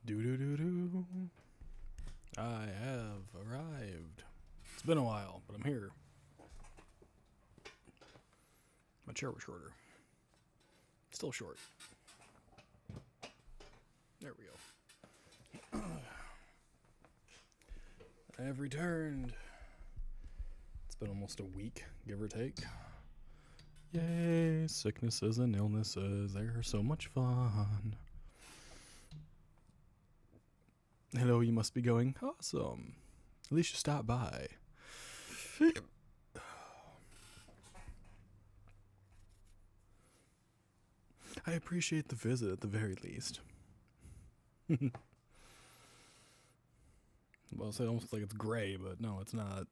Do do do do. I have arrived. It's been a while, but I'm here. My chair was shorter. Still short. There we go. I've returned. It's been almost a week, give or take. Yay, sicknesses and illnesses, they're so much fun. Hello, you must be going, awesome. At least you stopped by. I appreciate the visit at the very least. Well, it almost looks like it's gray, but no, it's not.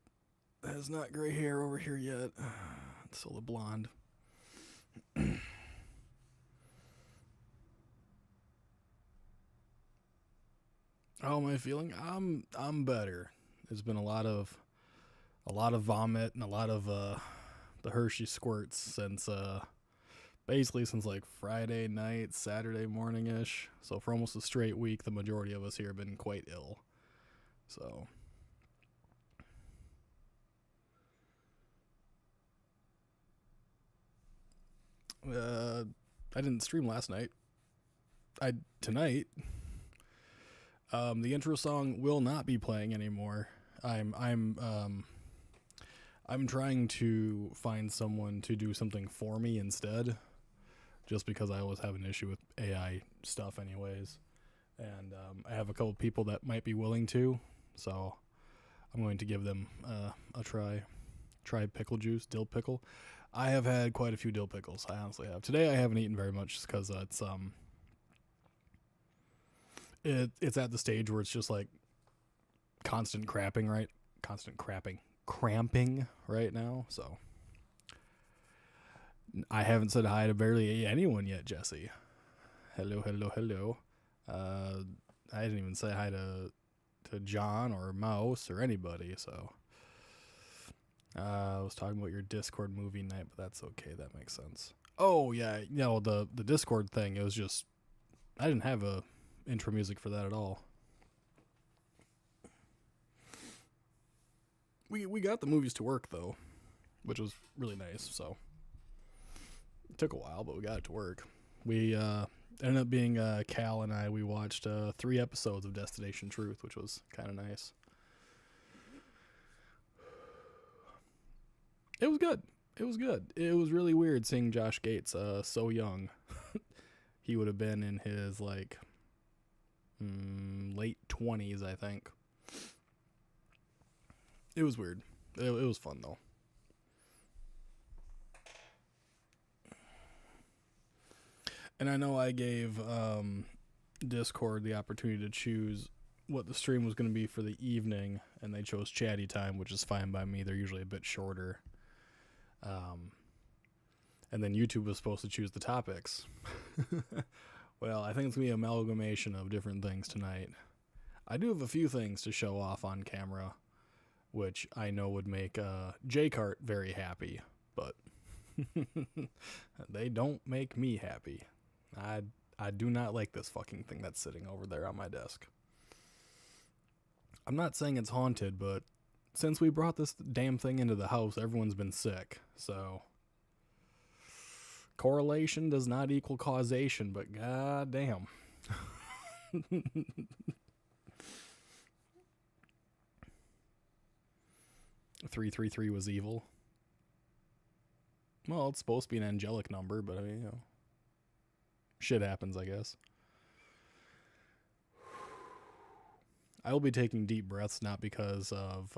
It's not gray hair over here yet. It's still a blonde. How am I feeling? I'm better. There's been a lot of vomit and a lot of the Hershey squirts since basically since like Friday night, Saturday morning ish. So for almost a straight week, the majority of us here have been quite ill. So I didn't stream last night. Tonight. The intro song will not be playing anymore. I'm trying to find someone to do something for me instead, just because I always have an issue with AI stuff anyways. And I have a couple people that might be willing to, so I'm going to give them a try. Try pickle juice, dill pickle. I have had quite a few dill pickles. I honestly have. Today I haven't eaten very much just because it's at the stage where it's just like constant cramping right now. So I haven't said hi to barely anyone yet, Jesse. Hello. I didn't even say hi to John or Mouse or anybody. So I was talking about your Discord movie night, but that's okay. That makes sense. Oh yeah, the Discord thing. It was just I didn't have a intro music for that at all. We got the movies to work though, which was really nice. So it took a while, but we got it to work. We ended up being Cal and I. We watched 3 episodes of Destination Truth, which was kind of nice. It was good. It was really weird seeing Josh Gates so young. He would have been in his like late 20s, I think. It was weird. It was fun though. And I know I gave Discord the opportunity to choose what the stream was going to be for the evening, and they chose chatty time, which is fine by me. They're usually a bit shorter. And then YouTube was supposed to choose the topics. Well, I think it's going to be an amalgamation of different things tonight. I do have a few things to show off on camera, which I know would make J-Cart very happy, but they don't make me happy. I do not like this fucking thing that's sitting over there on my desk. I'm not saying it's haunted, but since we brought this damn thing into the house, everyone's been sick, so correlation does not equal causation, but goddamn. 333 was evil. Well, it's supposed to be an angelic number, but I mean, shit happens, I guess. I will be taking deep breaths, not because of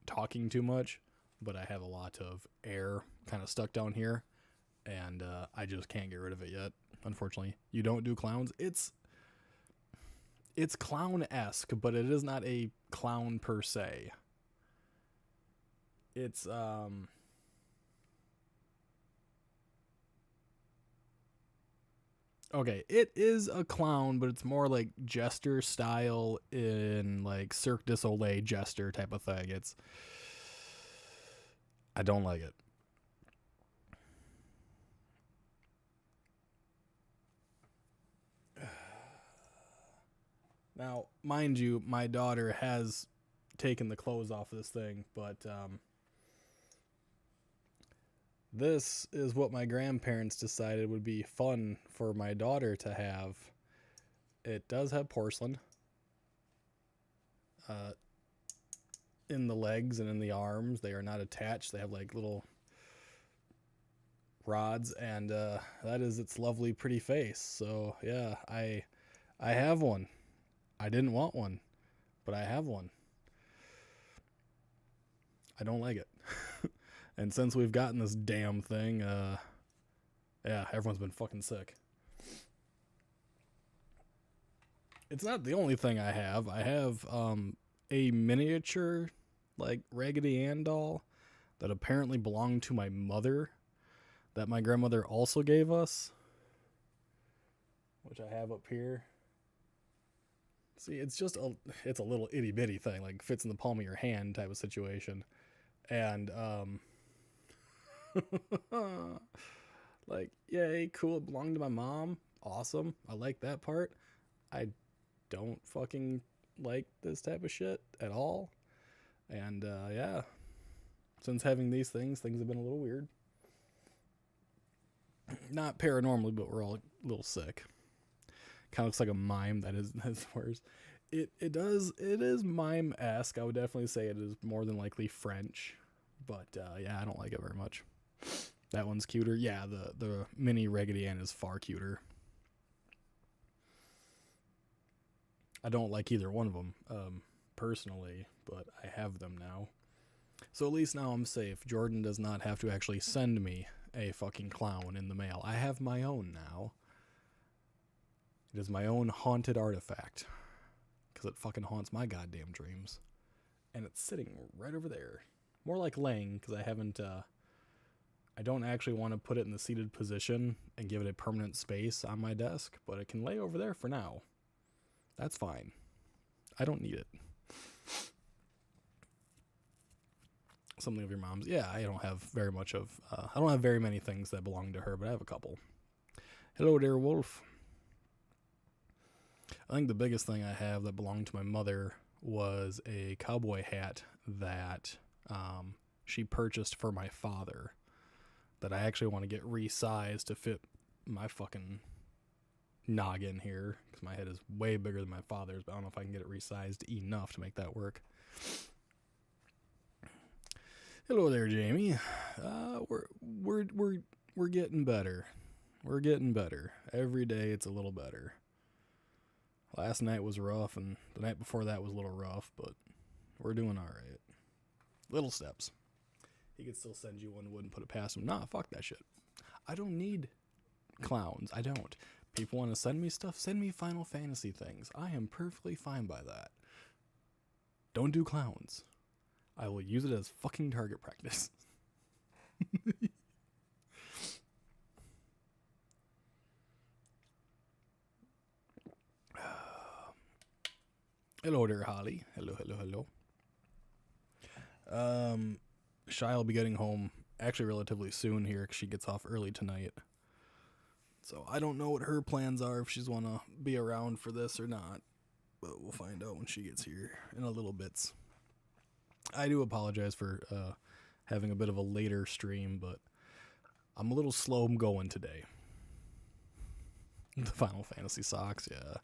talking too much, but I have a lot of air kind of stuck down here, and I just can't get rid of it yet, unfortunately. You don't do clowns? It's clown-esque, but it is not a clown per se. It's okay, it is a clown, but it's more like jester style in like Cirque du Soleil jester type of thing. I don't like it. Now, mind you, my daughter has taken the clothes off of this thing, but this is what my grandparents decided would be fun for my daughter to have. It does have porcelain in the legs and in the arms. They are not attached. They have like little rods, and that is its lovely, pretty face. So yeah, I have one. I didn't want one, but I have one. I don't like it. And since we've gotten this damn thing, yeah, everyone's been fucking sick. It's not the only thing I have. I have a miniature, like, Raggedy Ann doll that apparently belonged to my mother that my grandmother also gave us, which I have up here. See, it's a little itty bitty thing, like fits in the palm of your hand type of situation. And, like, yay, cool, it belonged to my mom. Awesome. I like that part. I don't fucking like this type of shit at all. And, yeah. Since having these things have been a little weird. Not paranormally, but we're all a little sick. Kind of looks like a mime that is worse. It is mime-esque. I would definitely say it is more than likely French. But, yeah, I don't like it very much. That one's cuter. Yeah, the mini Raggedy Ann is far cuter. I don't like either one of them, personally, but I have them now. So at least now I'm safe. Jordan does not have to actually send me a fucking clown in the mail. I have my own now. It is my own haunted artifact. Because it fucking haunts my goddamn dreams. And it's sitting right over there. More like laying, because I don't actually want to put it in the seated position and give it a permanent space on my desk, but it can lay over there for now. That's fine. I don't need it. Something of your mom's. Yeah, I don't have very much of... I don't have very many things that belong to her, but I have a couple. Hello there, Wolf. I think the biggest thing I have that belonged to my mother was a cowboy hat that she purchased for my father that I actually want to get resized to fit my fucking noggin here, because my head is way bigger than my father's, but I don't know if I can get it resized enough to make that work. Hello there, Jamie. We're getting better. We're getting better. Every day it's a little better. Last night was rough, and the night before that was a little rough, but we're doing all right. Little steps. He could still send you one, wouldn't put it past him. Nah, fuck that shit. I don't need clowns. I don't. People want to send me stuff, send me Final Fantasy things. I am perfectly fine by that. Don't do clowns. I will use it as fucking target practice. Hello there, Holly. Hello. Shy will be getting home actually relatively soon here because she gets off early tonight. So I don't know what her plans are, if she's want to be around for this or not. But we'll find out when she gets here in a little bits. I do apologize for having a bit of a later stream, but I'm a little slow going today. The Final Fantasy socks, yeah.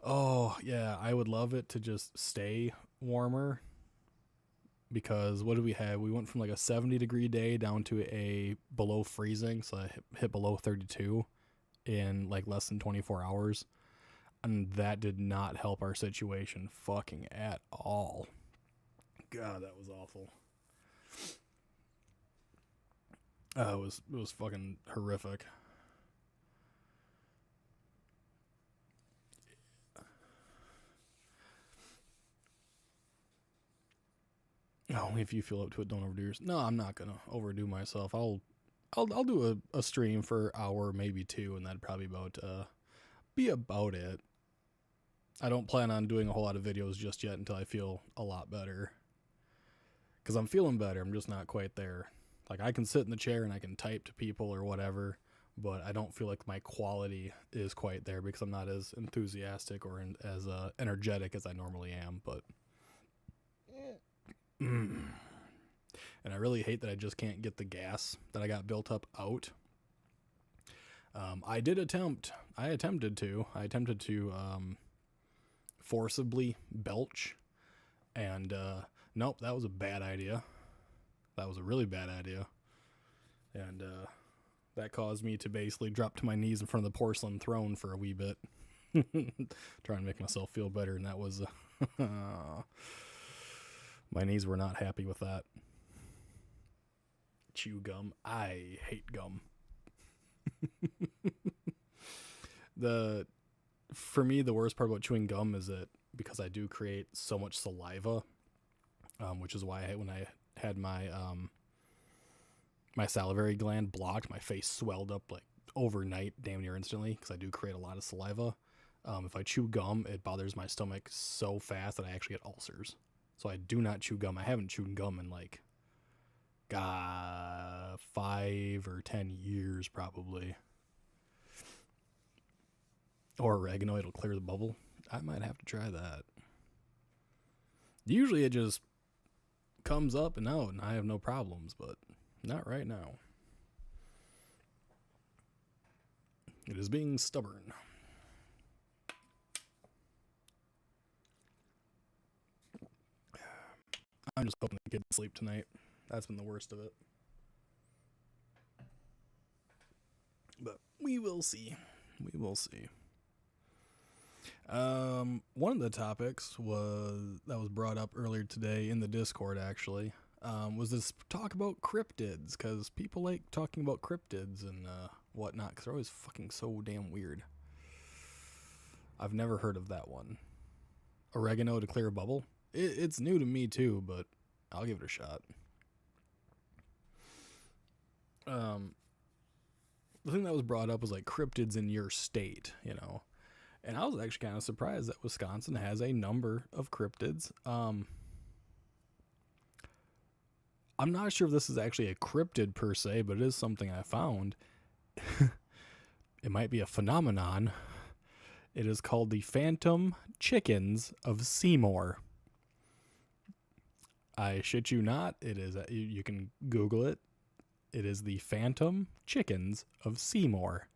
Oh, yeah, I would love it to just stay warmer. Because what did we have? We went from like a 70-degree day down to a below freezing, so I hit below 32 in like less than 24 hours. And that did not help our situation fucking at all. God, that was awful. It was fucking horrific. Only if you feel up to it, don't overdo yourself. No, I'm not gonna overdo myself. I'll do a stream for an hour, maybe two, and that'd probably be about it. I don't plan on doing a whole lot of videos just yet until I feel a lot better. Because I'm feeling better, I'm just not quite there. Like, I can sit in the chair and I can type to people or whatever, but I don't feel like my quality is quite there because I'm not as enthusiastic or as energetic as I normally am. But and I really hate that I just can't get the gas that I got built up out. I attempted to forcibly belch, and nope, that was a bad idea. That was a really bad idea. And that caused me to basically drop to my knees in front of the porcelain throne for a wee bit. Trying to make myself feel better, and that was my knees were not happy with that. Chew gum. I hate gum. For me, the worst part about chewing gum is that because I do create so much saliva, which is why when I had my my salivary gland blocked, my face swelled up like overnight, damn near instantly, because I do create a lot of saliva. If I chew gum, it bothers my stomach so fast that I actually get ulcers. So I do not chew gum. I haven't chewed gum in like 5 or 10 years probably. Or oregano, it'll clear the bubble. I might have to try that. Usually it just comes up and out and I have no problems, but not right now. It is being stubborn. I'm just hoping to get sleep tonight. That's been the worst of it. But we will see. We will see. One of the topics that was brought up earlier today in the Discord, actually, was this talk about cryptids, because people like talking about cryptids and whatnot, because they're always fucking so damn weird. I've never heard of that one. Oregano to clear a bubble? It's new to me too, but I'll give it a shot. The thing that was brought up was like cryptids in your state, you know. And I was actually kind of surprised that Wisconsin has a number of cryptids. I'm not sure if this is actually a cryptid per se, but it is something I found. It might be a phenomenon. It is called the phantom chickens of Seymour. I shit you not. It is. You can Google it. It is the phantom chickens of Seymour.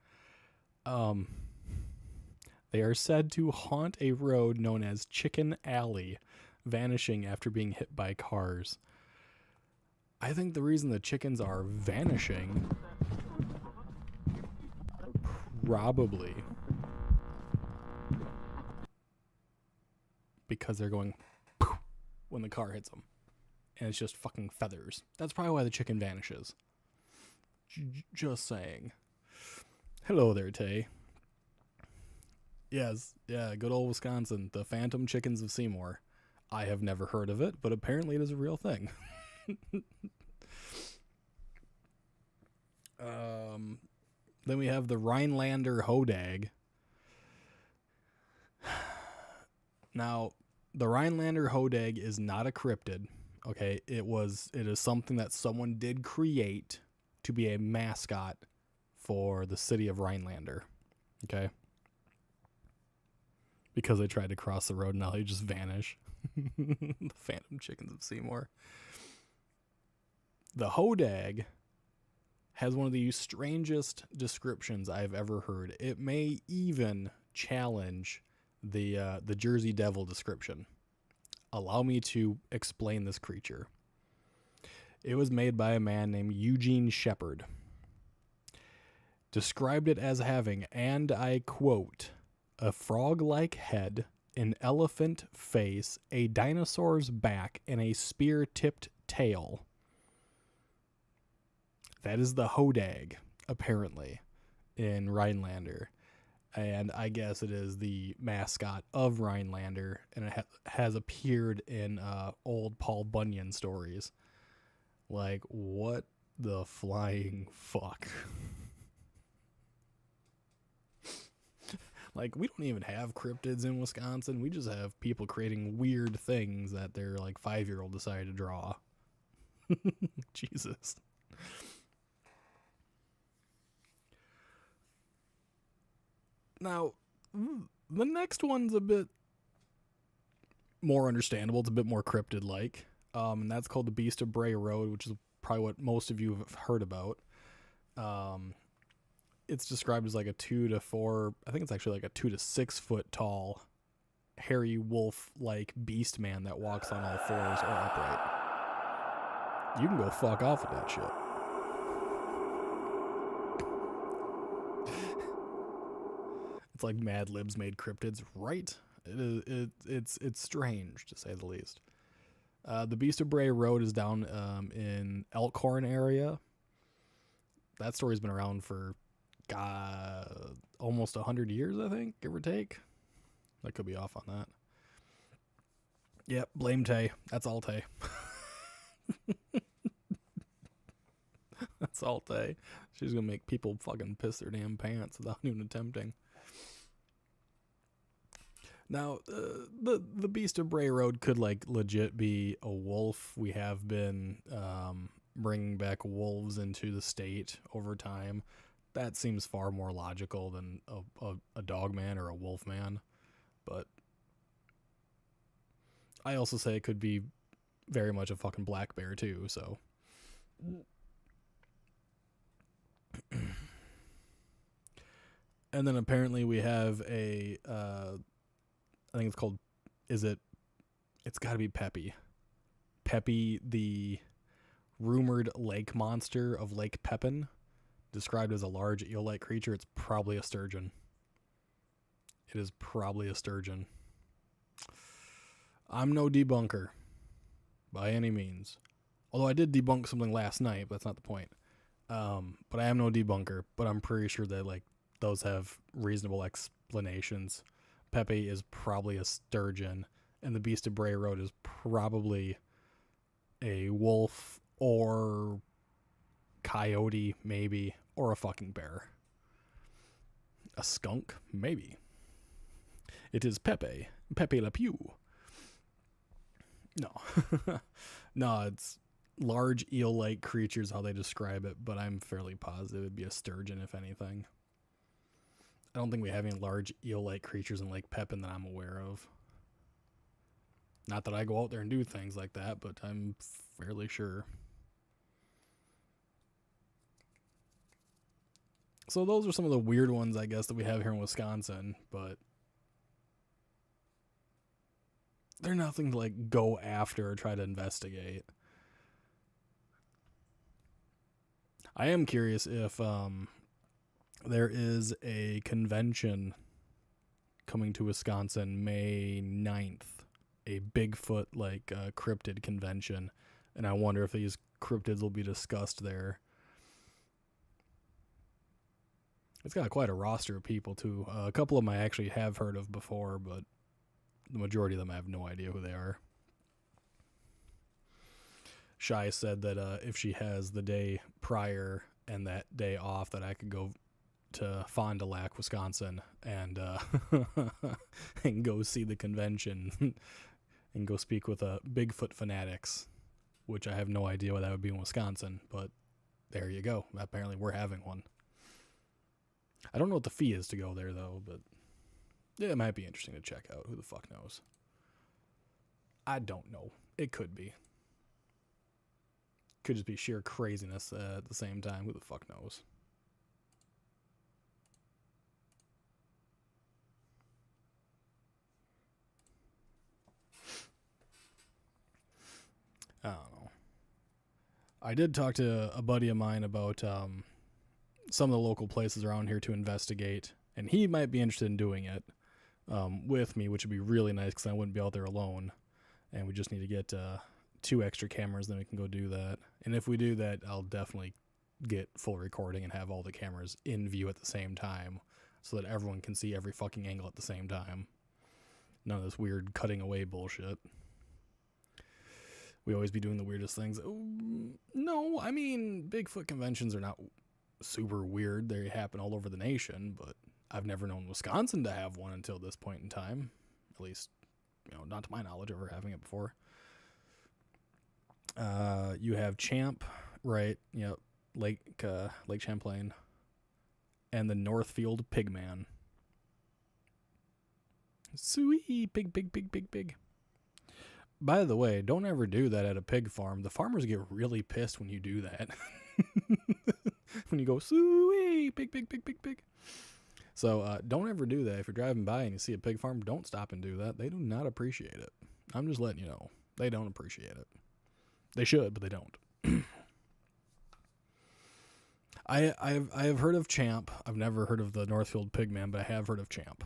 They are said to haunt a road known as Chicken Alley, vanishing after being hit by cars. I think the reason the chickens are vanishing probably because they're going when the car hits them. And it's just fucking feathers. That's probably why the chicken vanishes. Just saying. Hello there, Tay. Yes, yeah, good old Wisconsin. The phantom chickens of Seymour. I have never heard of it, but apparently it is a real thing. Then we have the Rhinelander hodag. Now, the Rhinelander hodag is not a cryptid. Okay, it is something that someone did create to be a mascot for the city of Rhinelander. Okay? Because they tried to cross the road and now they just vanish. The phantom chickens of Seymour. The hodag has one of the strangest descriptions I've ever heard. It may even challenge the Jersey Devil description. Allow me to explain this creature. It was made by a man named Eugene Shepard. Described it as having, and I quote, a frog-like head, an elephant face, a dinosaur's back, and a spear-tipped tail. That is the hodag, apparently, in Rhinelander. And I guess it is the mascot of Rhinelander, and it has appeared in old Paul Bunyan stories. Like, what the flying fuck? Like, we don't even have cryptids in Wisconsin. We just have people creating weird things that their, like, 5-year-old decided to draw. Jesus. Now, the next one's a bit more understandable. It's a bit more cryptid-like. And that's called the Beast of Bray Road, which is probably what most of you have heard about. It's described as like a 2 to 4, I think it's actually like a 2 to 6 foot tall, hairy wolf-like beast man that walks on all fours or upright. You can go fuck off with that shit. It's like Mad Libs made cryptids, right? It's strange, to say the least. The Beast of Bray Road is down in Elkhorn area. That story's been around for almost 100 years, I think, give or take. I could be off on that. Yep, blame Tay. That's all Tay. That's all Tay. She's gonna make people fucking piss their damn pants without even attempting. Now, the Beast of Bray Road could like legit be a wolf. We have been bringing back wolves into the state over time. That seems far more logical than a dog man or a wolf man. But I also say it could be very much a fucking black bear too, so. And then apparently we have a I think it's called, it's got to be Peppy. Peppy, the rumored lake monster of Lake Pepin, described as a large eel-like creature. It's probably a sturgeon. It is probably a sturgeon. I'm no debunker by any means. Although I did debunk something last night, but that's not the point. But I am no debunker, but I'm pretty sure that like those have reasonable explanations. Pepe is probably a sturgeon, and the Beast of Bray Road is probably a wolf or coyote, maybe, or a fucking bear. A skunk, maybe. It is Pepe Le Pew. No. No, it's large eel-like creatures, how they describe it, but I'm fairly positive it'd be a sturgeon, if anything. I don't think we have any large eel-like creatures in Lake Pepin that I'm aware of. Not that I go out there and do things like that, but I'm fairly sure. So those are some of the weird ones, I guess, that we have here in Wisconsin, but they're nothing to like go after or try to investigate. I am curious if there is a convention coming to Wisconsin May 9th, a Bigfoot like cryptid convention, and I wonder if these cryptids will be discussed there. It's got quite a roster of people too. A couple of them I actually have heard of before, but the majority of them I have no idea who they are. Shai said that if she has the day prior and that day off, that I could go to Fond du Lac, Wisconsin, and and go see the convention and go speak with Bigfoot fanatics, which I have no idea what that would be in Wisconsin, but there you go. Apparently we're having one. I don't know what the fee is to go there, though, but yeah, it might be interesting to check out. Who the fuck knows? I don't know. It could be. Could just be sheer craziness at the same time. Who the fuck knows? I don't know. I did talk to a buddy of mine about some of the local places around here to investigate, and he might be interested in doing it with me, which would be really nice because I wouldn't be out there alone, and we just need to get 2 extra cameras, then we can go do that. And if we do that, I'll definitely get full recording and have all the cameras in view at the same time so that everyone can see every fucking angle at the same time. None of this weird cutting away bullshit. We always be doing the weirdest things. No, I mean, Bigfoot conventions are not super weird. They happen all over the nation, but I've never known Wisconsin to have one until this point in time. At least, not to my knowledge of ever having it before. You have Champ, right? Lake Champlain, and the Northfield Pigman. Sweet pig. By the way, don't ever do that at a pig farm. The farmers get really pissed when you do that. When you go, sweet pig. So don't ever do that. If you're driving by and you see a pig farm, don't stop and do that. They do not appreciate it. I'm just letting you know. They don't appreciate it. They should, but they don't. I have heard of Champ. I've never heard of the Northfield Pigman, but I have heard of Champ.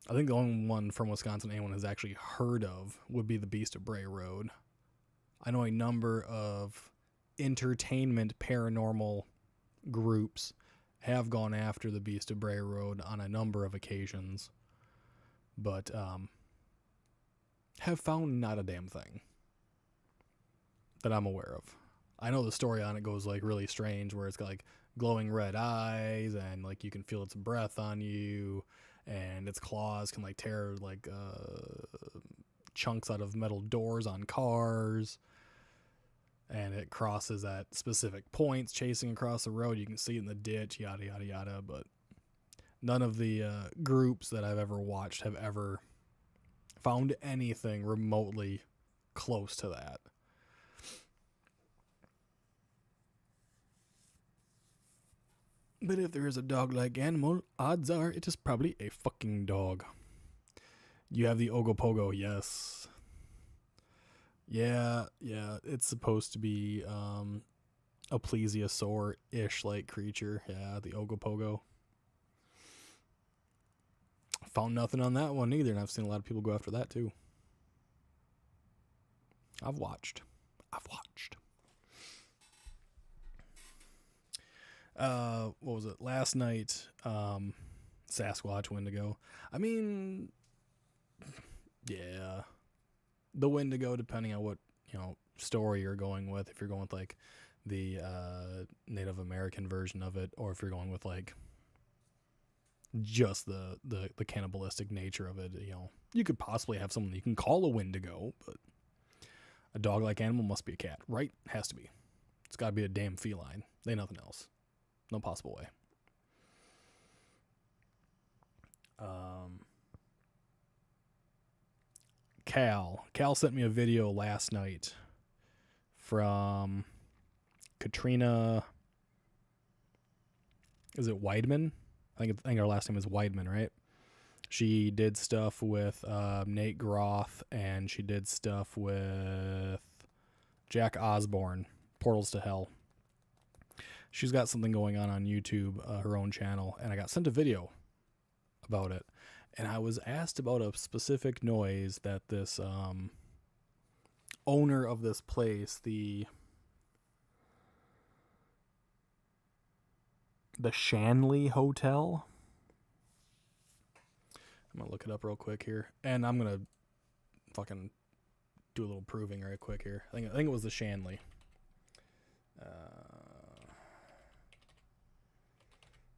I think the only one from Wisconsin anyone has actually heard of would be the Beast of Bray Road. I know a number of entertainment paranormal groups have gone after the Beast of Bray Road on a number of occasions, but have found not a damn thing that I'm aware of. I know the story on it goes like really strange, where it's got like glowing red eyes and like you can feel its breath on you, and its claws can like tear like chunks out of metal doors on cars, and it crosses at specific points chasing across the road. You can see it in the ditch, yada yada yada. But none of the groups that I've ever watched have ever found anything remotely close to that. But if there is a dog-like animal, odds are it is probably a fucking dog. You have the Ogopogo, yes. Yeah, it's supposed to be a plesiosaur-ish like creature. Yeah, the Ogopogo. Found nothing on that one either, and I've seen a lot of people go after that too. I've watched. What was it? Last night, Sasquatch Wendigo. I mean, yeah. The Wendigo, depending on what, story you're going with. If you're going with, like, the Native American version of it, or if you're going with, like, just the cannibalistic nature of it, you could possibly have someone you can call a Wendigo, but a dog-like animal must be a cat, right? Has to be. It's got to be a damn feline. They ain't nothing else. No possible way. Cal sent me a video last night from Katrina. Is it Weidman? I think her last name is Weidman, right? She did stuff with Nate Groth, and she did stuff with Jack Osborne, Portals to Hell. She's got something going on YouTube, her own channel, and I got sent a video about it. And I was asked about a specific noise that this owner of this place, the Shanley Hotel. I'm going to look it up real quick here. And I'm going to fucking do a little proving right quick here. I think it was the Shanley.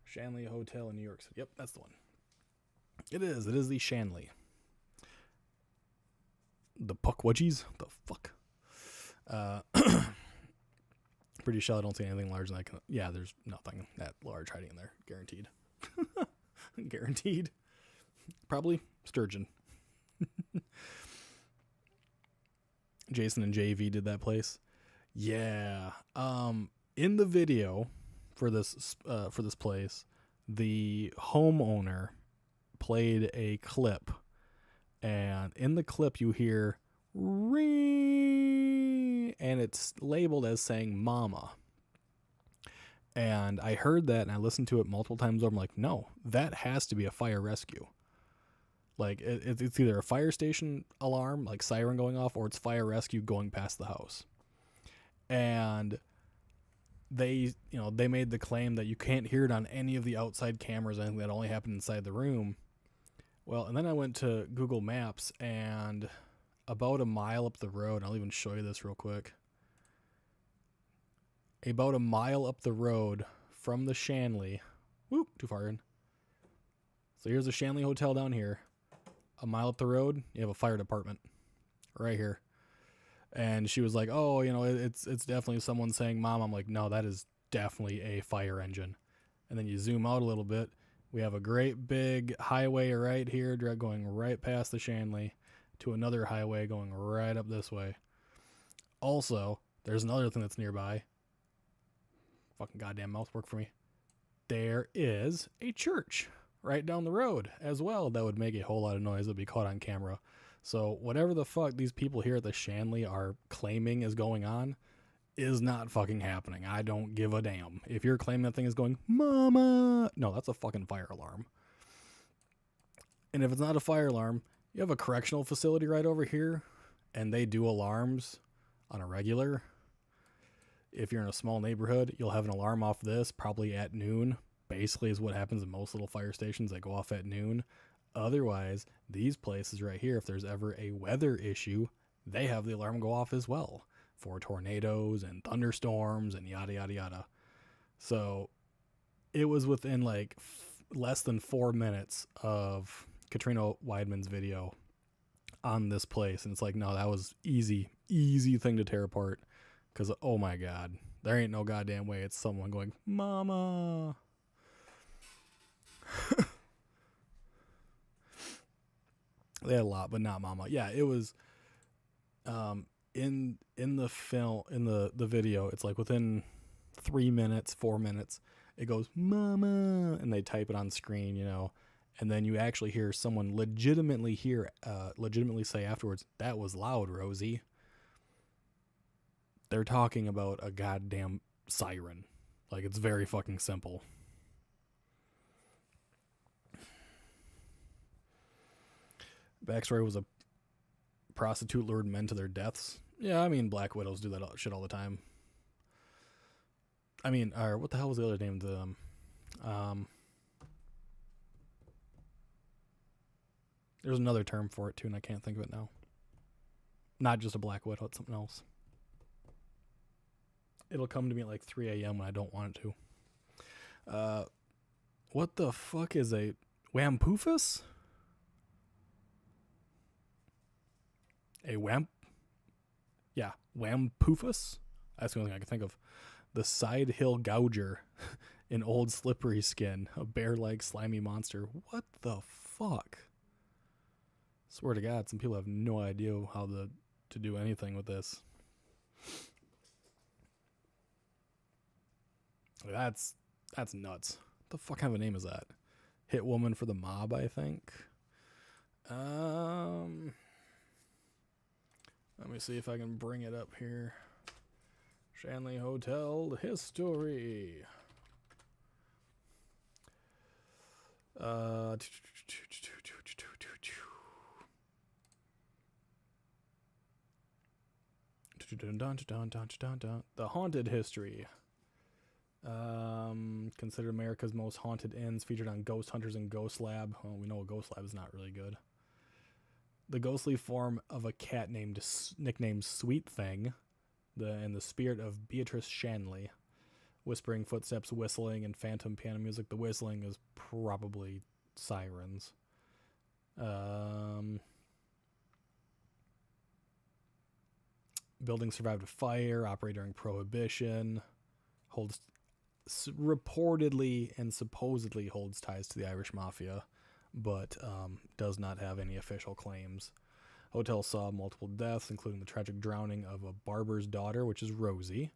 Shanley Hotel in New York City. Yep, that's the one. It is the Shanley. The Puckwudgies? The fuck? Pretty sure I don't see anything large than that. Yeah, there's nothing that large hiding in there. Guaranteed. Guaranteed. Probably sturgeon. Jason and JV did that place. Yeah. In the video for this place, the homeowner played a clip, and in the clip you hear ring, and it's labeled as saying mama. And I heard that and I listened to it multiple times over. I'm like, no, that has to be a fire rescue. Like it's either a fire station alarm, like siren going off, or it's fire rescue going past the house. And they made the claim that you can't hear it on any of the outside cameras. I think that only happened inside the room. Well, and then I went to Google Maps, and about a mile up the road, I'll even show you this real quick. About a mile up the road from the Shanley. Whoop, too far in. So here's the Shanley Hotel down here. A mile up the road, you have a fire department right here. And she was like, oh, it's definitely someone saying mom. I'm like, no, that is definitely a fire engine. And then you zoom out a little bit, We have a great big highway right here going right past the Shanley to another highway going right up this way. Also, there's another thing that's nearby. Fucking goddamn mouse work for me. There is a church right down the road as well that would make a whole lot of noise that would be caught on camera. So whatever the fuck these people here at the Shanley are claiming is going on is not fucking happening. I don't give a damn. If you're claiming that thing is going, mama, no, that's a fucking fire alarm. And if it's not a fire alarm, you have a correctional facility right over here, and they do alarms on a regular. If you're in a small neighborhood, you'll have an alarm off this probably at noon. Basically is what happens in most little fire stations. They go off at noon. Otherwise, these places right here, if there's ever a weather issue, they have the alarm go off as well for tornadoes and thunderstorms and yada, yada, yada. So it was within like less than 4 minutes of Katrina Weidman's video on this place. And it's like, no, that was easy thing to tear apart. Because, oh my God, there ain't no goddamn way it's someone going, mama. They had a lot, but not mama. Yeah, it was in the film, in the video, it's like within 3 minutes, 4 minutes, it goes, mama, and they type it on screen, you know, and then you actually hear someone legitimately say afterwards, that was loud, Rosie. They're talking about a goddamn siren. Like, it's very fucking simple. Backstory was a prostitute lured men to their deaths. Yeah, I mean, Black Widows do that shit all the time. I mean, what the hell was the other name of them? There's another term for it, too, and I can't think of it now. Not just a Black Widow, it's something else. It'll come to me at like 3 a.m. when I don't want it to. What the fuck is a Wampoofus? Yeah, Wampoofus? That's the only thing I can think of. The Side Hill Gouger, an old slippery skin, a bear-like slimy monster. What the fuck? Swear to God, some people have no idea how to do anything with this. That's nuts. What the fuck kind of a name is that? Hit Woman for the Mob, I think. Let me see if I can bring it up here. Shanley Hotel history. The haunted history. Considered America's most haunted inns, featured on Ghost Hunters and Ghost Lab. Well, we know a Ghost Lab is not really good. The ghostly form of a cat nicknamed Sweet Thing, and the spirit of Beatrice Shanley. Whispering footsteps, whistling, and phantom piano music. The whistling is probably sirens. Building survived a fire, operated during Prohibition. Reportedly and supposedly holds ties to the Irish Mafia, but does not have any official claims. Hotel saw multiple deaths, including the tragic drowning of a barber's daughter, which is Rosie,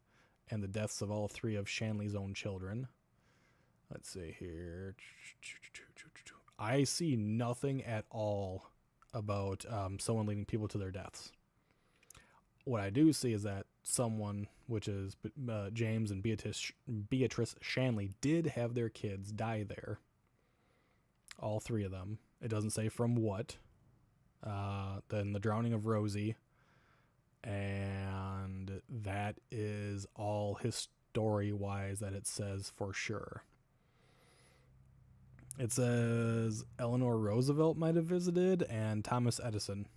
and the deaths of all 3 of Shanley's own children. Let's see here. I see nothing at all about someone leading people to their deaths. What I do see is that someone, which is James and Beatrice Shanley, did have their kids die there. All 3 of them. It doesn't say from what. Then the drowning of Rosie. And that is all history-wise that it says for sure. It says Eleanor Roosevelt might have visited and Thomas Edison.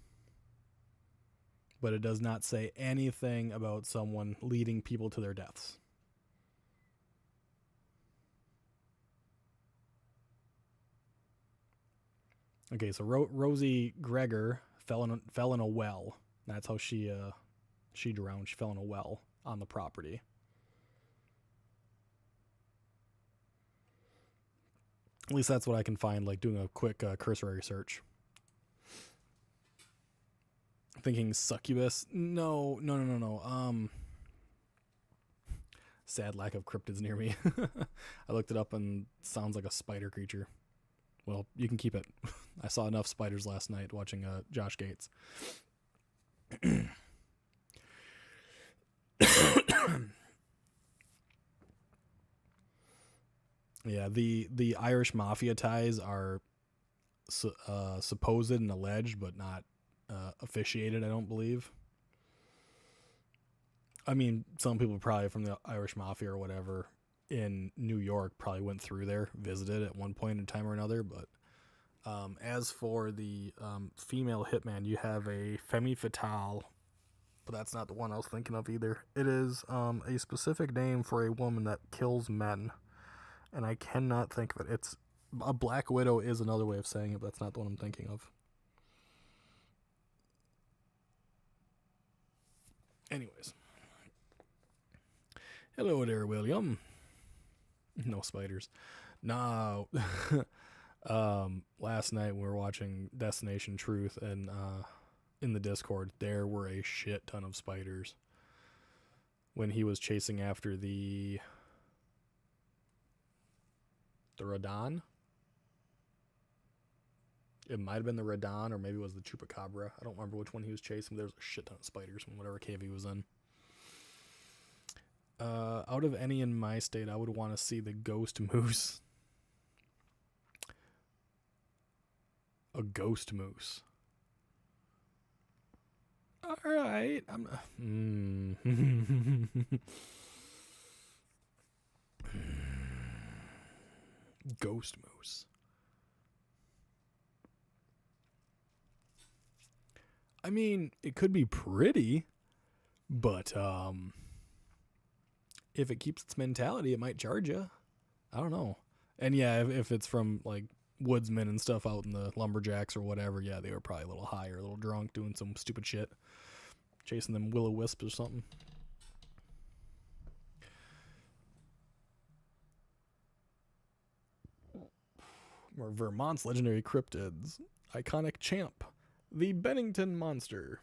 But it does not say anything about someone leading people to their deaths. Okay, so Rosie Gregor fell in a well. That's how she drowned. She fell in a well on the property. At least that's what I can find, like doing a quick cursory search. Thinking succubus. No. Sad lack of cryptids near me. I looked it up and it sounds like a spider creature. Well, you can keep it. I saw enough spiders last night watching Josh Gates. Yeah, the Irish mafia ties are supposed and alleged, but not officiated, I don't believe. I mean, some people probably from the Irish mafia or whatever in New York probably went through there, visited at one point in time or another. But as for the female hitman, you have a femme fatale, but that's not the one I was thinking of either. It is a specific name for a woman that kills men, and I cannot think of it. It's a Black Widow is another way of saying it, but that's not the one I'm thinking of. Anyways. Hello there, William. No spiders. No. Last night we were watching Destination Truth, and in the Discord there were a shit ton of spiders when he was chasing after the Radon. It might have been the Radon, or maybe it was the Chupacabra. I don't remember which one he was chasing. There was a shit ton of spiders in whatever cave he was in. Out of any in my state, I would want to see the ghost moose. A ghost moose. All right, Ghost moose. I mean, it could be pretty, but if it keeps its mentality, it might charge you. I don't know. And yeah, if it's from like woodsmen and stuff out in the lumberjacks or whatever, yeah, they were probably a little high or a little drunk doing some stupid shit, chasing them will-o-wisps or something. Or Vermont's legendary cryptids. Iconic champ. The Bennington Monster.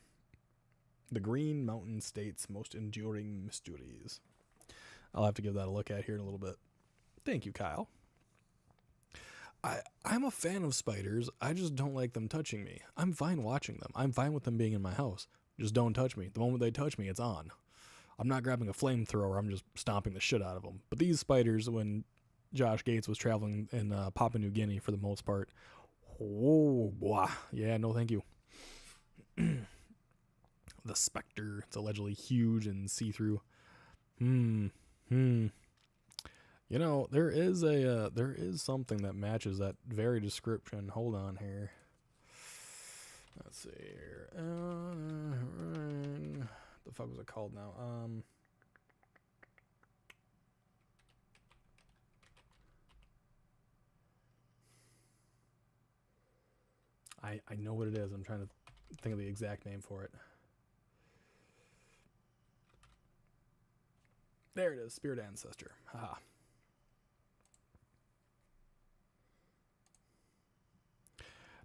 The Green Mountain State's most enduring mysteries. I'll have to give that a look at here in a little bit. Thank you, Kyle. I'm a fan of spiders. I just don't like them touching me. I'm fine watching them. I'm fine with them being in my house. Just don't touch me. The moment they touch me, it's on. I'm not grabbing a flamethrower. I'm just stomping the shit out of them. But these spiders, when Josh Gates was traveling in Papua New Guinea for the most part, oh, boy. Yeah, no thank you. The specter. It's allegedly huge and see-through. You know, there is something that matches that very description. Hold on here. Let's see here. The fuck was it called now? I know what it is. I'm trying to think of the exact name for it. There it is. Spirit Ancestor. Haha.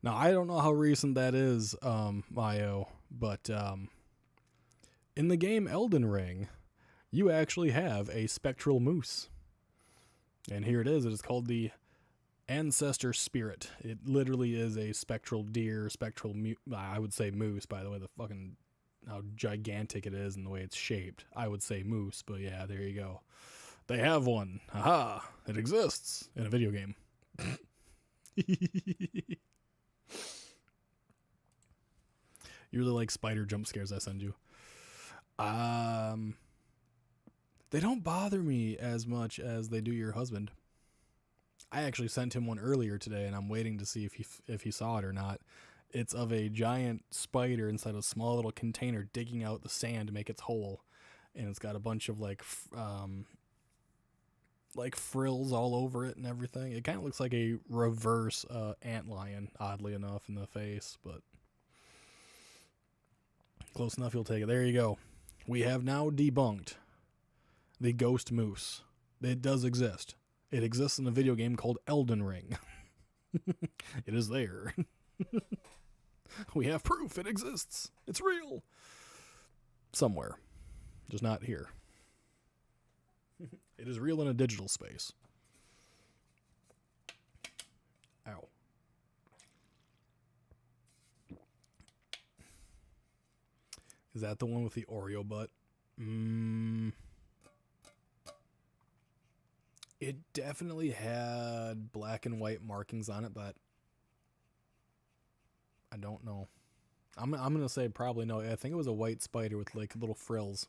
Now, I don't know how recent that is, Mayo, but in the game Elden Ring, you actually have a spectral moose. And here it is. It is called the Ancestor Spirit. It literally is a spectral deer, I would say moose, by the way, how gigantic it is and the way it's shaped. I would say moose, but yeah, there you go. They have one. Haha, it exists in a video game. You really like spider jump scares I send you. They don't bother me as much as they do your husband. I actually sent him one earlier today, and I'm waiting to see if he saw it or not. It's of a giant spider inside a small little container digging out the sand to make its hole, and it's got a bunch of like frills all over it and everything. It kind of looks like a reverse antlion, oddly enough, in the face, but close enough, you'll take it. There you go. We have now debunked the ghost moose. It does exist. It exists in a video game called Elden Ring. It is there. We have proof it exists. It's real. Somewhere. Just not here. It is real in a digital space. Ow. Is that the one with the Oreo butt? It definitely had black and white markings on it, but I don't know. I'm gonna say probably no. I think it was a white spider with like little frills.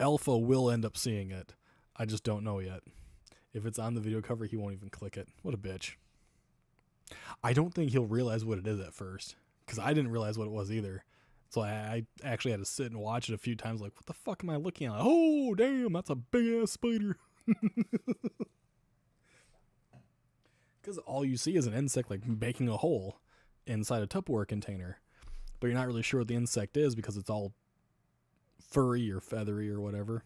Alpha will end up seeing it. I just don't know yet. If it's on the video cover, he won't even click it. What a bitch. I don't think he'll realize what it is at first, because I didn't realize what it was either. So I actually had to sit and watch it a few times like, what the fuck am I looking at? Oh, damn, that's a big-ass spider. Because all you see is an insect like making a hole inside a Tupperware container. But you're not really sure what the insect is because it's all furry or feathery or whatever.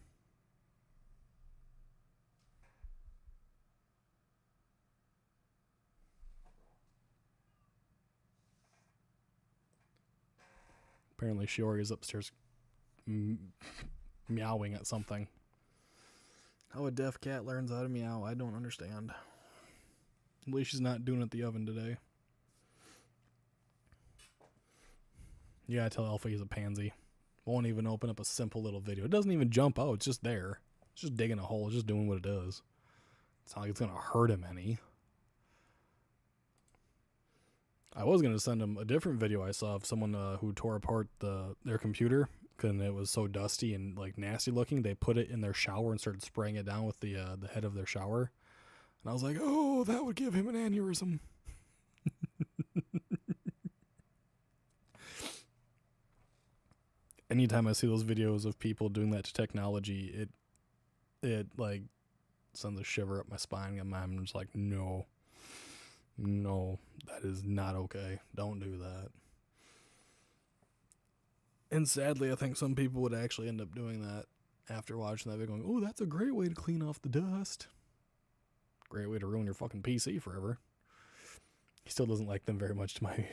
Apparently Shiori is upstairs meowing at something. How a deaf cat learns how to meow, I don't understand. At least she's not doing it at the oven today. You gotta tell Alpha he's a pansy. Won't even open up a simple little video. It doesn't even jump out, it's just there. It's just digging a hole, it's just doing what it does. It's not like it's gonna hurt him any. I was going to send him a different video I saw of someone who tore apart their computer because it was so dusty and like nasty looking. They put it in their shower and started spraying it down with the head of their shower. And I was like, oh, that would give him an aneurysm. Anytime I see those videos of people doing that to technology, it like sends a shiver up my spine. And I'm just like, no, that is not okay. Don't do that. And sadly, I think some people would actually end up doing that after watching that video, going, oh, that's a great way to clean off the dust. Great way to ruin your fucking PC forever. He still doesn't like them very much to my...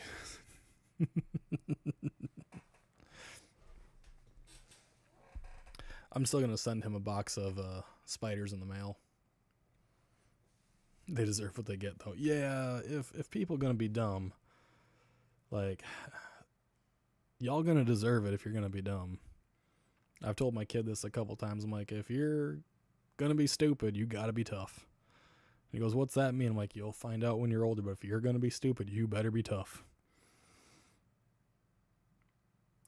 I'm still going to send him a box of spiders in the mail. They deserve what they get, though. Yeah, if people are going to be dumb, like, y'all going to deserve it if you're going to be dumb. I've told my kid this a couple times. I'm like, if you're going to be stupid, you got to be tough. And he goes, what's that mean? I'm like, you'll find out when you're older, but if you're going to be stupid, you better be tough.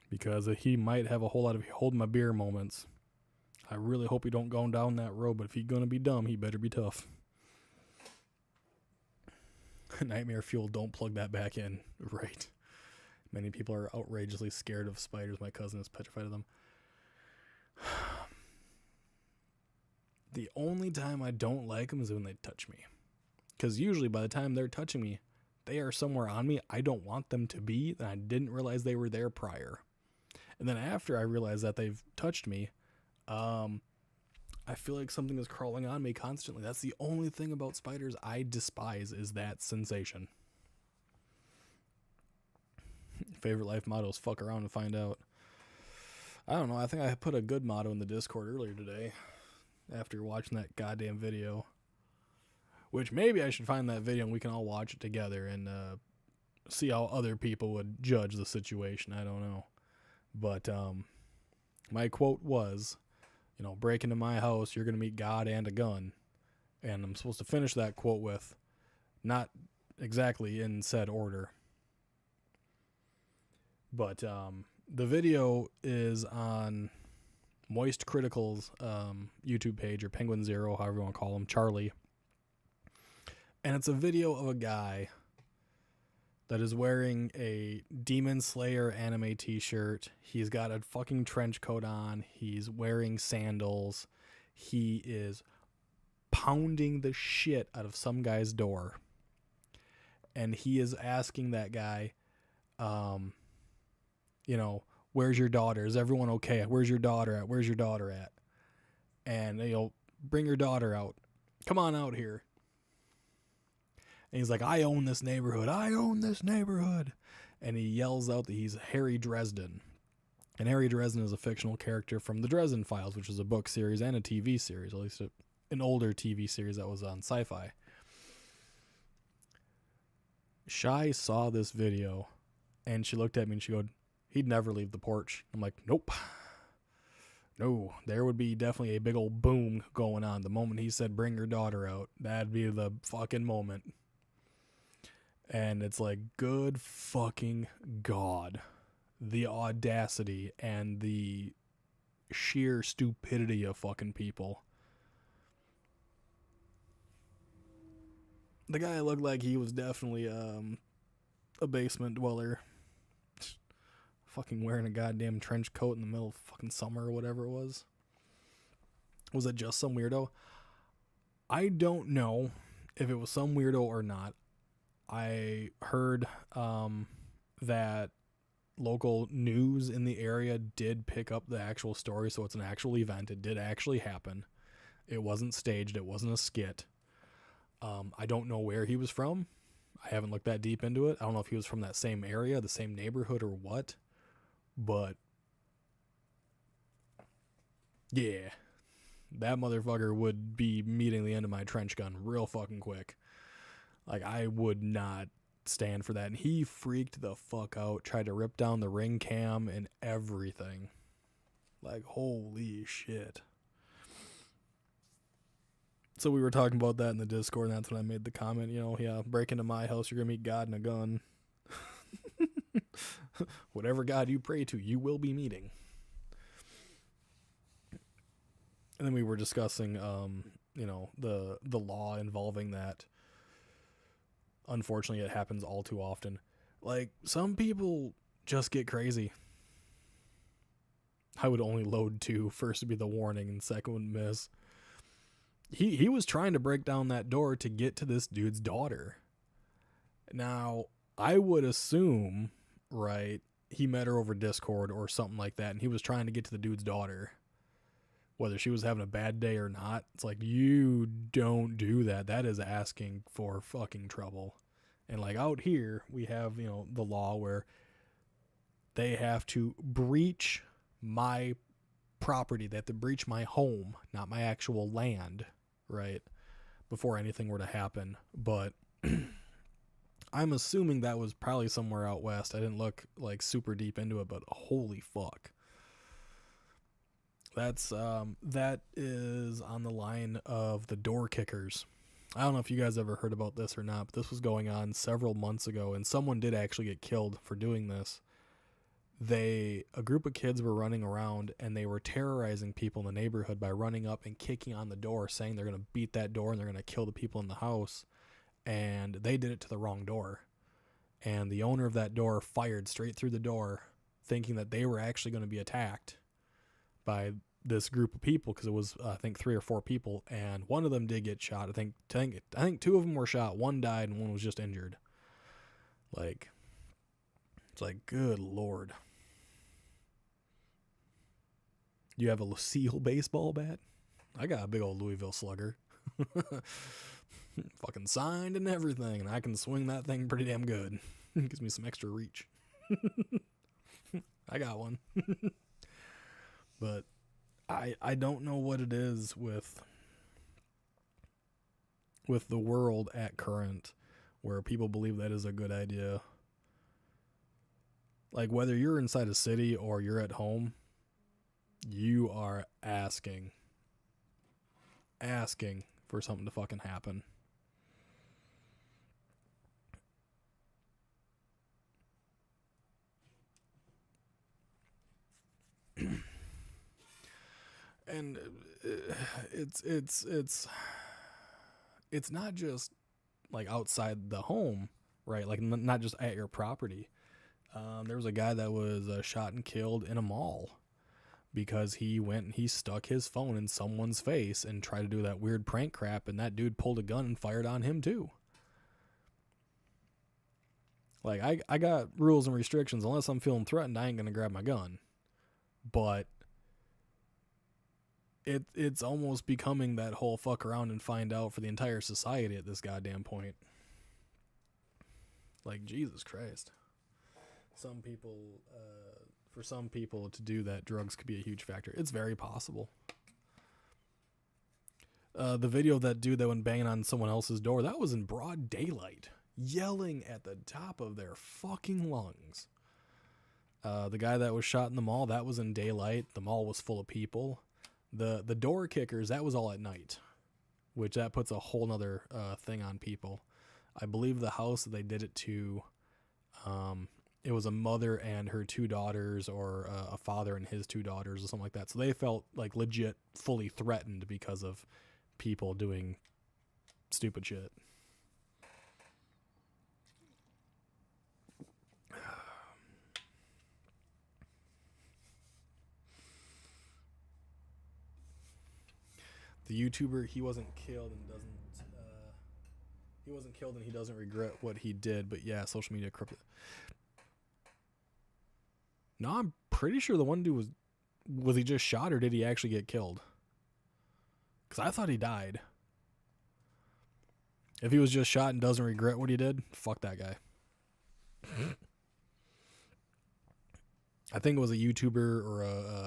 Because he might have a whole lot of hold my beer moments. I really hope he don't go down that road, but if he's going to be dumb, he better be tough. Nightmare fuel, don't plug that back in. Right. Many people are outrageously scared of spiders. My cousin is petrified of them. The only time I don't like them is when they touch me. Because usually by the time they're touching me, they are somewhere on me I don't want them to be, and I didn't realize they were there prior. And then after I realize that they've touched me, I feel like something is crawling on me constantly. That's the only thing about spiders I despise, is that sensation. Favorite life motto is fuck around and find out. I don't know. I think I put a good motto in the Discord earlier today after watching that goddamn video. Which maybe I should find that video and we can all watch it together and see how other people would judge the situation. I don't know. But my quote was, break into my house, you're going to meet God and a gun. And I'm supposed to finish that quote with, not exactly in said order. But the video is on Moist Critical's YouTube page, or Penguin Zero, however you want to call him, Charlie. And it's a video of a guy that is wearing a Demon Slayer anime t-shirt. He's got a fucking trench coat on. He's wearing sandals. He is pounding the shit out of some guy's door. And he is asking that guy, where's your daughter? Is everyone okay? Where's your daughter at? Where's your daughter at? And, bring your daughter out. come on out here. And he's like, I own this neighborhood. I own this neighborhood. And he yells out that he's Harry Dresden. And Harry Dresden is a fictional character from the Dresden Files, which is a book series and a TV series, at least an older TV series that was on Sci-Fi. Shy saw this video, and she looked at me and she goes, he'd never leave the porch. I'm like, nope. No, there would be definitely a big old boom going on. The moment he said, bring your daughter out, that'd be the fucking moment. And it's like, good fucking God. The audacity and the sheer stupidity of fucking people. The guy looked like he was definitely a basement dweller. Fucking wearing a goddamn trench coat in the middle of fucking summer or whatever it was. Was it just some weirdo? I don't know if it was some weirdo or not. I heard that local news in the area did pick up the actual story, so it's an actual event. It did actually happen. It wasn't staged. It wasn't a skit. I don't know where he was from. I haven't looked that deep into it. I don't know if he was from that same area, the same neighborhood, or what. But yeah, that motherfucker would be meeting the end of my trench gun real fucking quick. Like, I would not stand for that. And he freaked the fuck out, tried to rip down the ring cam and everything. Like, holy shit. So we were talking about that in the Discord, and that's when I made the comment, yeah, break into my house, you're going to meet God in a gun. Whatever God you pray to, you will be meeting. And then we were discussing, the law involving that. Unfortunately, it happens all too often. Like, some people just get crazy. I would only load 2. First would be the warning, and second would miss. He was trying to break down that door to get to this dude's daughter. Now, I would assume, right, he met her over Discord or something like that, and he was trying to get to the dude's daughter. Whether she was having a bad day or not, it's like, you don't do that. That is asking for fucking trouble. And like out here, we have, the law where they have to breach my property. They have to breach my home, not my actual land, right? Before anything were to happen. But I'm assuming that was probably somewhere out west. I didn't look like super deep into it, but holy fuck. That is on the line of the door kickers. I don't know if you guys ever heard about this or not, but this was going on several months ago, and someone did actually get killed for doing this. A group of kids were running around, and they were terrorizing people in the neighborhood by running up and kicking on the door, saying they're going to beat that door and they're going to kill the people in the house. And they did it to the wrong door. And the owner of that door fired straight through the door, thinking that they were actually going to be attacked by this group of people, because it was I think 3 or 4 people, and one of them did get shot. I think 2 of them were shot. One died and one was just injured. Like, it's like, good Lord. You have a Lucille baseball bat? I got a big old Louisville Slugger. Fucking signed and everything, and I can swing that thing pretty damn good. It gives me some extra reach. I got one. But I don't know what it is with the world at current where people believe that is a good idea. Like, whether you're inside a city or you're at home, you are asking for something to fucking happen. And it's not just like outside the home, right? Like, not just at your property. There was a guy that was shot and killed in a mall because he went and he stuck his phone in someone's face and tried to do that weird prank crap, and that dude pulled a gun and fired on him too. Like, I got rules and restrictions. Unless I'm feeling threatened, I ain't gonna grab my gun. But it's almost becoming that whole fuck around and find out for the entire society at this goddamn point. Like, Jesus Christ. Some people, for some people to do that, drugs could be a huge factor. It's very possible. The video of that dude that went banging on someone else's door, that was in broad daylight, yelling at the top of their fucking lungs. The guy that was shot in the mall, that was in daylight. The mall was full of people. The door kickers, that was all at night, which that puts a whole nother thing on people. I believe the house that they did it to, it was a mother and her 2 daughters, or a father and his 2 daughters, or something like that. So they felt like legit fully threatened because of people doing stupid shit. The YouTuber, he wasn't killed and he doesn't regret what he did. But yeah, social media corrupted. No, I'm pretty sure the one dude was he just shot, or did he actually get killed? Because I thought he died. If he was just shot and doesn't regret what he did, fuck that guy. I think it was a YouTuber or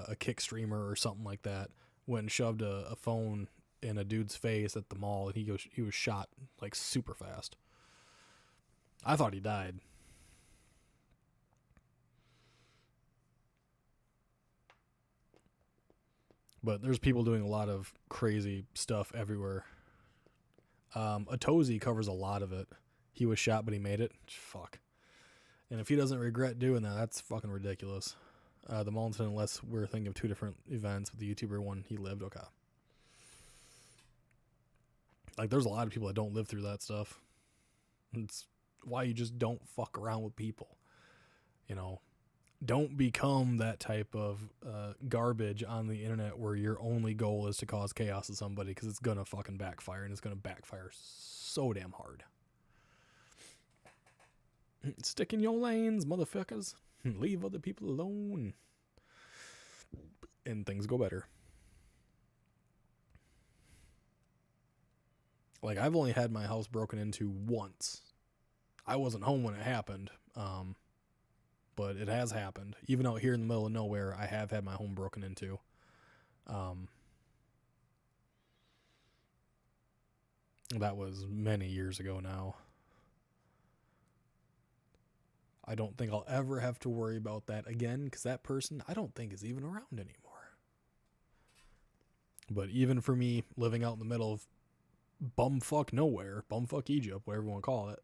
a kick streamer or something like that went and shoved a phone in a dude's face at the mall, and he was shot like super fast. I thought he died. But there's people doing a lot of crazy stuff everywhere. Atozy covers a lot of it. He was shot, but he made it. Fuck. And if he doesn't regret doing that, that's fucking ridiculous. The mall incident, unless we're thinking of 2 different events, with the YouTuber one, he lived. Okay. Like, there's a lot of people that don't live through that stuff. It's why you just don't fuck around with people. You know, don't become that type of garbage on the internet where your only goal is to cause chaos to somebody, because it's gonna fucking backfire, and it's gonna backfire so damn hard. Stick in your lanes, motherfuckers. Leave other people alone, and things go better. Like, I've only had my house broken into once. I wasn't home when it happened, but it has happened. Even out here in the middle of nowhere, I have had my home broken into. That was many years ago now. I don't think I'll ever have to worry about that again, because that person, I don't think, is even around anymore. But even for me, living out in the middle of bumfuck nowhere, bumfuck Egypt, whatever you want to call it,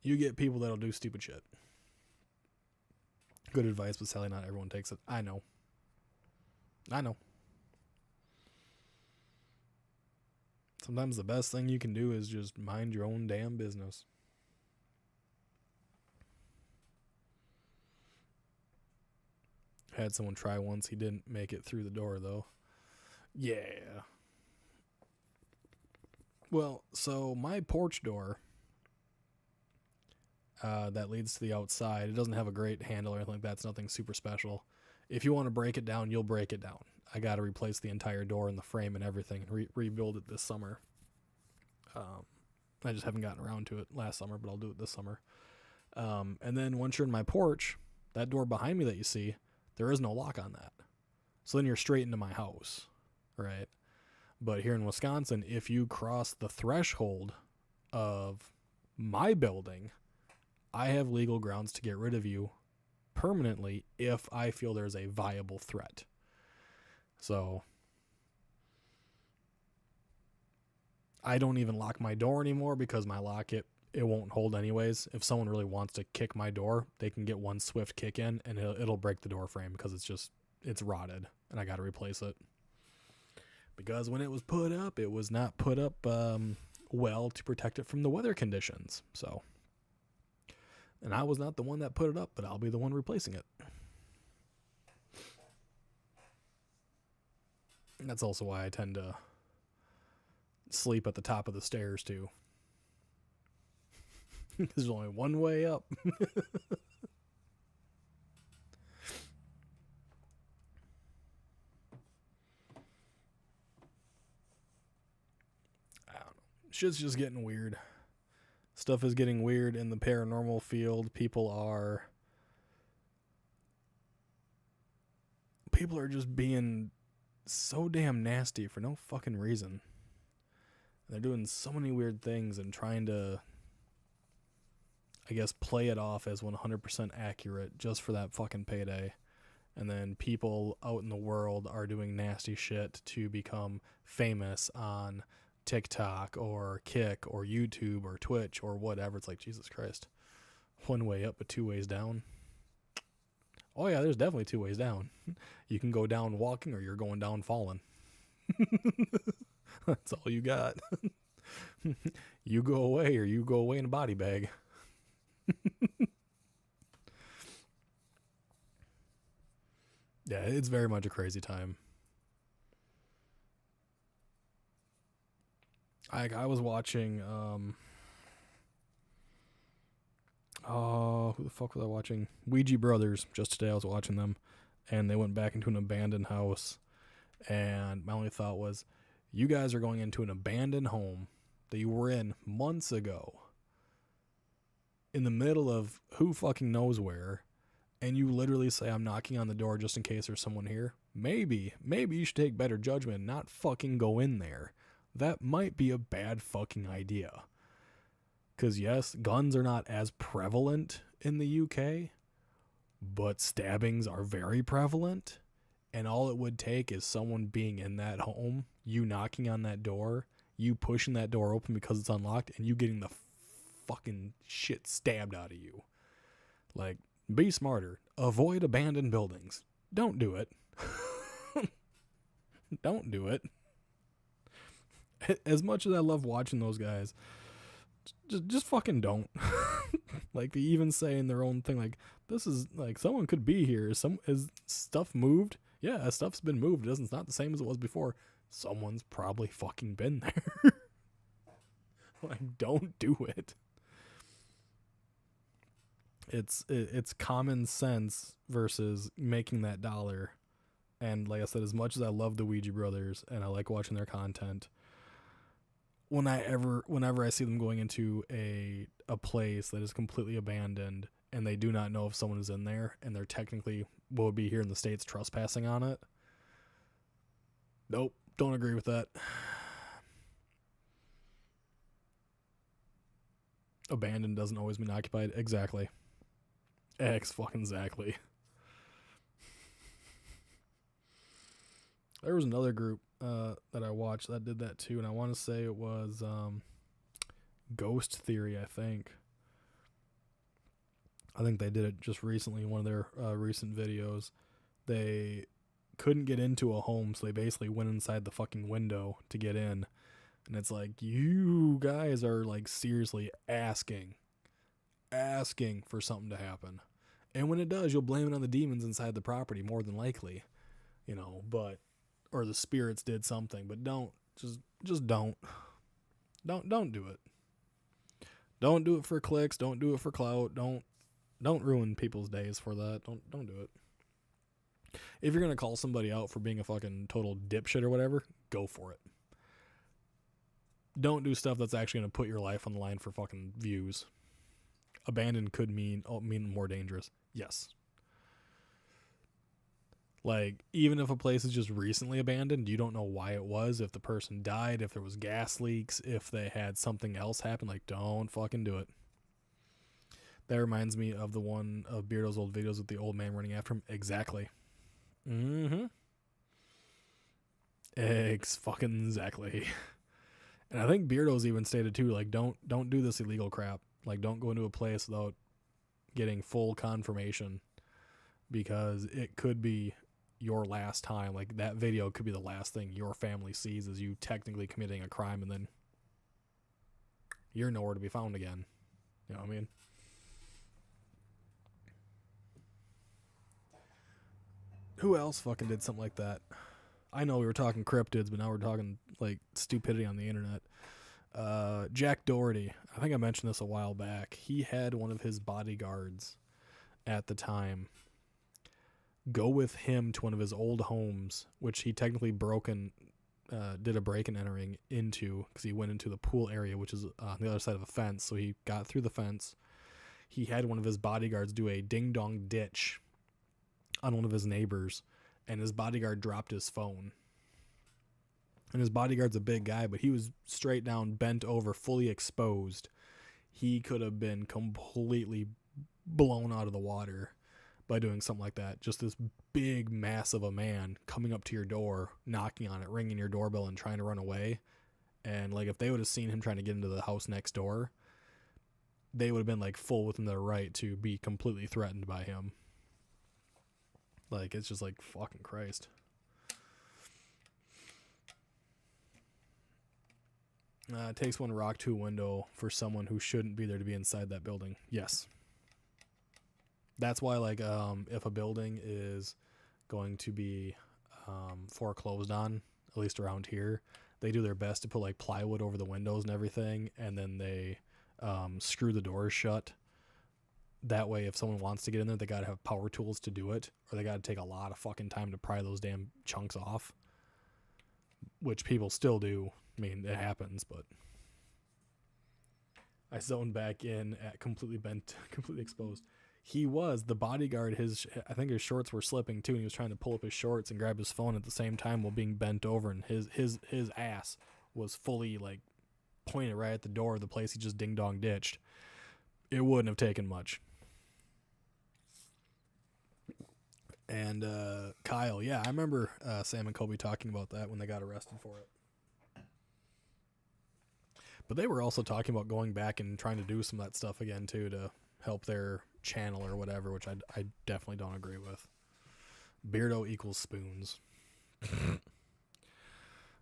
you get people that'll do stupid shit. Good advice, but sadly not everyone takes it. I know. Sometimes the best thing you can do is just mind your own damn business. Had someone try once. He didn't make it through the door, though. Yeah. Well, so my porch door that leads to the outside, it doesn't have a great handle or anything like that. It's nothing super special. If you want to break it down, you'll break it down. I got to replace the entire door and the frame and everything and rebuild it this summer. I just haven't gotten around to it last summer, but I'll do it this summer. And then once you're in my porch, that door behind me that you see, there is no lock on that. So then you're straight into my house, right? But here in Wisconsin, if you cross the threshold of my building, I have legal grounds to get rid of you permanently if I feel there's a viable threat. So I don't even lock my door anymore, because my lock, it won't hold anyways. If someone really wants to kick my door, they can get one swift kick in and it'll break the door frame, because it's rotted and I got to replace it. Because when it was put up, it was not put up well to protect it from the weather conditions. So, and I was not the one that put it up, but I'll be the one replacing it. And that's also why I tend to sleep at the top of the stairs too. There's only one way up. shit's just getting weird. Stuff is getting weird in the paranormal field. People are just being so damn nasty for no fucking reason. They're doing so many weird things and trying to, I guess, play it off as 100% accurate just for that fucking payday. And then people out in the world are doing nasty shit to become famous on TikTok or Kick or YouTube or Twitch or whatever. It's like, Jesus Christ. One way up, but two ways down. Oh yeah, there's definitely two ways down. You can go down walking or you're going down falling. That's all you got. You go away or you go away in a body bag. Yeah, it's very much a crazy time. I was watching, who the fuck was I watching? Ouija Brothers. Just today I was watching them, and they went back into an abandoned house, and my only thought was, you guys are going into an abandoned home that you were in months ago, in the middle of who fucking knows where, and you literally say, I'm knocking on the door just in case there's someone here. Maybe you should take better judgment and not fucking go in there. That might be a bad fucking idea. Because yes, guns are not as prevalent in the UK, but stabbings are very prevalent. And all it would take is someone being in that home, you knocking on that door, you pushing that door open because it's unlocked, and you getting the fucking shit stabbed out of you. Like, be smarter. Avoid abandoned buildings. Don't do it. Don't do it. As much as I love watching those guys, just fucking don't. Like, they even say in their own thing, like, this is, like, someone could be here. Is stuff moved? Yeah, stuff's been moved. It's not the same as it was before. Someone's probably fucking been there. Like, don't do it. It's common sense versus making that dollar. And like I said, as much as I love the Ouija Brothers and I like watching their content, whenever I see them going into a place that is completely abandoned and they do not know if someone is in there and they're technically what would be here in the States trespassing on it, nope, don't agree with that. Abandoned doesn't always mean occupied. Exactly. Exactly. There was another group that I watched that did that too, and I want to say it was Ghost Theory, I think. I think they did it just recently in one of their recent videos. They couldn't get into a home, so they basically went inside the fucking window to get in. And it's like, you guys are like seriously asking for something to happen. And when it does, you'll blame it on the demons inside the property more than likely. You know, or the spirits did something, but don't don't do it. Don't do it for clicks, don't do it for clout, don't ruin people's days for that. Don't do it. If you're going to call somebody out for being a fucking total dipshit or whatever, go for it. Don't do stuff that's actually going to put your life on the line for fucking views. Abandoned could mean more dangerous. Yes. Like, even if a place is just recently abandoned, you don't know why it was, if the person died, if there was gas leaks, if they had something else happen, like, don't fucking do it. That reminds me of the one of Beardo's old videos with the old man running after him. Exactly. Mm-hmm. Exactly. And I think Beardo's even stated too, like, don't do this illegal crap. Like, don't go into a place without getting full confirmation, because it could be your last time. Like, that video could be the last thing your family sees as you technically committing a crime, and then you're nowhere to be found again. You know what I mean? Who else fucking did something like that? I know we were talking cryptids, but now we're talking like stupidity on the internet. Jack Doherty. I think I mentioned this a while back. He had one of his bodyguards at the time go with him to one of his old homes, which he technically broke did a break and entering into, because he went into the pool area, which is on the other side of a fence. So he got through the fence. He had one of his bodyguards do a ding dong ditch on one of his neighbors, and his bodyguard dropped his phone. And his bodyguard's a big guy, but he was straight down, bent over, fully exposed. He could have been completely blown out of the water by doing something like that. Just this big mass of a man coming up to your door, knocking on it, ringing your doorbell, and trying to run away. And like, if they would have seen him trying to get into the house next door, they would have been like full within their right to be completely threatened by him. Like, it's just like, fucking Christ. It takes one rock to a window for someone who shouldn't be there to be inside that building. Yes. That's why, like, if a building is going to be foreclosed on, at least around here, they do their best to put like plywood over the windows and everything, and then they screw the doors shut. That way, if someone wants to get in there, they gotta have power tools to do it, or they gotta take a lot of fucking time to pry those damn chunks off, which people still do. I mean, it happens, but I zoned back in at completely bent, completely exposed. He was the bodyguard. I think his shorts were slipping too, and he was trying to pull up his shorts and grab his phone at the same time while being bent over, and his ass was fully like pointed right at the door of the place he just ding dong ditched. It wouldn't have taken much. And Kyle, yeah, I remember Sam and Kobe talking about that when they got arrested for it. But they were also talking about going back and trying to do some of that stuff again too, to help their channel or whatever, which I definitely don't agree with. Beardo equals spoons.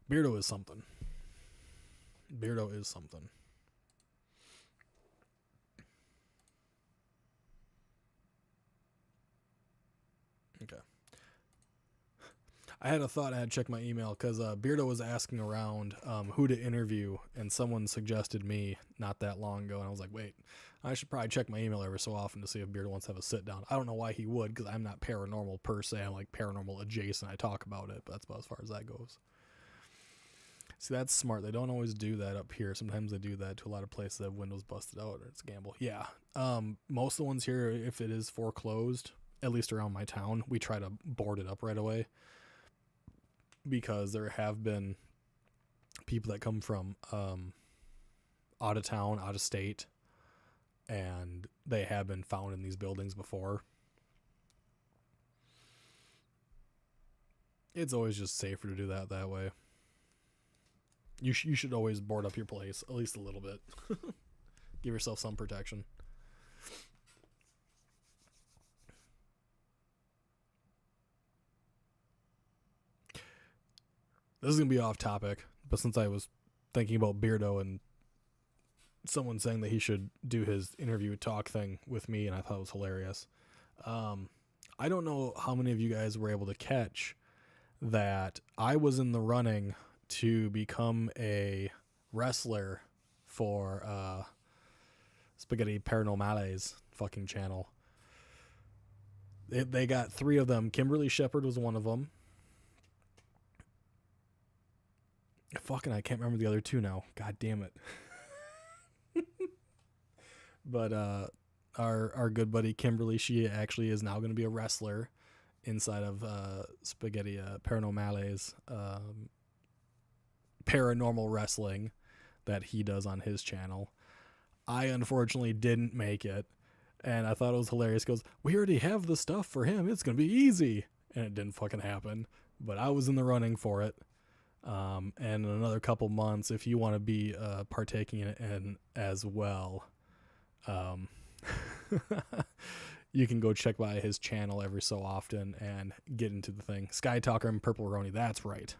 Beardo is something. Beardo is something. Okay. I had a thought. I had to check my email because Beardo was asking around who to interview, and someone suggested me not that long ago, and I was like, wait, I should probably check my email every so often to see if Beardo wants to have a sit down. I don't know why he would, because I'm not paranormal per se. I'm like paranormal adjacent. I talk about it, but that's about as far as that goes. See, that's smart. They don't always do that up here. Sometimes they do that to a lot of places that have windows busted out, or it's a gamble. Yeah. Most of the ones here, if it is foreclosed, at least around my town, we try to board it up right away. Because there have been people that come from out of town, out of state, and they have been found in these buildings before. It's always just safer to do that way. You should always board up your place, at least a little bit. Give yourself some protection. This is going to be off topic, but since I was thinking about Beardo and someone saying that he should do his interview talk thing with me, and I thought it was hilarious. I don't know how many of you guys were able to catch that I was in the running to become a wrestler for Spaghetti Paranormales fucking channel. They got 3 of them. Kimberly Shepard was one of them. Fucking, I can't remember the other 2 now. God damn it. But our good buddy Kimberly, she actually is now going to be a wrestler inside of Spaghetti Paranormales paranormal wrestling that he does on his channel. I unfortunately didn't make it, and I thought it was hilarious. He goes, we already have the stuff for him. It's going to be easy. And it didn't fucking happen. But I was in the running for it. And in another couple months, if you want to be partaking in it as well, you can go check by his channel every so often and get into the thing. Sky Talker and Purple Roni, that's right.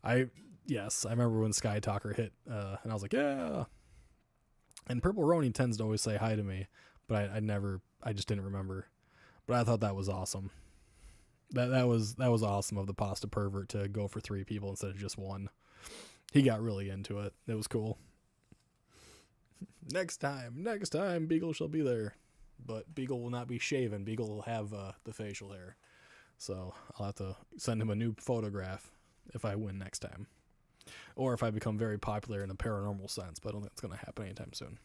I remember when Sky Talker hit, and I was like, yeah. And Purple Roni tends to always say hi to me, but I just didn't remember. But I thought that was awesome. That was awesome of the pasta pervert to go for 3 people instead of just 1. He got really into it. It was cool. Next time, Beagle shall be there. But Beagle will not be shaven. Beagle will have the facial hair. So I'll have to send him a new photograph. if I win next time. Or if I become very popular in a paranormal sense, but I don't think it's going to happen anytime soon.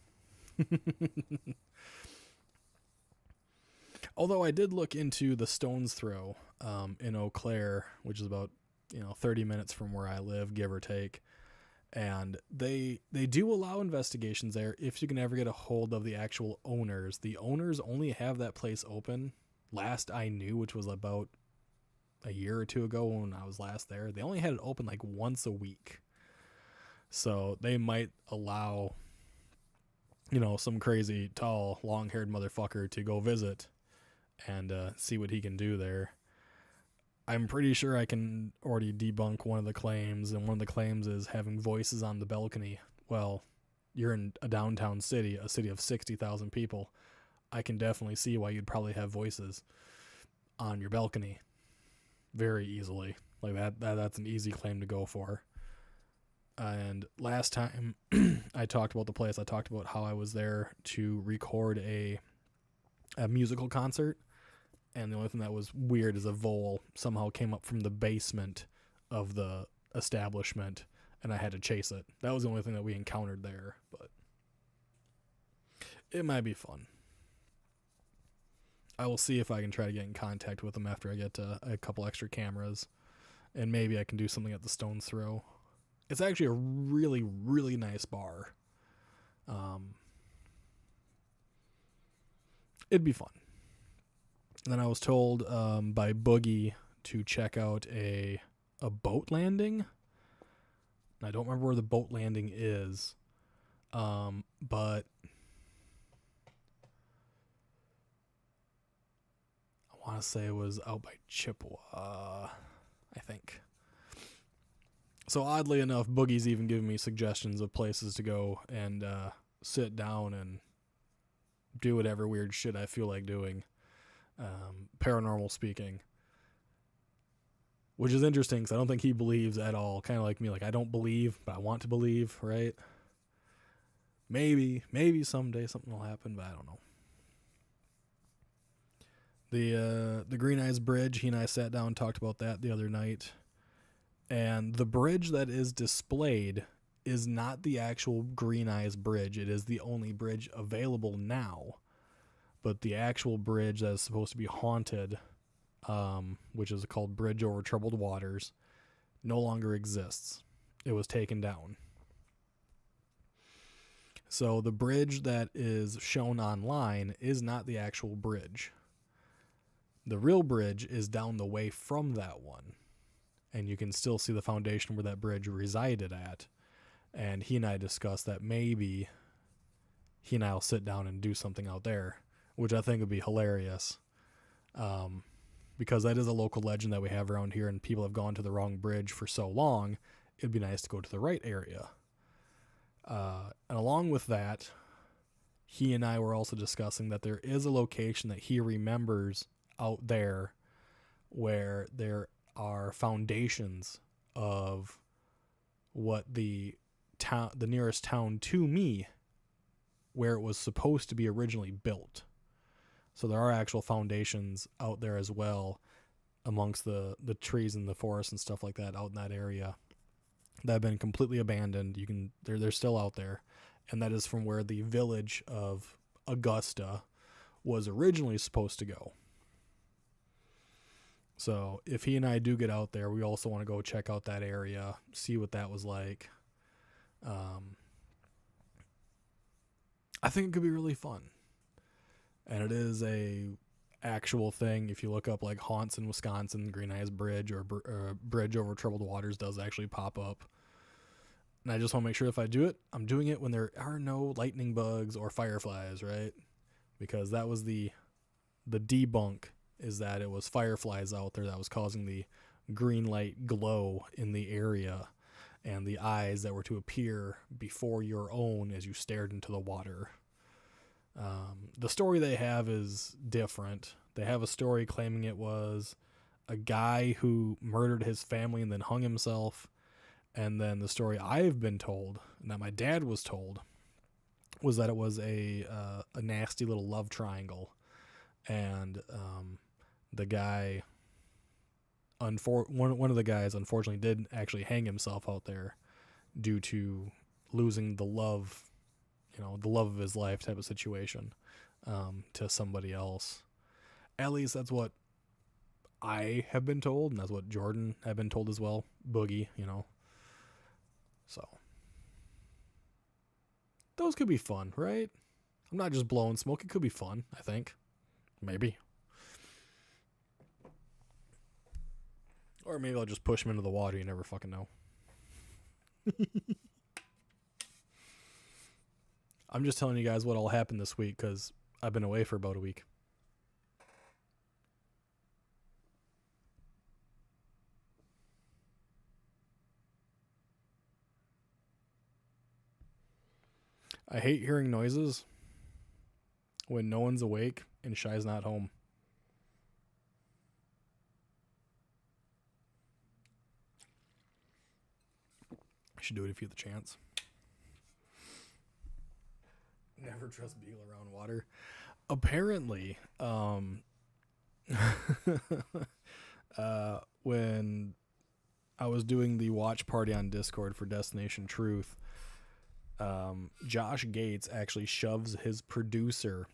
Although I did look into the Stone's Throw in Eau Claire, which is about 30 minutes from where I live, give or take. And they do allow investigations there if you can ever get a hold of the actual owners. The owners only have that place open, last I knew, which was about a year or two ago when I was last there. They only had it open like once a week. So they might allow, some crazy, tall, long-haired motherfucker to go visit and see what he can do there. I'm pretty sure I can already debunk one of the claims, and one of the claims is having voices on the balcony. Well, you're in a downtown city, a city of 60,000 people. I can definitely see why you'd probably have voices on your balcony very easily. Like that's an easy claim to go for. And last time I talked about the place, I talked about how I was there to record a musical concert. And the only thing that was weird is a vole somehow came up from the basement of the establishment, and I had to chase it. That was the only thing that we encountered there, but it might be fun. I will see if I can try to get in contact with them after I get a couple extra cameras, and maybe I can do something at the Stone's Throw. It's actually a really, really nice bar. It'd be fun. Then I was told by Boogie to check out a boat landing. I don't remember where the boat landing is, but I want to say it was out by Chippewa, I think. So oddly enough, Boogie's even giving me suggestions of places to go and sit down and do whatever weird shit I feel like doing. Paranormal speaking, which is interesting because I don't think he believes at all. Kind of like me, like I don't believe, but I want to believe, right? Maybe someday something will happen, but I don't know. The Green Eyes Bridge, he and I sat down and talked about that the other night, and the bridge that is displayed is not the actual Green Eyes Bridge. It is the only bridge available now. But the actual bridge that is supposed to be haunted, which is called Bridge Over Troubled Waters, no longer exists. It was taken down. So the bridge that is shown online is not the actual bridge. The real bridge is down the way from that one. And you can still see the foundation where that bridge resided at. And he and I discussed that maybe he and I will sit down and do something out there, which I think would be hilarious, because that is a local legend that we have around here, and people have gone to the wrong bridge for so long, it'd be nice to go to the right area. And along with that, he and I were also discussing that there is a location that he remembers out there where there are foundations of what the nearest town to me, where it was supposed to be originally built. So there are actual foundations out there as well amongst the trees and the forest and stuff like that out in that area that have been completely abandoned. They're still out there. And that is from where the village of Augusta was originally supposed to go. So if he and I do get out there, we also want to go check out that area, see what that was like. I think it could be really fun. And it is a actual thing. If you look up like haunts in Wisconsin, Green Eyes Bridge or Bridge Over Troubled Waters does actually pop up. And I just want to make sure if I do it, I'm doing it when there are no lightning bugs or fireflies, right? Because that was the debunk, is that it was fireflies out there that was causing the green light glow in the area and the eyes that were to appear before your own as you stared into the water. The story they have is different. They have a story claiming it was a guy who murdered his family and then hung himself. And then the story I've been told, and that my dad was told, was that it was a nasty little love triangle. And the guy one of the guys unfortunately did actually hang himself out there due to losing the love, the love of his life type of situation, to somebody else. At least that's what I have been told, and that's what Jordan had been told as well. Boogie, So those could be fun, right? I'm not just blowing smoke. It could be fun, I think. Maybe. Or maybe I'll just push him into the water. You never fucking know. I'm just telling you guys what all happened this week because I've been away for about a week. I hate hearing noises when no one's awake and Shy's not home. I should do it if you have the chance. Never trust Beagle around water. Apparently, when I was doing the watch party on Discord for Destination Truth, Josh Gates actually shoves his producer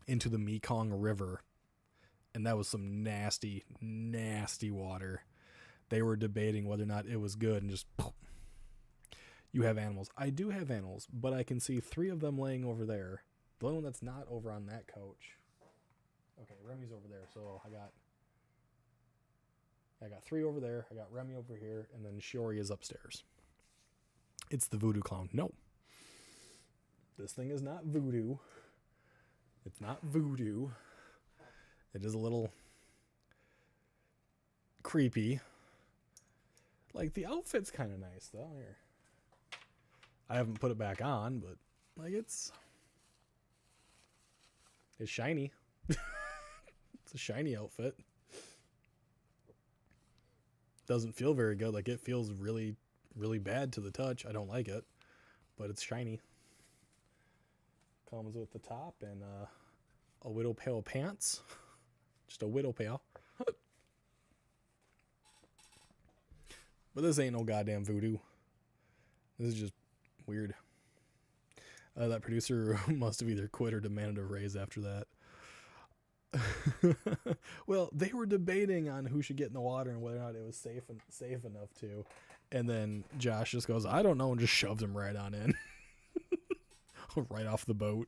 into the Mekong River, and that was some nasty, nasty water. They were debating whether or not it was good, and just you have animals. I do have animals, but I can see 3 of them laying over there. The only one that's not over on that couch. Okay, Remy's over there, so I got 3 over there. I got Remy over here, and then Shiori is upstairs. It's the voodoo clown. No. This thing is not voodoo. It's not voodoo. It is a little creepy. Like, the outfit's kind of nice, though. Here. I haven't put it back on, but, like, it's shiny. It's a shiny outfit. Doesn't feel very good. Like, it feels really, really bad to the touch. I don't like it, but it's shiny. Comes with the top and a widow pail of pants. Just a widow pail. But this ain't no goddamn voodoo. This is just weird. That producer must have either quit or demanded a raise after that. Well, they were debating on who should get in the water and whether or not it was safe enough to. And then Josh just goes, I don't know, and just shoves him right on in. Right off the boat.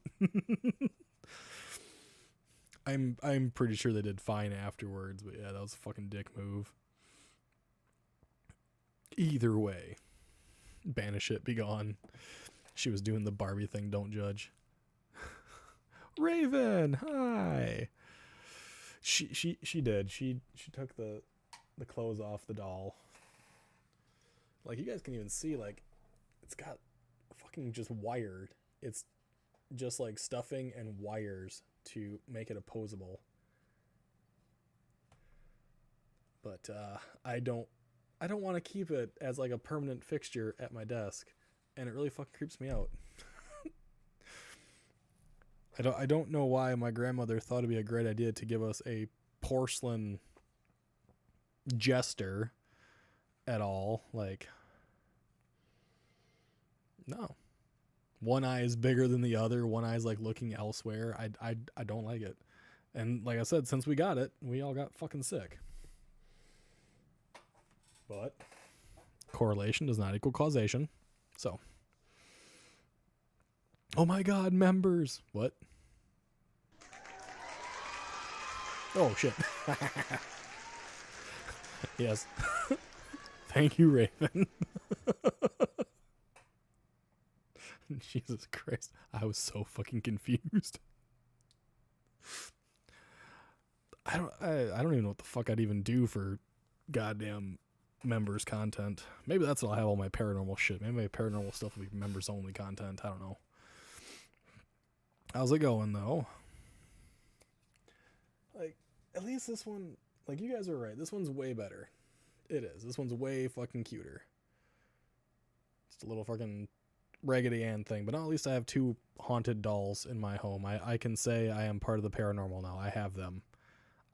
I'm pretty sure they did fine afterwards, but yeah, that was a fucking dick move. Either way, banish it, be gone. She was doing the Barbie thing, don't judge. Raven, hi. She did. She took the clothes off the doll. Like, you guys can even see, like, it's got fucking just wired. It's just like stuffing and wires to make it opposable. But I don't want to keep it as like a permanent fixture at my desk, and it really fucking creeps me out. I don't know why my grandmother thought it'd be a great idea to give us a porcelain jester at all. Like, no. One eye is bigger than the other. One eye is like looking elsewhere. I don't like it. And like I said, since we got it, we all got fucking sick. But correlation does not equal causation. So. Oh my God, members. What? Oh shit. Yes. Thank you, Raven. Jesus Christ. I was so fucking confused. I don't even know what the fuck I'd even do for goddamn members content. Maybe that's what I'll have all my paranormal shit. Maybe my paranormal stuff will be members only content. I don't know. How's it going though? Like, at least this one, like, you guys are right. This one's way better. It is. This one's way fucking cuter. Just a little fucking Raggedy Ann thing, but at least I have 2 haunted dolls in my home. I can say I am part of the paranormal now. I have them.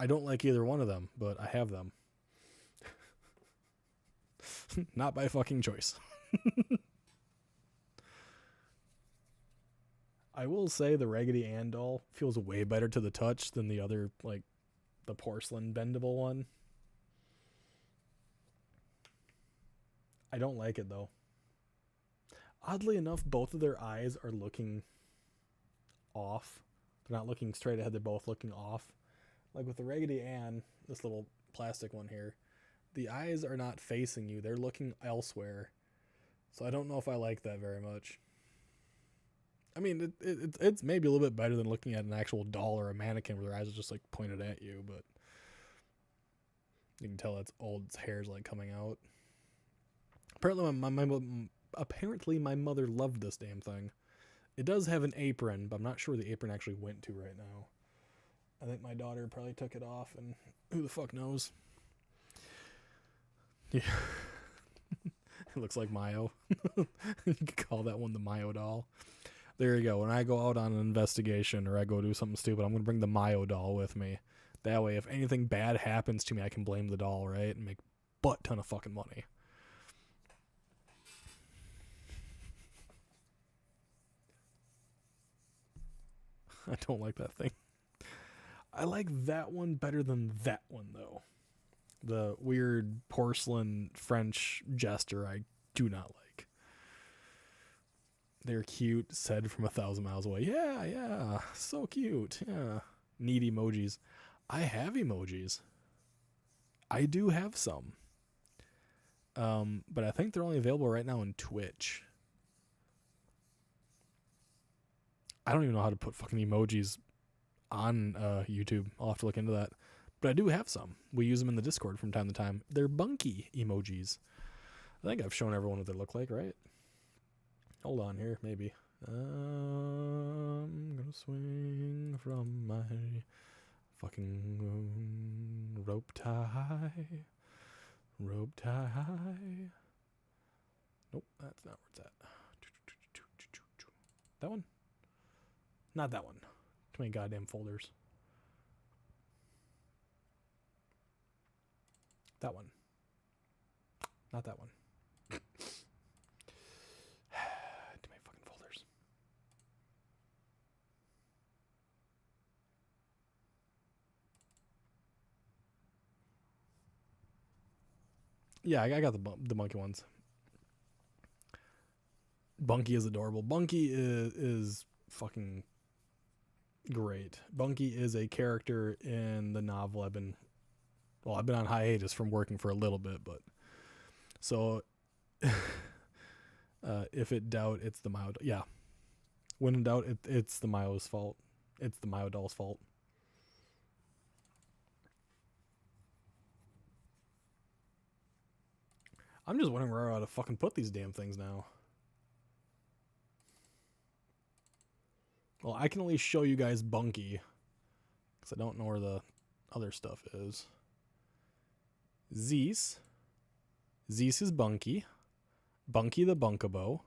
I don't like either one of them, but I have them. Not by fucking choice. I will say the Raggedy Ann doll feels way better to the touch than the other, like, the porcelain bendable one. I don't like it, though. Oddly enough, both of their eyes are looking off. They're not looking straight ahead, they're both looking off. Like with the Raggedy Ann, this little plastic one here, the eyes are not facing you, they're looking elsewhere. So I don't know if I like that very much. I mean, it's maybe a little bit better than looking at an actual doll or a mannequin where their eyes are just like pointed at you, but you can tell it's old, its hair's like coming out. Apparently my mother loved this damn thing. It does have an apron, but I'm not sure where the apron actually went to right now. I think my daughter probably took it off, and who the fuck knows? Yeah. It looks like Mayo. You could call that one the Mayo doll. There you go. When I go out on an investigation or I go do something stupid, I'm going to bring the Mayo doll with me. That way, if anything bad happens to me, I can blame the doll, right? And make a butt ton of fucking money. I don't like that thing. I like that one better than that one, though. The weird porcelain French jester I do not like. They're cute, said from 1,000 miles away. Yeah, so cute. Yeah. Need emojis. I have emojis. I do have some. But I think they're only available right now in Twitch. I don't even know how to put fucking emojis on YouTube. I'll have to look into that. But I do have some. We use them in the Discord from time to time. They're bunky emojis. I think I've shown everyone what they look like, right? Hold on here, maybe. I'm gonna swing from my fucking rope tie. Rope tie. Nope, that's not where it's at. That one? Not that one. Too many goddamn folders. That one. Not that one. Too many fucking folders. Yeah, I got the monkey ones. Bunky is adorable. Bunky is fucking great. Bunky is a character in the novel I've been on hiatus from working for a little bit, but so if in doubt, it's the Mayo. Yeah, when in doubt, it's the Mayo's fault. It's the Mayo doll's fault. I'm just wondering where I ought to fucking put these damn things now. Well, I can only show you guys Bunky because I don't know where the other stuff is. Zeus is Bunky. Bunky the Bunkabo.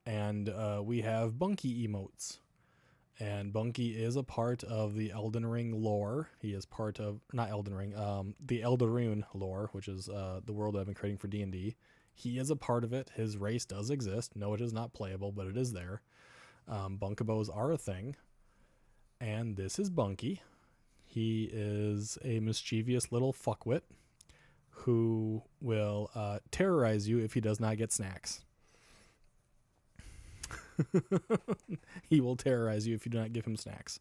And we have Bunky emotes. And Bunky is a part of the Elden Ring lore. He is part of, not Elden Ring, the Eldaroon lore, which is the world I've been creating for D&D. He is a part of it. His race does exist. No, it is not playable, but it is there. Bunkabos are a thing. And this is Bunky. He is a mischievous little fuckwit who will terrorize you if he does not get snacks. He will terrorize you if you do not give him snacks.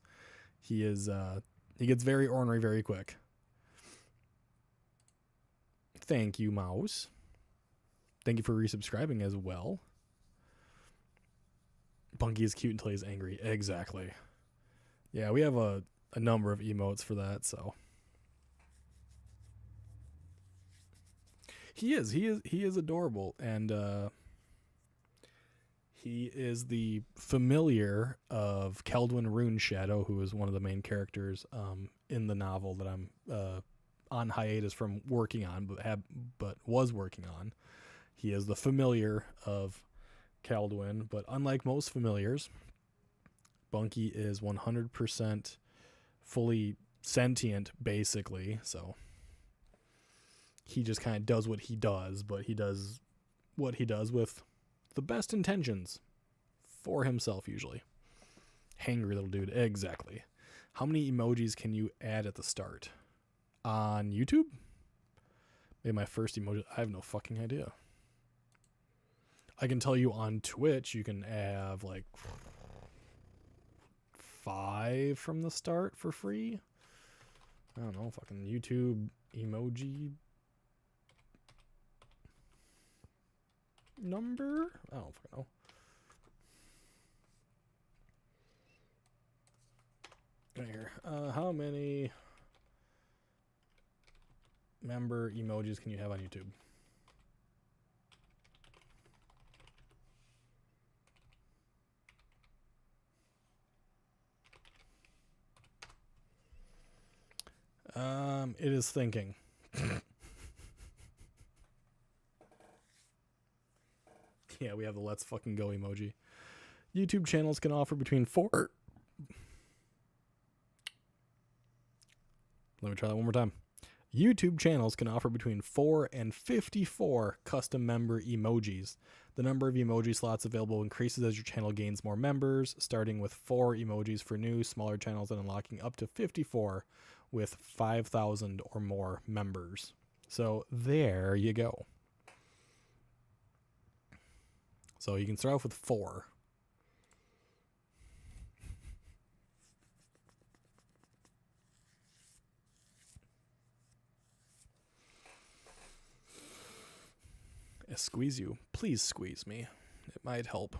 He gets very ornery very quick. Thank you, Mouse. Thank you for resubscribing as well. Bunky is cute until he's angry. Exactly. Yeah, we have a number of emotes for that, so. He is adorable, and he is the familiar of Keldwin Runeshadow, who is one of the main characters in the novel that I'm on hiatus from working on, but was working on. He is the familiar of Keldwin, but unlike most familiars, Bunky is 100% fully sentient, basically. So he just kind of does what he does, but he does what he does with the best intentions for himself usually. Hangry little dude. Exactly. How many emojis can you add at the start? On YouTube? Maybe my first emoji. I have no fucking idea. I can tell you on Twitch, you can have like 5 from the start for free. I don't know, fucking YouTube emoji number? I don't fucking know. Right here. How many member emojis can you have on YouTube? It is thinking. Yeah, we have the let's fucking go emoji. YouTube channels can offer between 4. Let me try that one more time. YouTube channels can offer between 4 and 54 custom member emojis. The number of emoji slots available increases as your channel gains more members, starting with 4 emojis for new, smaller channels and unlocking up to 54 with 5,000 or more members. So there you go. So you can start off with 4. Squeeze you. Please squeeze me. It might help.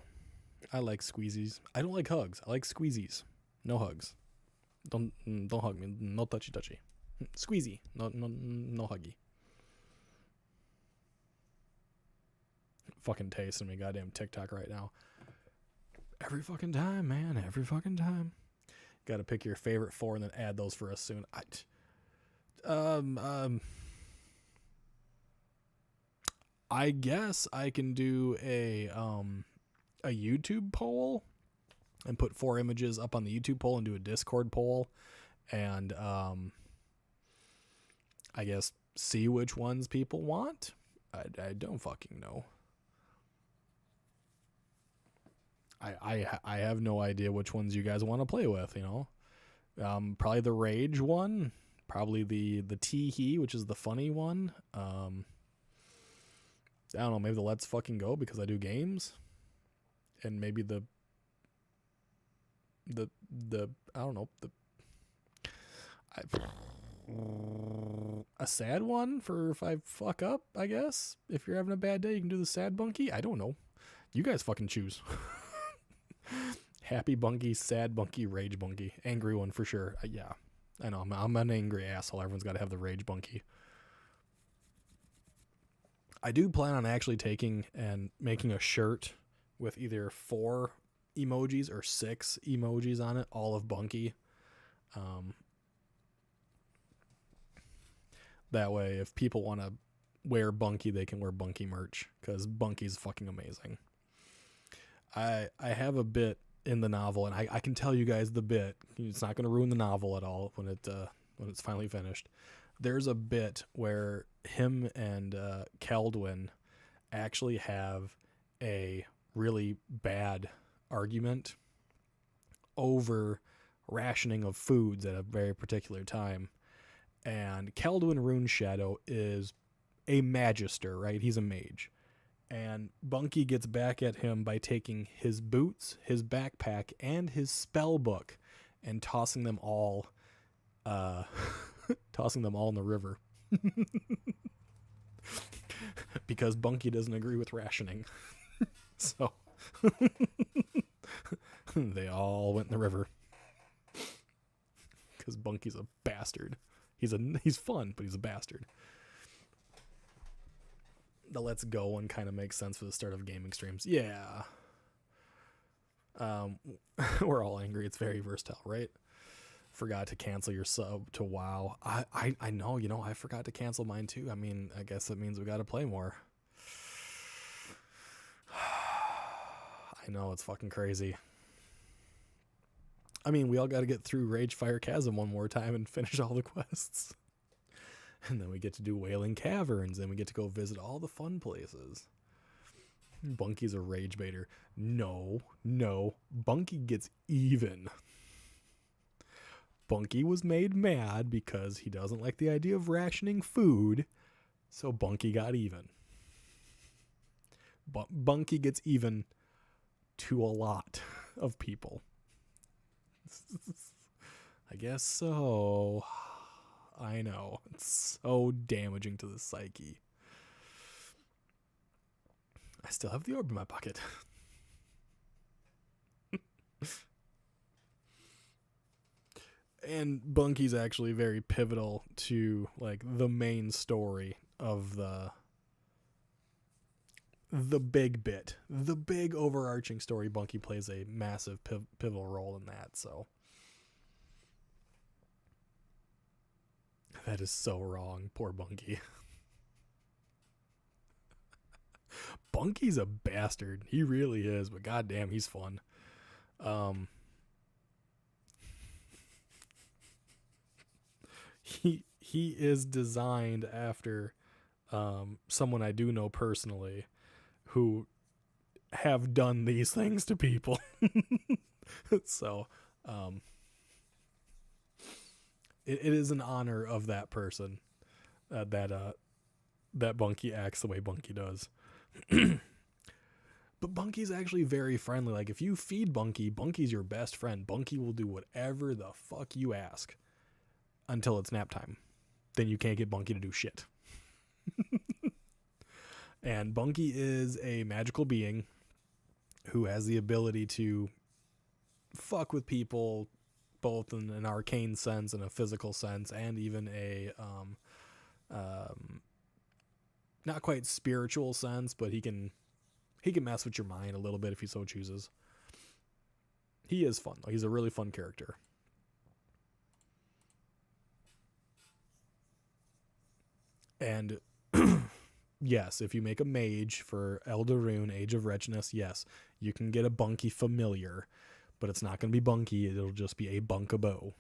I like squeezies. I don't like hugs. I like squeezies. No hugs. Don't hug me. No touchy. Squeezy. No huggy. Fucking tasting me goddamn TikTok right now. Every fucking time, man. Every fucking time. Got to pick your favorite 4 and then add those for us soon. I guess I can do a YouTube poll and put 4 images up on the YouTube poll and do a Discord poll and I guess see which ones people want. I don't fucking know. I have no idea which ones you guys want to play with, you know. Probably the rage one, probably the tee-hee, which is the funny one. I don't know, maybe the let's fucking go because I do games. And maybe the I don't know, a sad one for if I fuck up, I guess. If you're having a bad day, you can do the sad bunkie. I don't know. You guys fucking choose. Happy bunkie, sad bunkie, rage bunkie. Angry one for sure. Yeah, I know. I'm an angry asshole. Everyone's got to have the rage bunkie. I do plan on actually taking and making a shirt with either 4 emojis or 6 emojis on it, all of Bunky. That way, if people want to wear Bunky, they can wear Bunky merch because Bunky's fucking amazing. I have a bit in the novel, and I can tell you guys the bit. It's not going to ruin the novel at all when it's finally finished. There's a bit where him and Keldwin actually have a really bad argument over rationing of foods at a very particular time. And Keldwin Runeshadow is a magister, right? He's a mage. And Bunky gets back at him by taking his boots, his backpack, and his spell book and tossing them all in the river. Because Bunky doesn't agree with rationing. So they all went in the river. Because Bunky's a bastard. He's fun, but he's a bastard. The let's go one kind of makes sense for the start of gaming streams. Yeah. We're all angry. It's very versatile, right? Forgot to cancel your sub to WoW. I know, you know, I forgot to cancel mine too. I mean, I guess that means we got to play more. I know, it's fucking crazy. I mean, we all got to get through Rage Fire Chasm one more time and finish all the quests. And then we get to do Wailing Caverns, and we get to go visit all the fun places. Bunky's a rage baiter. No. Bunky gets even. Bunky was made mad because he doesn't like the idea of rationing food, so Bunky got even. But Bunky gets even to a lot of people. I guess so. I know. It's so damaging to the psyche. I still have the orb in my pocket. And Bunky's actually very pivotal to like the main story of the big bit. The big overarching story. Bunky plays a massive pivotal role in that, so that is so wrong. Poor Bunky. Bunky's a bastard. He really is, but goddamn, he's fun. He is designed after someone I do know personally who have done these things to people. So it is an honor of that person that Bunky acts the way Bunky does. But Bunky's actually very friendly. Like, if you feed Bunky, Bunky's your best friend. Bunky will do whatever the fuck you ask until it's nap time. Then you can't get Bunky to do shit. And Bunky is a magical being who has the ability to fuck with people both in an arcane sense and a physical sense, and even a not quite spiritual sense, but he can mess with your mind a little bit if he so chooses. He is fun, though. He's a really fun character. And yes, if you make a mage for Eldaroon, Age of Wretchedness, yes, you can get a Bunky familiar, but it's not going to be Bunky. It'll just be a Bunkabo.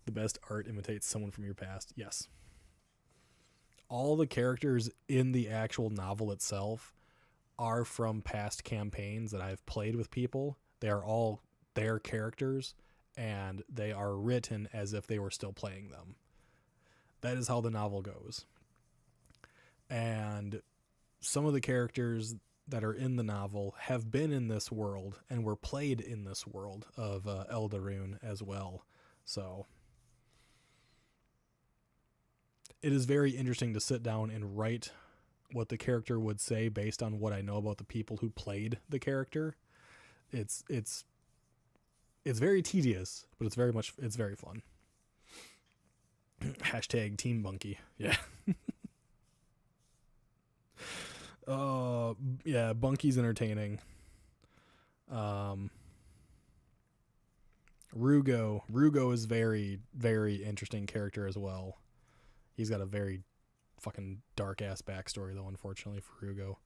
The best art imitates someone from your past. Yes. All the characters in the actual novel itself are from past campaigns that I've played with people. They are all their characters, and they are written as if they were still playing them. That is how the novel goes. And some of the characters that are in the novel have been in this world and were played in this world of Eldaroon as well. So it is very interesting to sit down and write what the character would say based on what I know about the people who played the character. It's very tedious, but it's very fun. Hashtag Team Bunky. Yeah. Yeah, Bunky's entertaining. Rugo is very, very interesting character as well. He's got a very fucking dark ass backstory, though, unfortunately, for Rugo.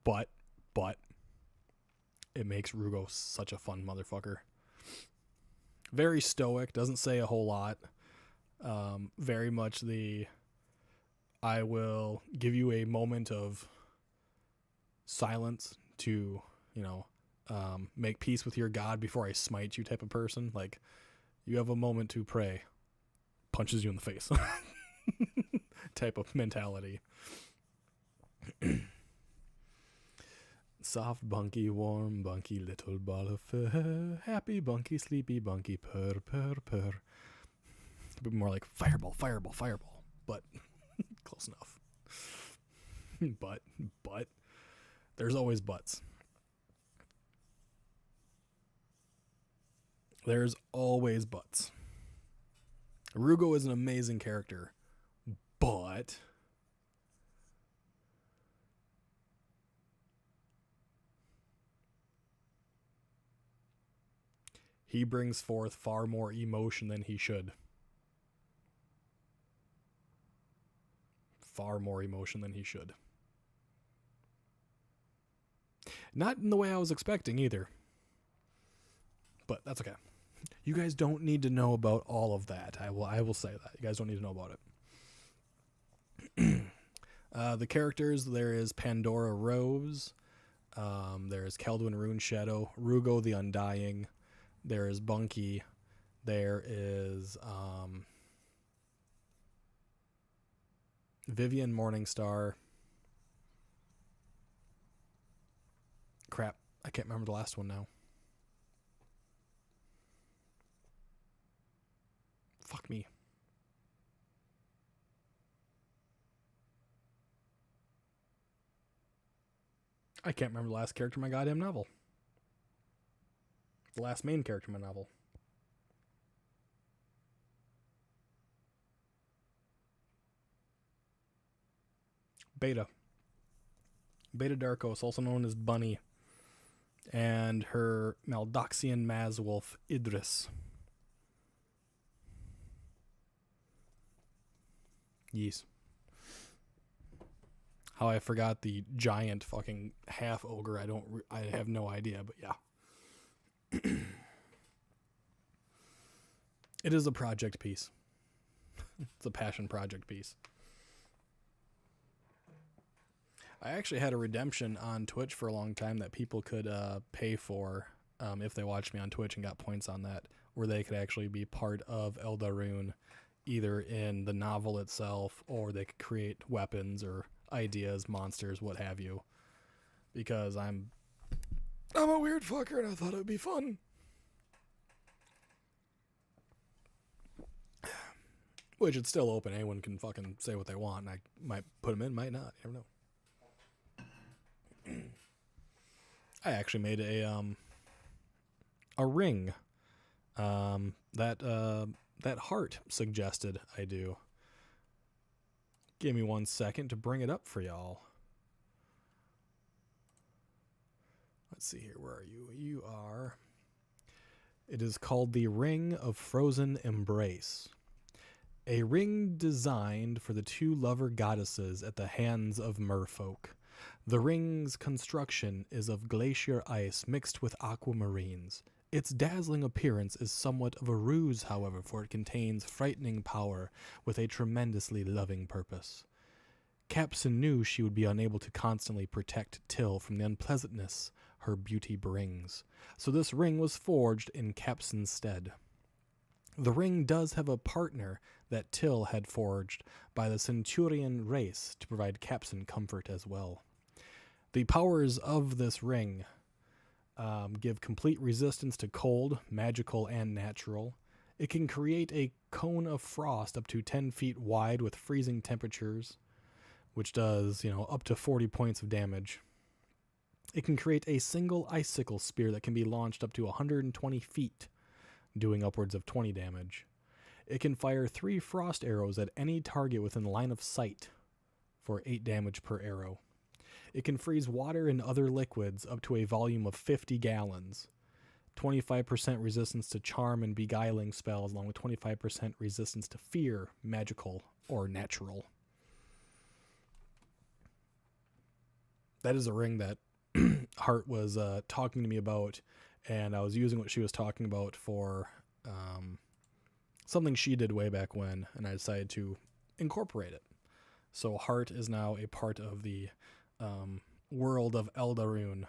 But it makes Rugo such a fun motherfucker. Very stoic, doesn't say a whole lot. Very much I will give you a moment of silence to, make peace with your God before I smite you type of person. Like, you have a moment to pray, punches you in the face type of mentality. Soft Bunky, warm Bunky, little ball of fur, happy Bunky, sleepy Bunky, purr, purr, purr. A bit more like fireball, fireball, fireball, but close enough. But there's always buts. There's always buts. Rugo is an amazing character, but he brings forth far more emotion than he should. Far more emotion than he should. Not in the way I was expecting either. But that's okay. You guys don't need to know about all of that. I will say that. You guys don't need to know about it. The characters, there is Pandora Rose. There is Keldwin Runeshadow. Rugo the Undying. There is Bunky. There is Vivian Morningstar. Crap. I can't remember the last one now. Fuck me. I can't remember the last character in my goddamn novel. The last main character in my novel. Beta. Beta Darkos, also known as Bunny. And her Maldoxian Mazwolf, Idris. Yes. How I forgot the giant fucking half ogre. I have no idea, but yeah. It is a project piece. It's a passion project piece. I actually had a redemption on Twitch for a long time that people could pay for if they watched me on Twitch and got points on that, where they could actually be part of Eldaroon, either in the novel itself, or they could create weapons or ideas, monsters, what have you. Because I'm a weird fucker and I thought it would be fun. Which it's still open. Anyone can fucking say what they want, and I might put them in, might not. You never know. I actually made a ring that Heart suggested I do. Give me 1 second to bring it up for y'all. Let's see here. Where are you? You are. It is called the Ring of Frozen Embrace. A ring designed for the two lover goddesses at the hands of merfolk. The ring's construction is of glacier ice mixed with aquamarines. Its dazzling appearance is somewhat of a ruse, however, for it contains frightening power with a tremendously loving purpose. Capson knew she would be unable to constantly protect Till from the unpleasantness her beauty brings, so this ring was forged in Capson's stead. The ring does have a partner that Till had forged by the Centurion race to provide Capson comfort as well. The powers of this ring give complete resistance to cold, magical, and natural. It can create a cone of frost up to 10 feet wide with freezing temperatures, which does, up to 40 points of damage. It can create a single icicle spear that can be launched up to 120 feet, doing upwards of 20 damage. It can fire 3 frost arrows at any target within line of sight for 8 damage per arrow. It can freeze water and other liquids up to a volume of 50 gallons. 25% resistance to charm and beguiling spells, along with 25% resistance to fear, magical or natural. That is a ring that Hart was talking to me about, and I was using what she was talking about for something she did way back when, and I decided to incorporate it. So Hart is now a part of the world of Eldaroon.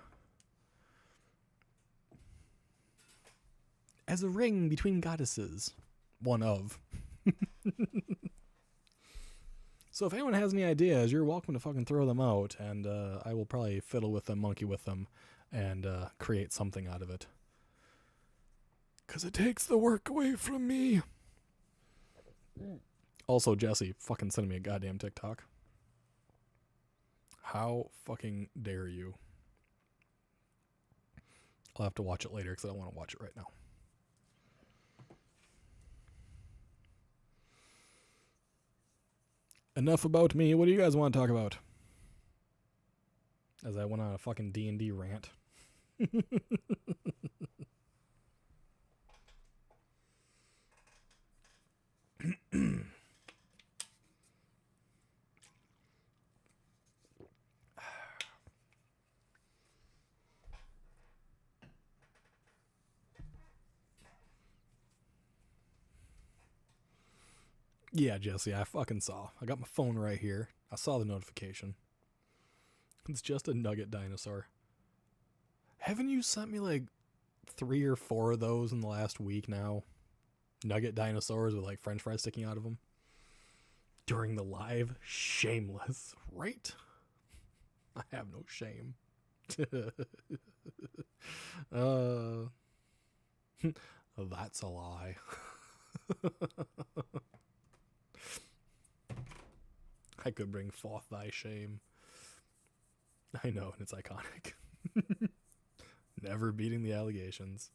As a ring between goddesses. One of. So if anyone has any ideas, you're welcome to fucking throw them out, and I will probably fiddle with them, monkey with them, and create something out of it. Because it takes the work away from me. Also, Jesse, fucking send me a goddamn TikTok. How fucking dare you? I'll have to watch it later because I don't want to watch it right now. Enough about me. What do you guys want to talk about? As I went on a fucking D&D rant. Yeah, Jesse, I fucking saw. I got my phone right here. I saw the notification. It's just a nugget dinosaur. Haven't you sent me like 3 or 4 of those in the last week now? Nugget dinosaurs with like french fries sticking out of them. During the live? Shameless, right? I have no shame. That's a lie. I could bring forth thy shame. I know, and it's iconic. Never beating the allegations.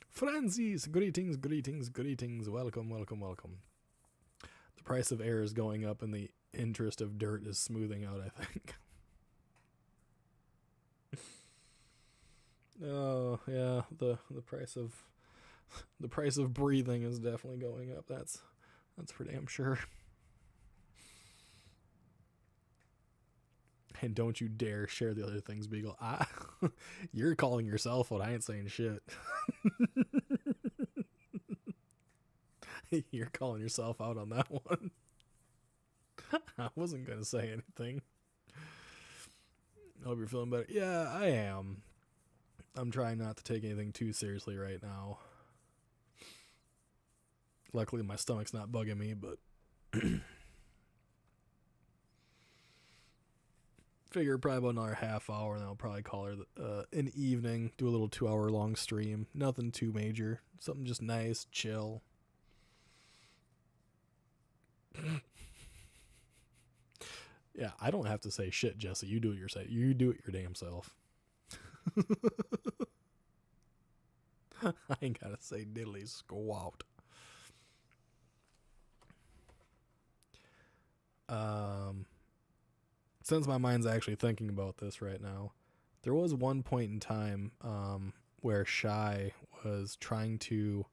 Francis, greetings, greetings, greetings. Welcome, welcome, welcome. The price of air is going up and the interest of dirt is smoothing out, I think. Oh, yeah, the price of breathing is definitely going up. That's for damn sure. And don't you dare share the other things, Beagle. You're calling yourself out. I ain't saying shit. You're calling yourself out on that one. I wasn't going to say anything. Hope you're feeling better. Yeah, I am. I'm trying not to take anything too seriously right now. Luckily, my stomach's not bugging me, but figure probably about another half hour, and then I'll probably call her an evening, do a little 2-hour long stream. Nothing too major. Something just nice, chill. Yeah, I don't have to say shit, Jesse. You do it yourself. You do it your damn self. I ain't gotta say diddly squat. Since my mind's actually thinking about this right now, there was one point in time where Shy was trying to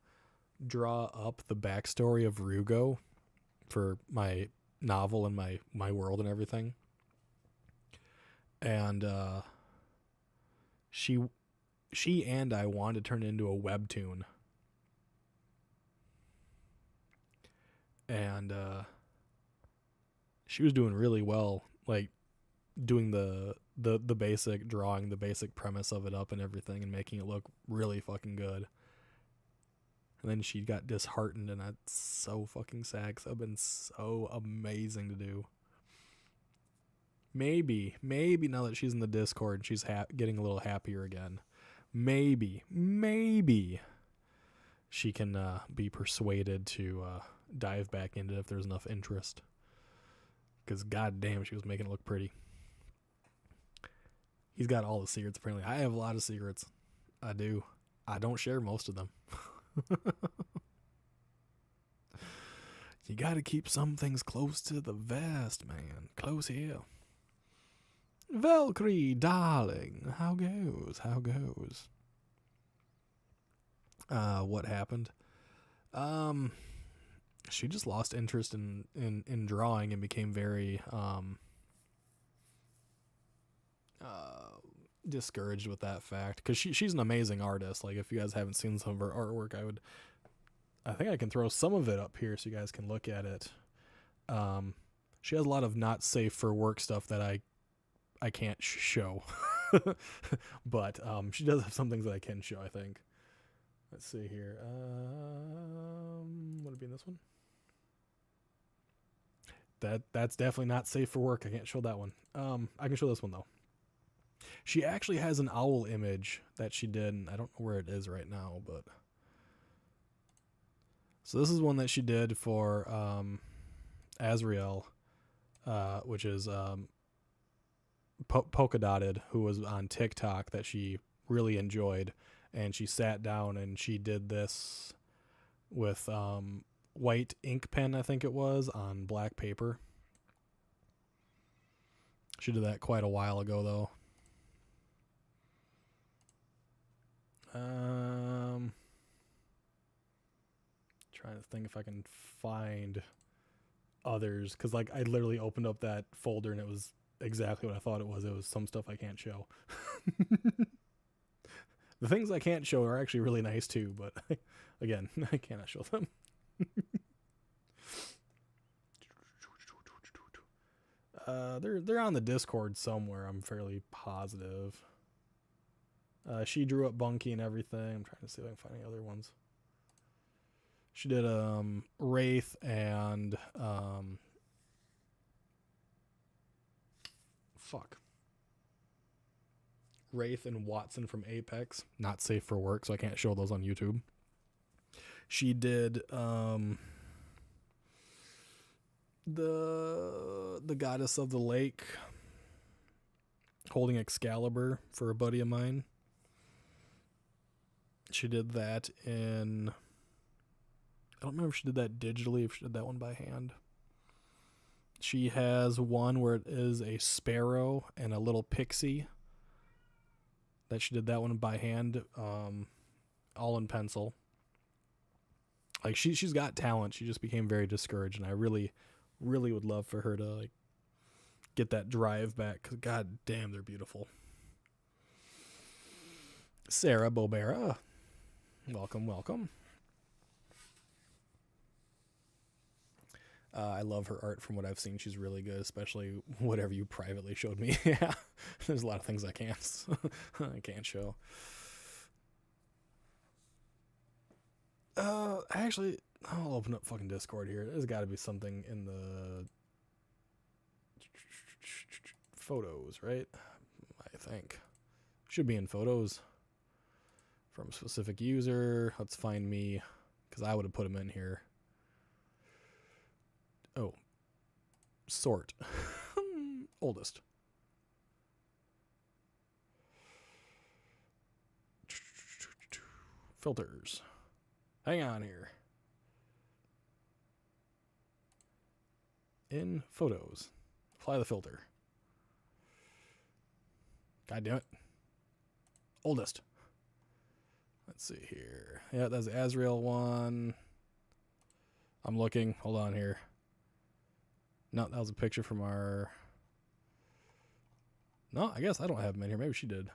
draw up the backstory of Rugo for my novel and my world and everything. And she and I wanted to turn it into a webtoon. And she was doing really well, like doing the basic drawing, the basic premise of it up and everything, and making it look really fucking good. And then she got disheartened, and that's so fucking sad, because that would have been so amazing to do. Maybe now that she's in the Discord and she's getting a little happier again, maybe she can be persuaded to dive back into it if there's enough interest. Because goddamn, she was making it look pretty. He's got all the secrets, apparently. I have a lot of secrets. I do. I don't share most of them. You gotta keep some things close to the vest, man. Close here. Valkyrie, darling. How goes? What happened? She just lost interest in drawing and became very discouraged with that fact, because she's an amazing artist. Like, if you guys haven't seen some of her artwork, I think I can throw some of it up here so you guys can look at it. She has a lot of not safe for work stuff that I can't show. But she does have some things that I can show, I think. Let's see here. Would it be in this one? That's definitely not safe for work. I can't show that one. I can show this one though. She actually has an owl image that she did, and I don't know where it is right now, but so this is one that she did for Azrael, which is Polka Dotted, who was on TikTok, that she really enjoyed, and she sat down and she did this with white ink pen, I think it was, on black paper. She did that quite a while ago, though. Trying to think if I can find others, because like I literally opened up that folder and it was exactly what I thought it was. It was some stuff I can't show. The things I can't show are actually really nice too, but again, I cannot show them. They're on the Discord somewhere, I'm fairly positive. She drew up Bunky and everything. I'm trying to see if I can find any other ones. She did Wraith and Wraith and Watson from Apex. Not safe for work, so I can't show those on YouTube. She did the Goddess of the Lake holding Excalibur for a buddy of mine. She did that in... I don't remember if she did that digitally, if she did that one by hand. She has one where it is a sparrow and a little pixie. That she did that one by hand, all in pencil. Like she's got talent. She just became very discouraged, and I really, really would love for her to like get that drive back. Cause god damn, they're beautiful. Sarah Bobera, welcome. I love her art from what I've seen. She's really good, especially whatever you privately showed me. Yeah, there's a lot of things I can't show. I'll open up fucking Discord here. There's got to be something in the photos, right? I think should be in photos from a specific user. Let's find me, because I would have put him in here. Oh, sort. Oldest. Filters. Hang on here. In photos. Apply the filter. God damn it. Oldest. Let's see here. Yeah, that's the Azrael one. I'm looking. Hold on here. No, that was a picture from our... No, I guess I don't have him in here. Maybe she did.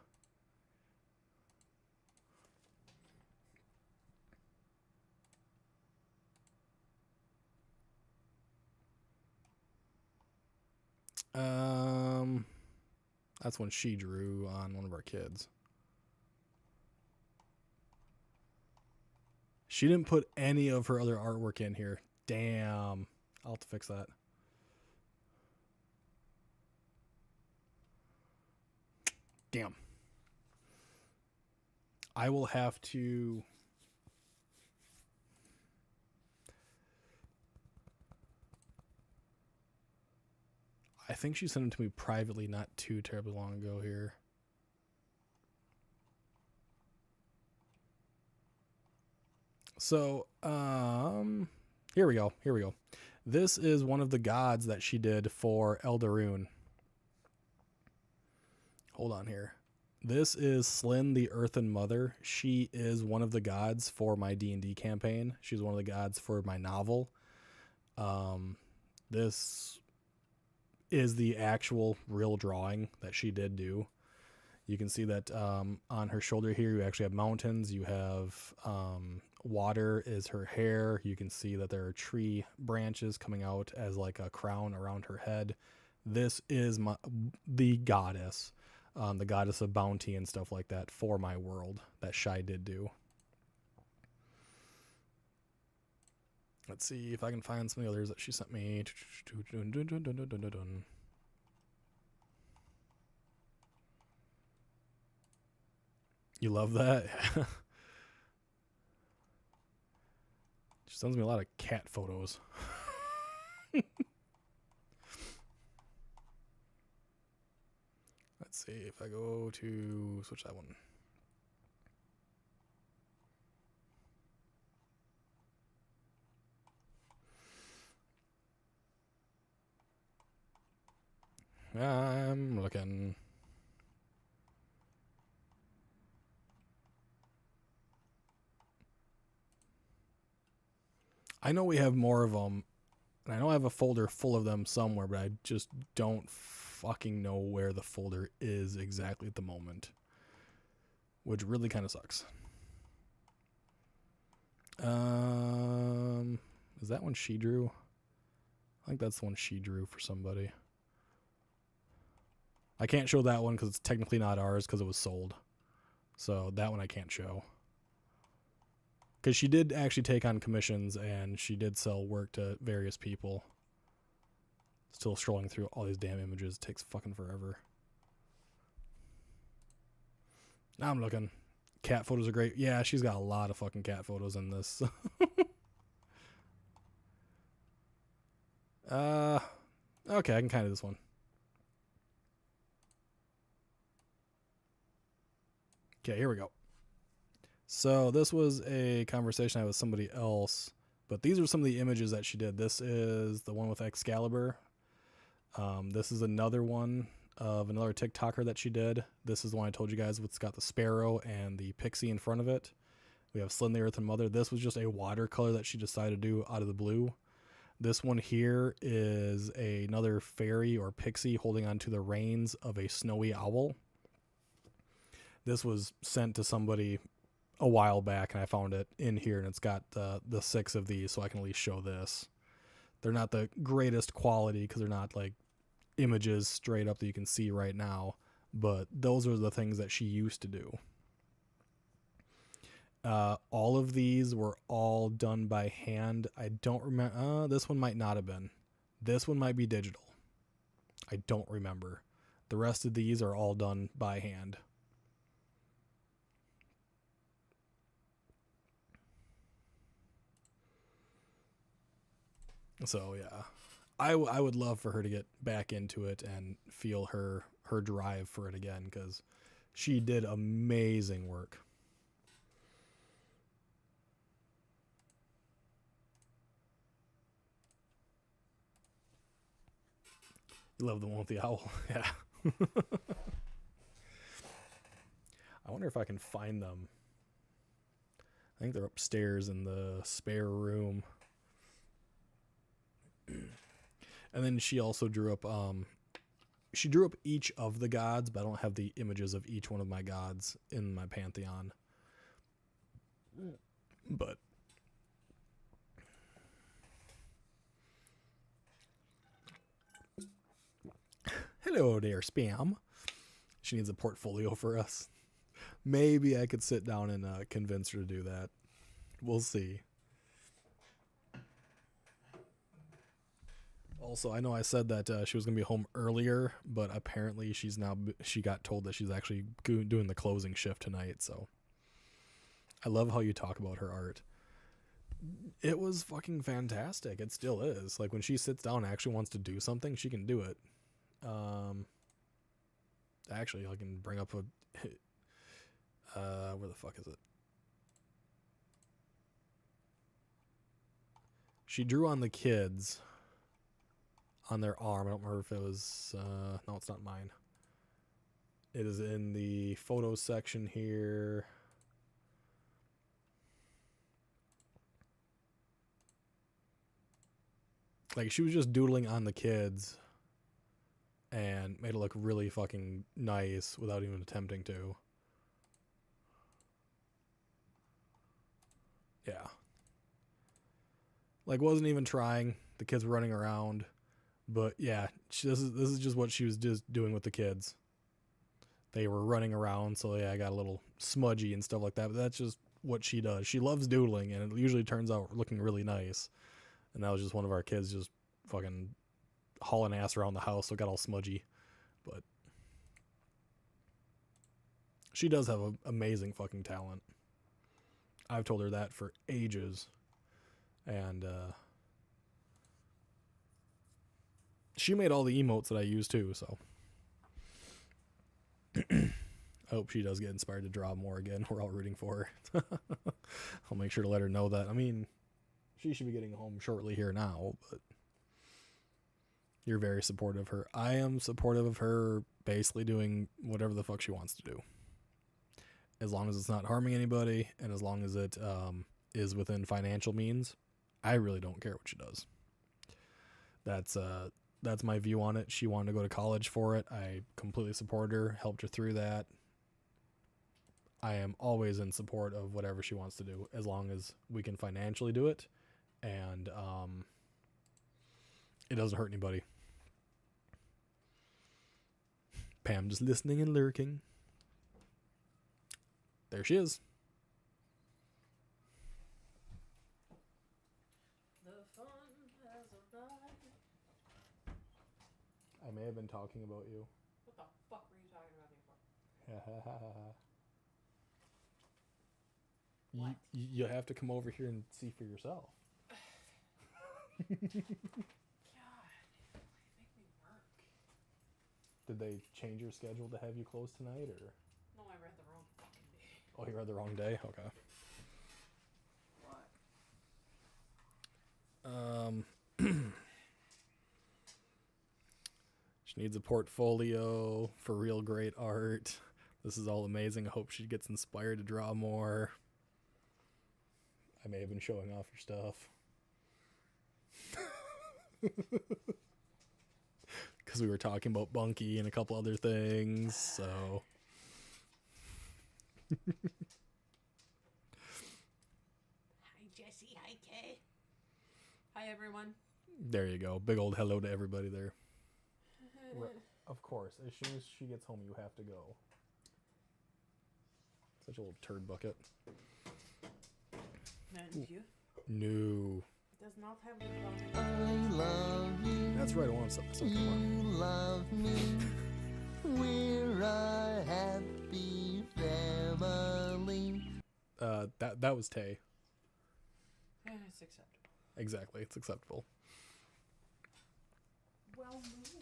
That's when she drew on one of our kids. She didn't put any of her other artwork in here. Damn. I'll have to fix that. Damn. I will have to... I think she sent them to me privately not too terribly long ago here. So, here we go. This is one of the gods that she did for Eldaroon. Hold on here. This is Slyn, the Earthen Mother. She is one of the gods for my D&D campaign. She's one of the gods for my novel. This is the actual real drawing that she did do. You can see that on her shoulder here, you actually have mountains. You have water is her hair. You can see that there are tree branches coming out as like a crown around her head. This is the goddess of bounty and stuff like that for my world that Shai did do. Let's see if I can find some of the others that she sent me. You love that? She sends me a lot of cat photos. Let's see if I go to switch that one. I'm looking. I know we have more of them, and I know I have a folder full of them somewhere, but I just don't fucking know where the folder is exactly at the moment, which really kind of sucks. Is that one she drew? I think that's the one she drew for somebody. I can't show that one because it's technically not ours because it was sold. So that one I can't show. Because she did actually take on commissions and she did sell work to various people. Still scrolling through all these damn images. It takes fucking forever. Now I'm looking. Cat photos are great. Yeah, she's got a lot of fucking cat photos in this. Okay, I can kind of this one. Okay, here we go. So this was a conversation I had with somebody else, but these are some of the images that she did. This is the one with Excalibur. This is another one of another TikToker that she did. This is the one I told you guys what's got the sparrow and the pixie in front of it. We have Slim the Earth and Mother. This was just a watercolor that she decided to do out of the blue. This one here is another fairy or pixie holding onto the reins of a snowy owl. This was sent to somebody a while back, and I found it in here, and it's got the 6 of these, so I can at least show this. They're not the greatest quality because they're not like images straight up that you can see right now, but those are the things that she used to do. All of these were all done by hand. I don't remember. This one might not have been. This one might be digital. I don't remember. The rest of these are all done by hand. So yeah, I would love for her to get back into it and feel her drive for it again, because she did amazing work. You love the one with the owl. Yeah. I wonder if I can find them. I think they're upstairs in the spare room. And then she also drew up each of the gods, but I don't have the images of each one of my gods in my pantheon. But hello there, Spam. She needs a portfolio for us. Maybe I could sit down and convince her to do that. We'll see. Also, I know I said that she was going to be home earlier, but apparently she got told that she's actually doing the closing shift tonight, so. I love how you talk about her art. It was fucking fantastic. It still is. Like, when she sits down and actually wants to do something, she can do it. Actually, I can bring up where the fuck is it? She drew on the kids on their arm. I don't remember if it was no, it's not mine. It is in the photo section here. Like, she was just doodling on the kids and made it look really fucking nice without even attempting to. Yeah. Like, wasn't even trying. The kids were running around. But yeah, this is just what she was just doing with the kids. They were running around, so yeah, I got a little smudgy and stuff like that, but that's just what she does. She loves doodling, and it usually turns out looking really nice. And that was just one of our kids just fucking hauling ass around the house, so it got all smudgy. But she does have an amazing fucking talent. I've told her that for ages. And she made all the emotes that I use too, so. I hope she does get inspired to draw more again. We're all rooting for her. I'll make sure to let her know that. I mean, she should be getting home shortly here now, but you're very supportive of her. I am supportive of her basically doing whatever the fuck she wants to do. As long as it's not harming anybody, and as long as it is within financial means, I really don't care what she does. That's my view on it. She wanted to go to college for it. I completely support her, helped her through that. I am always in support of whatever she wants to do, as long as we can financially do it, and it doesn't hurt anybody. Pam just listening and lurking. There she is. The fun has arrived. I may have been talking about you. What the fuck were you talking about me for? What? You have to come over here and see for yourself. God, you make me work. Did they change your schedule to have you close tonight, or? No, I read the wrong fucking day. Oh, you read the wrong day? Okay. What? She needs a portfolio for real great art. This is all amazing. I hope she gets inspired to draw more. I may have been showing off your stuff. Because we were talking about Bunky and a couple other things, so... Hi, Jesse. Hi, Kay. Hi, everyone. There you go. Big old hello to everybody there. Of course, as soon as she gets home, you have to go. Such a little turd bucket. And you? No. It does not have the I love you. That's right, I want something You more. love me. We're a happy family. That was Tay. It's acceptable. Exactly, it's acceptable. Well moved.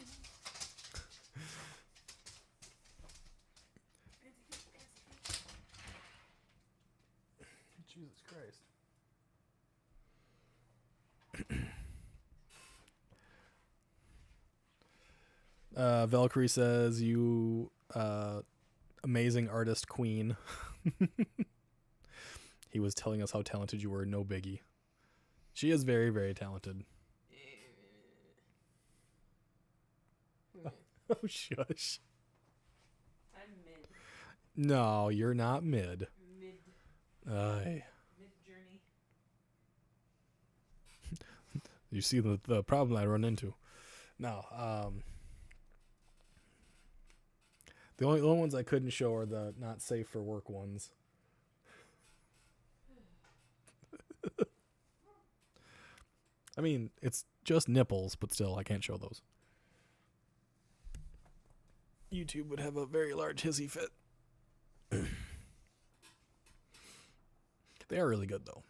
Jesus Christ. Valkyrie says, you amazing artist queen. He was telling us how talented you were. No biggie. She is very, very talented. Oh, shush. I'm mid. No, you're not mid. Mid journey. You see the problem I run into. No, the only ones I couldn't show are the not safe for work ones. I mean, it's just nipples, but still, I can't show those. YouTube would have a very large hissy fit. They are really good, though.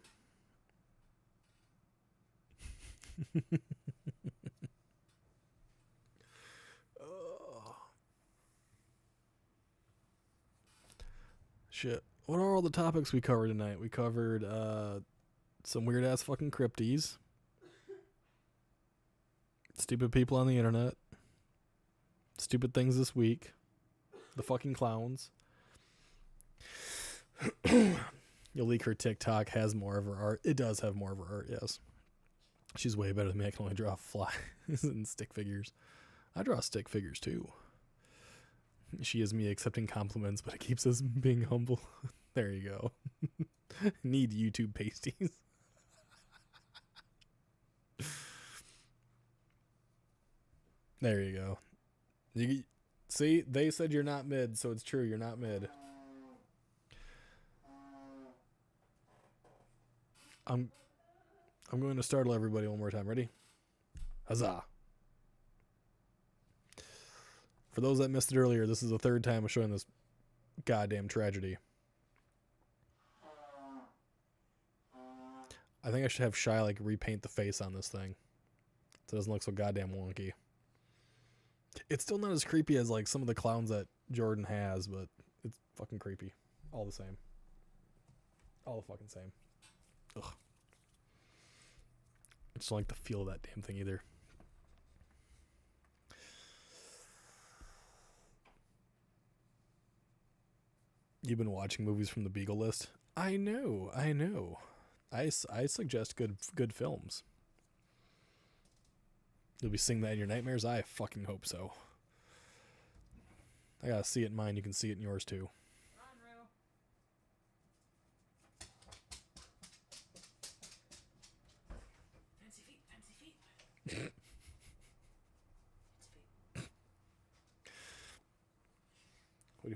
Shit. What are all the topics we covered tonight? We covered some weird ass fucking crypties. Stupid people on the internet. Stupid things this week. The fucking clowns. You'll leak her TikTok has more of her art. It does have more of her art, yes. She's way better than me. I can only draw flies and stick figures. I draw stick figures too. She is me accepting compliments, but it keeps us being humble. There you go. Need YouTube pasties. There you go. You see, they said you're not mid, so it's true. You're not mid. I'm going to startle everybody one more time. Ready? Huzzah. For those that missed it earlier, this is the third time I'm showing this goddamn tragedy. I think I should have Shy like repaint the face on this thing so it doesn't look so goddamn wonky. It's still not as creepy as like some of the clowns that Jordan has, but it's fucking creepy. All the same. All the fucking same. Ugh. I just don't like the feel of that damn thing either. You've been watching movies from the Beagle list? I know. I suggest good films. You'll be seeing that in your nightmares? I fucking hope so. I gotta see it in mine. You can see it in yours too. Fancy feet.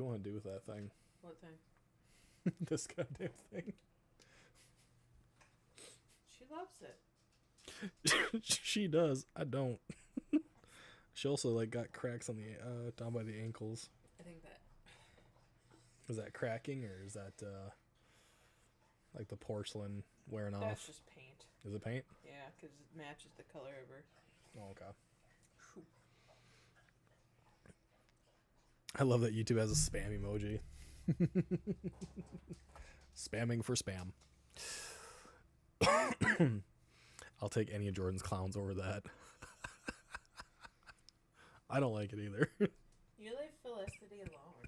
you want to do with that thing? What thing? This goddamn thing. She loves it. She does. I don't. She also like got cracks on the down by the ankles. I think that. Is that cracking or is that like the porcelain wearing off? That's just paint. Is it paint? Yeah, because it matches the color of her. Oh, okay. I love that YouTube has a spam emoji. Spamming for spam. I'll take any of Jordan's clowns over that. I don't like it either. You leave Felicity alone.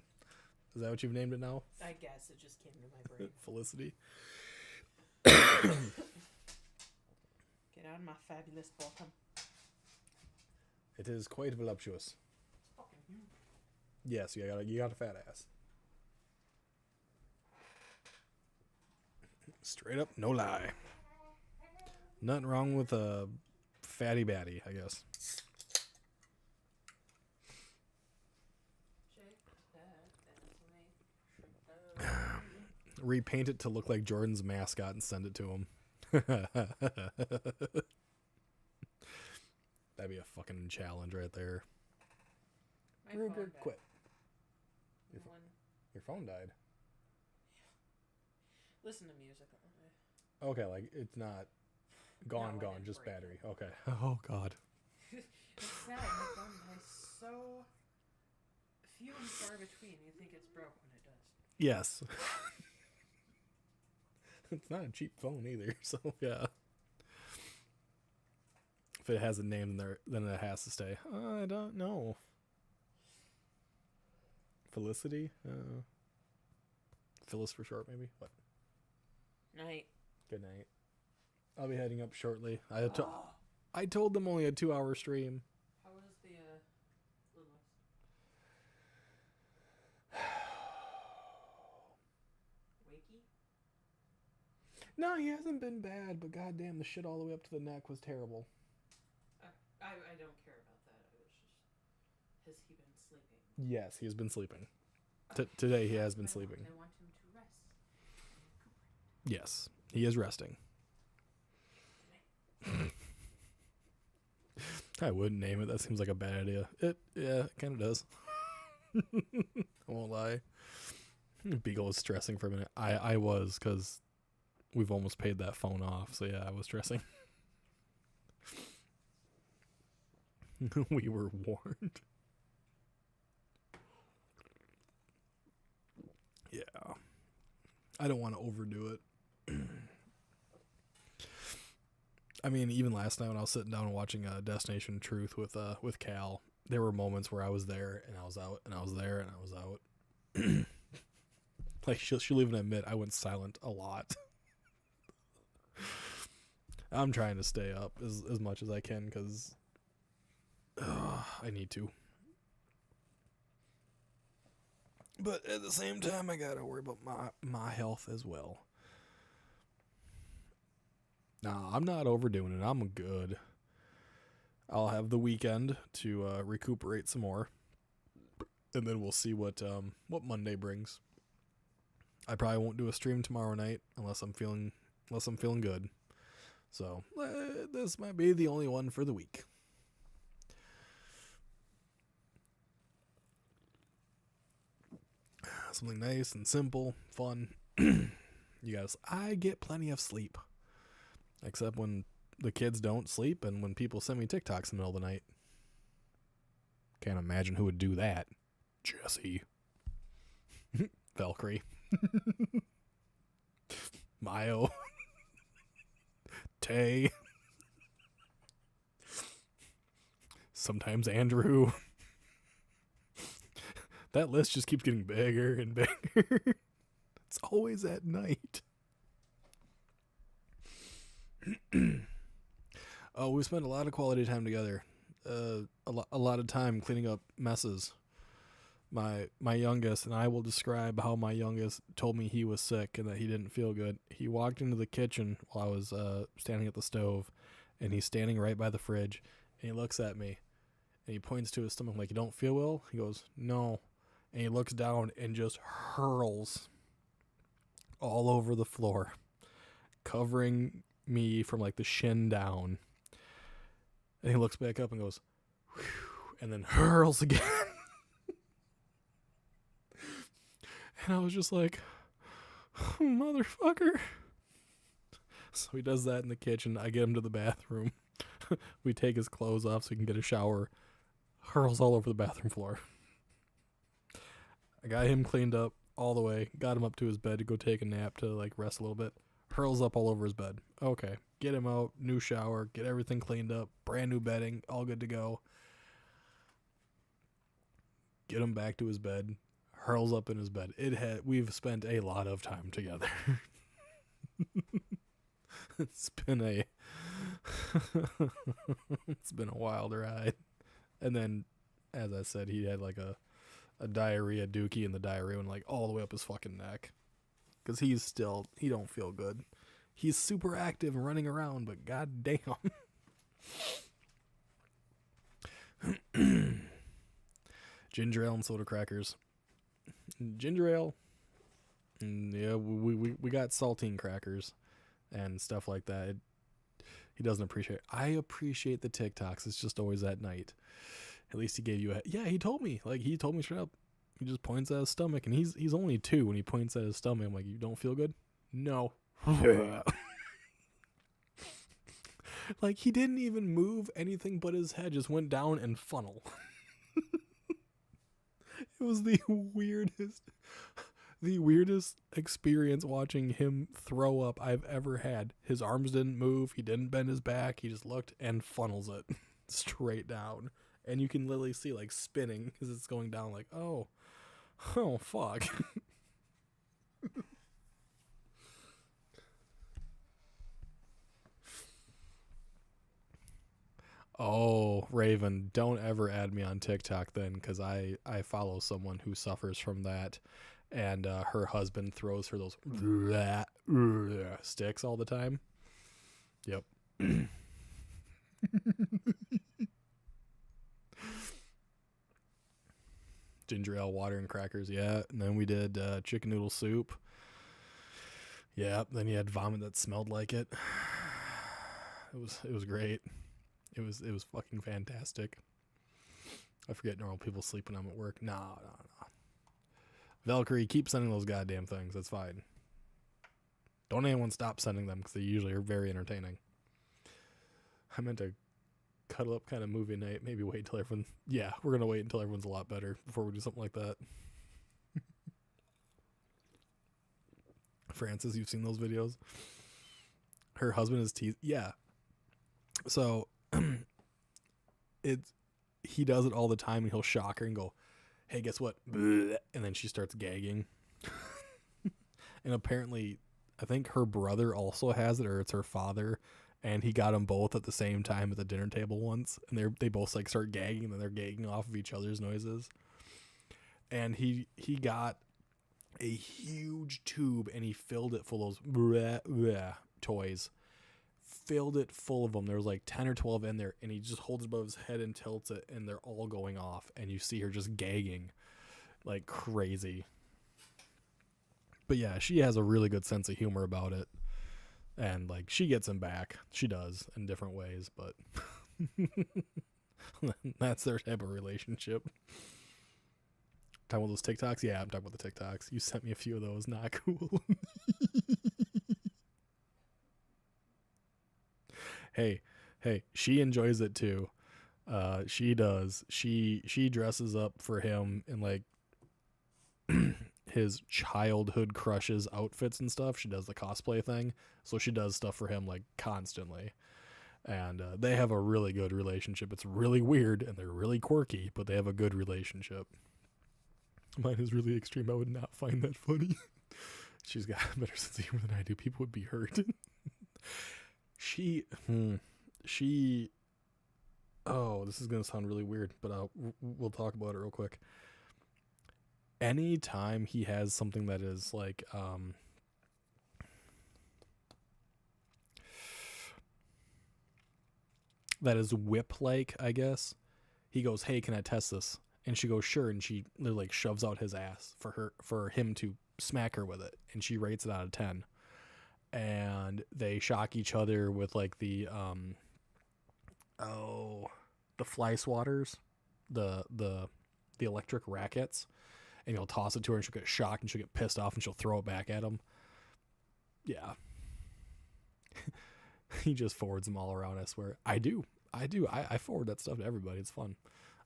Is that what you've named it now? I guess it just came to my brain. Felicity. Get out of my fabulous bottom. It is quite voluptuous. Fucking huge. Yes, you got a fat ass. Straight up, no lie. Nothing wrong with a fatty batty, I guess. Repaint it to look like Jordan's mascot and send it to him. That'd be a fucking challenge right there. My phone died. Quit. One. Your phone died. Listen to music all day. Okay, like it's not gone, No, I didn't just break battery. Okay. Oh God. It's sad. My phone dies so few and far between. You think it's broke when it does. Yes. It's not a cheap phone either, so yeah. If it has a name there, then it has to stay. I don't know. Felicity? Phyllis for short, maybe? What? Night. Good night. I'll be heading up shortly. I told them only a 2-hour stream. How was the littlest? Wakey? No, he hasn't been bad, but goddamn, the shit all the way up to the neck was terrible. I don't care about that. I was just. Has he been sleeping? Yes, he has been sleeping. Today he has been sleeping. I want him to rest. Yes, he is resting. I wouldn't name it. That seems like a bad idea. Yeah, it kind of does. I won't lie. Beagle was stressing for a minute. I was, because we've almost paid that phone off. So yeah, I was stressing. We were warned. Yeah. I don't want to overdo it. I mean, even last night when I was sitting down and watching Destination Truth with Cal, there were moments where I was there and I was out and I was there and I was out. Like she'll even admit I went silent a lot. I'm trying to stay up as much as I can because I need to. But at the same time, I gotta worry about my health as well. Nah, I'm not overdoing it. I'm good. I'll have the weekend to recuperate some more, and then we'll see what Monday brings. I probably won't do a stream tomorrow night unless I'm feeling good. So this might be the only one for the week. Something nice and simple, fun. You guys, I get plenty of sleep. Except when the kids don't sleep and when people send me TikToks in the middle of the night. Can't imagine who would do that. Jesse. Valkyrie. Mayo. Tay. Sometimes Andrew. That list just keeps getting bigger and bigger. It's always at night. Oh, we spent a lot of quality time together. A lot of time cleaning up messes. My youngest, and I will describe how my youngest told me he was sick and that he didn't feel good. He walked into the kitchen while I was standing at the stove, and he's standing right by the fridge, and he looks at me, and he points to his stomach like, "You don't feel well?" He goes, "No." And he looks down and just hurls all over the floor, covering me from like the shin down. And he looks back up and goes, whew, and then hurls again. And I was just like, motherfucker. So he does that in the kitchen. I get him to the bathroom. We take his clothes off so he can get a shower. Hurls all over the bathroom floor. I got him cleaned up all the way. Got him up to his bed to go take a nap to like rest a little bit. Hurls up all over his bed. Okay. Get him out. New shower. Get everything cleaned up. Brand new bedding. All good to go. Get him back to his bed. Hurls up in his bed. We've spent a lot of time together. It's been a wild ride. And then, as I said, he had like a diarrhea dookie, and the diarrhea went like all the way up his fucking neck. Because he don't feel good. He's super active and running around, but goddamn. Ginger ale and soda crackers. Ginger ale. Yeah, we got saltine crackers and stuff like that. He doesn't appreciate it. I appreciate the TikToks. It's just always at night. At least he gave you he told me. Like, he told me straight up. He just points at his stomach, and he's only 2 when he points at his stomach. I'm like, you don't feel good? No. Like, he didn't even move anything but his head, just went down and funnel. It was the weirdest experience watching him throw up I've ever had. His arms didn't move. He didn't bend his back. He just looked and funnels it straight down. And you can literally see like spinning because it's going down like, oh fuck. Oh, Raven, don't ever add me on TikTok then, because I follow someone who suffers from that, and her husband throws her those sticks all the time. Yep. Ginger ale, water, and crackers, yeah. And then we did chicken noodle soup. Yeah, then you had vomit that smelled like it. It was great. It was fucking fantastic. I forget normal people sleep when I'm at work. No. Valkyrie, keep sending those goddamn things. That's fine. Don't anyone stop sending them, because they usually are very entertaining. I meant to cuddle up kind of movie night. Maybe wait until everyone... Yeah, we're going to wait until everyone's a lot better before we do something like that. Francis, you've seen those videos? Her husband is yeah. So... he does it all the time, and he'll shock her and go, hey, guess what? And then she starts gagging. And apparently, I think her brother also has it, or it's her father, and he got them both at the same time at the dinner table once, and they both like start gagging, and then they're gagging off of each other's noises. And he got a huge tube, and he filled it full of those toys. Filled it full of them. There was like 10 or 12 in there, and he just holds it above his head and tilts it, and they're all going off, and you see her just gagging like crazy. But yeah, she has a really good sense of humor about it, and like she gets him back. She does in different ways, but that's their type of relationship. Talking about those TikToks? Yeah, I'm talking about the TikToks. You sent me a few of those. Not cool. Hey, she enjoys it too. She does. She dresses up for him in like his childhood crushes outfits and stuff. She does the cosplay thing. So she does stuff for him like constantly. And they have a really good relationship. It's really weird and they're really quirky, but they have a good relationship. Mine is really extreme. I would not find that funny. She's got a better sense of humor than I do. People would be hurt. She, oh, this is going to sound really weird, but we'll talk about it real quick. Anytime he has something that is like, that is whip-like, I guess, he goes, hey, can I test this? And she goes, sure. And she literally like shoves out his ass for him to smack her with it. And she rates it out of 10. And they shock each other with like the fly swatters, the electric rackets, and he'll toss it to her and she'll get shocked and she'll get pissed off and she'll throw it back at him. Yeah. He just forwards them all around, I swear. I do. I forward that stuff to everybody. It's fun.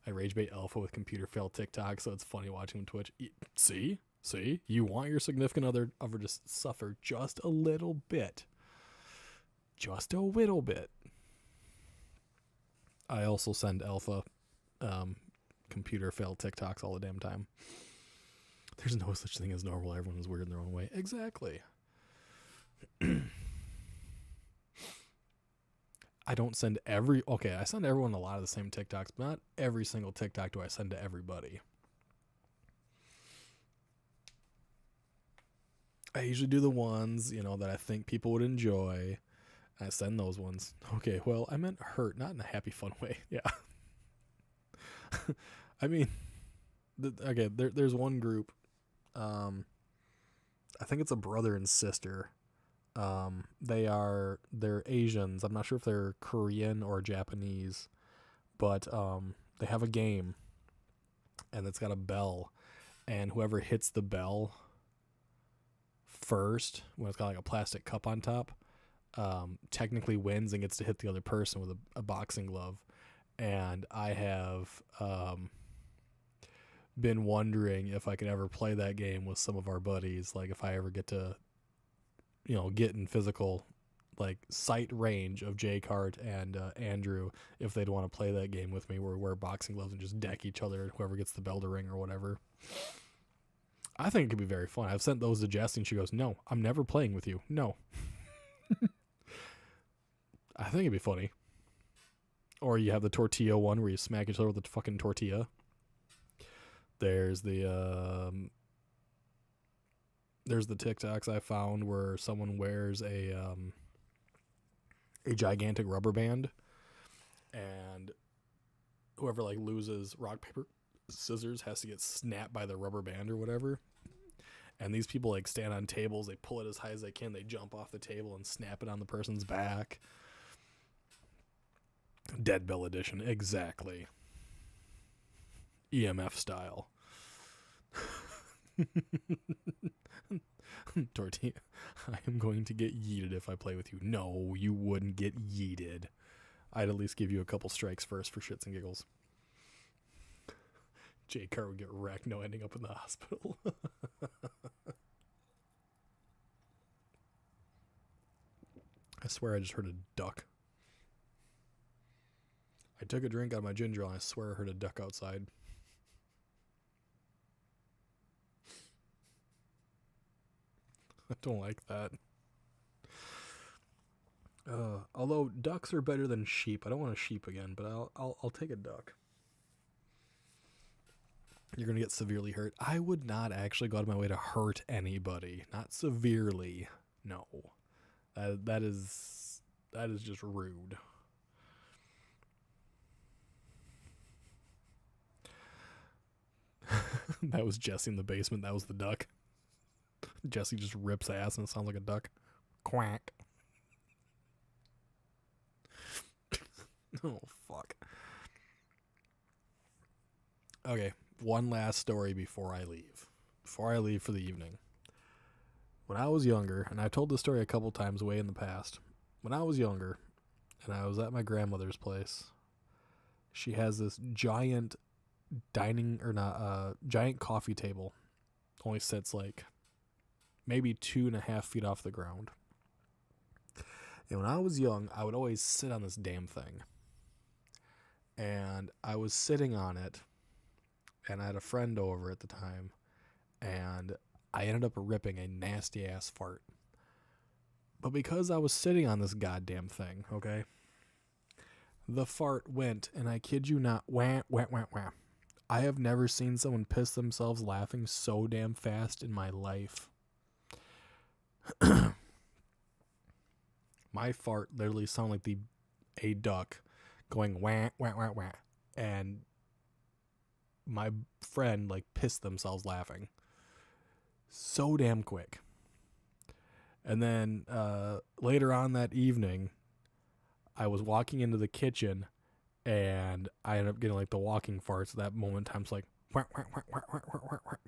I rage bait Alpha with computer fail TikTok, so it's funny watching him Twitch. See? You want your significant other to suffer just a little bit. Just a little bit. I also send Alpha computer fail TikToks all the damn time. There's no such thing as normal. Everyone is weird in their own way. Exactly. I don't send I send everyone a lot of the same TikToks, but not every single TikTok do I send to everybody. I usually do the ones, that I think people would enjoy. I send those ones. Okay, well, I meant hurt, not in a happy, fun way. Yeah. I mean, there's one group. I think it's a brother and sister. They're Asians. I'm not sure if they're Korean or Japanese, but they have a game, and it's got a bell, and whoever hits the bell first, when it's got like a plastic cup on top, technically wins and gets to hit the other person with a boxing glove. And I have been wondering if I could ever play that game with some of our buddies, like if I ever get to get in physical like sight range of Jake Hart and Andrew, if they'd want to play that game with me where we wear boxing gloves and just deck each other, whoever gets the bell to ring or whatever. I think it could be very fun. I've sent those to Jessie and she goes, no, I'm never playing with you. No. I think it'd be funny. Or you have the tortilla one where you smack each other with a fucking tortilla. There's the TikToks I found where someone wears a gigantic rubber band, and whoever like loses rock, paper, scissors has to get snapped by the rubber band or whatever. And these people like stand on tables, they pull it as high as they can, they jump off the table and snap it on the person's back. Dead Bell edition, exactly. EMF style. Tortilla, I am going to get yeeted if I play with you. No, you wouldn't get yeeted. I'd at least give you a couple strikes first for shits and giggles. Jay Carr would get wrecked, no ending up in the hospital. I swear I just heard a duck. I took a drink out of my ginger ale and I swear I heard a duck outside. I don't like that. Although ducks are better than sheep. I don't want a sheep again, but I'll take a duck. You're gonna get severely hurt. I would not actually go out of my way to hurt anybody. Not severely. No. That is just rude. That was Jesse in the basement. That was the duck. Jesse just rips ass and it sounds like a duck. Quack. Oh, fuck. Okay, one last story before I leave. Before I leave for the evening. When I was younger, and I've told this story a couple times way in the past. When I was younger, and I was at my grandmother's place, she has this giant giant coffee table. Only sits like maybe 2.5 feet off the ground. And when I was young, I would always sit on this damn thing. And I was sitting on it, and I had a friend over at the time, and I ended up ripping a nasty ass fart. But because I was sitting on this goddamn thing, okay, the fart went, and I kid you not, wah, wah, wah, wah. I have never seen someone piss themselves laughing so damn fast in my life. My fart literally sounded like a duck going wah, wah, wah, wah. And my friend like pissed themselves laughing so damn quick. And then later on that evening, I was walking into the kitchen and I ended up getting like the walking farts. At that moment in time, it's like, whack, whack, whack, whack, whack, whack, whack, whack.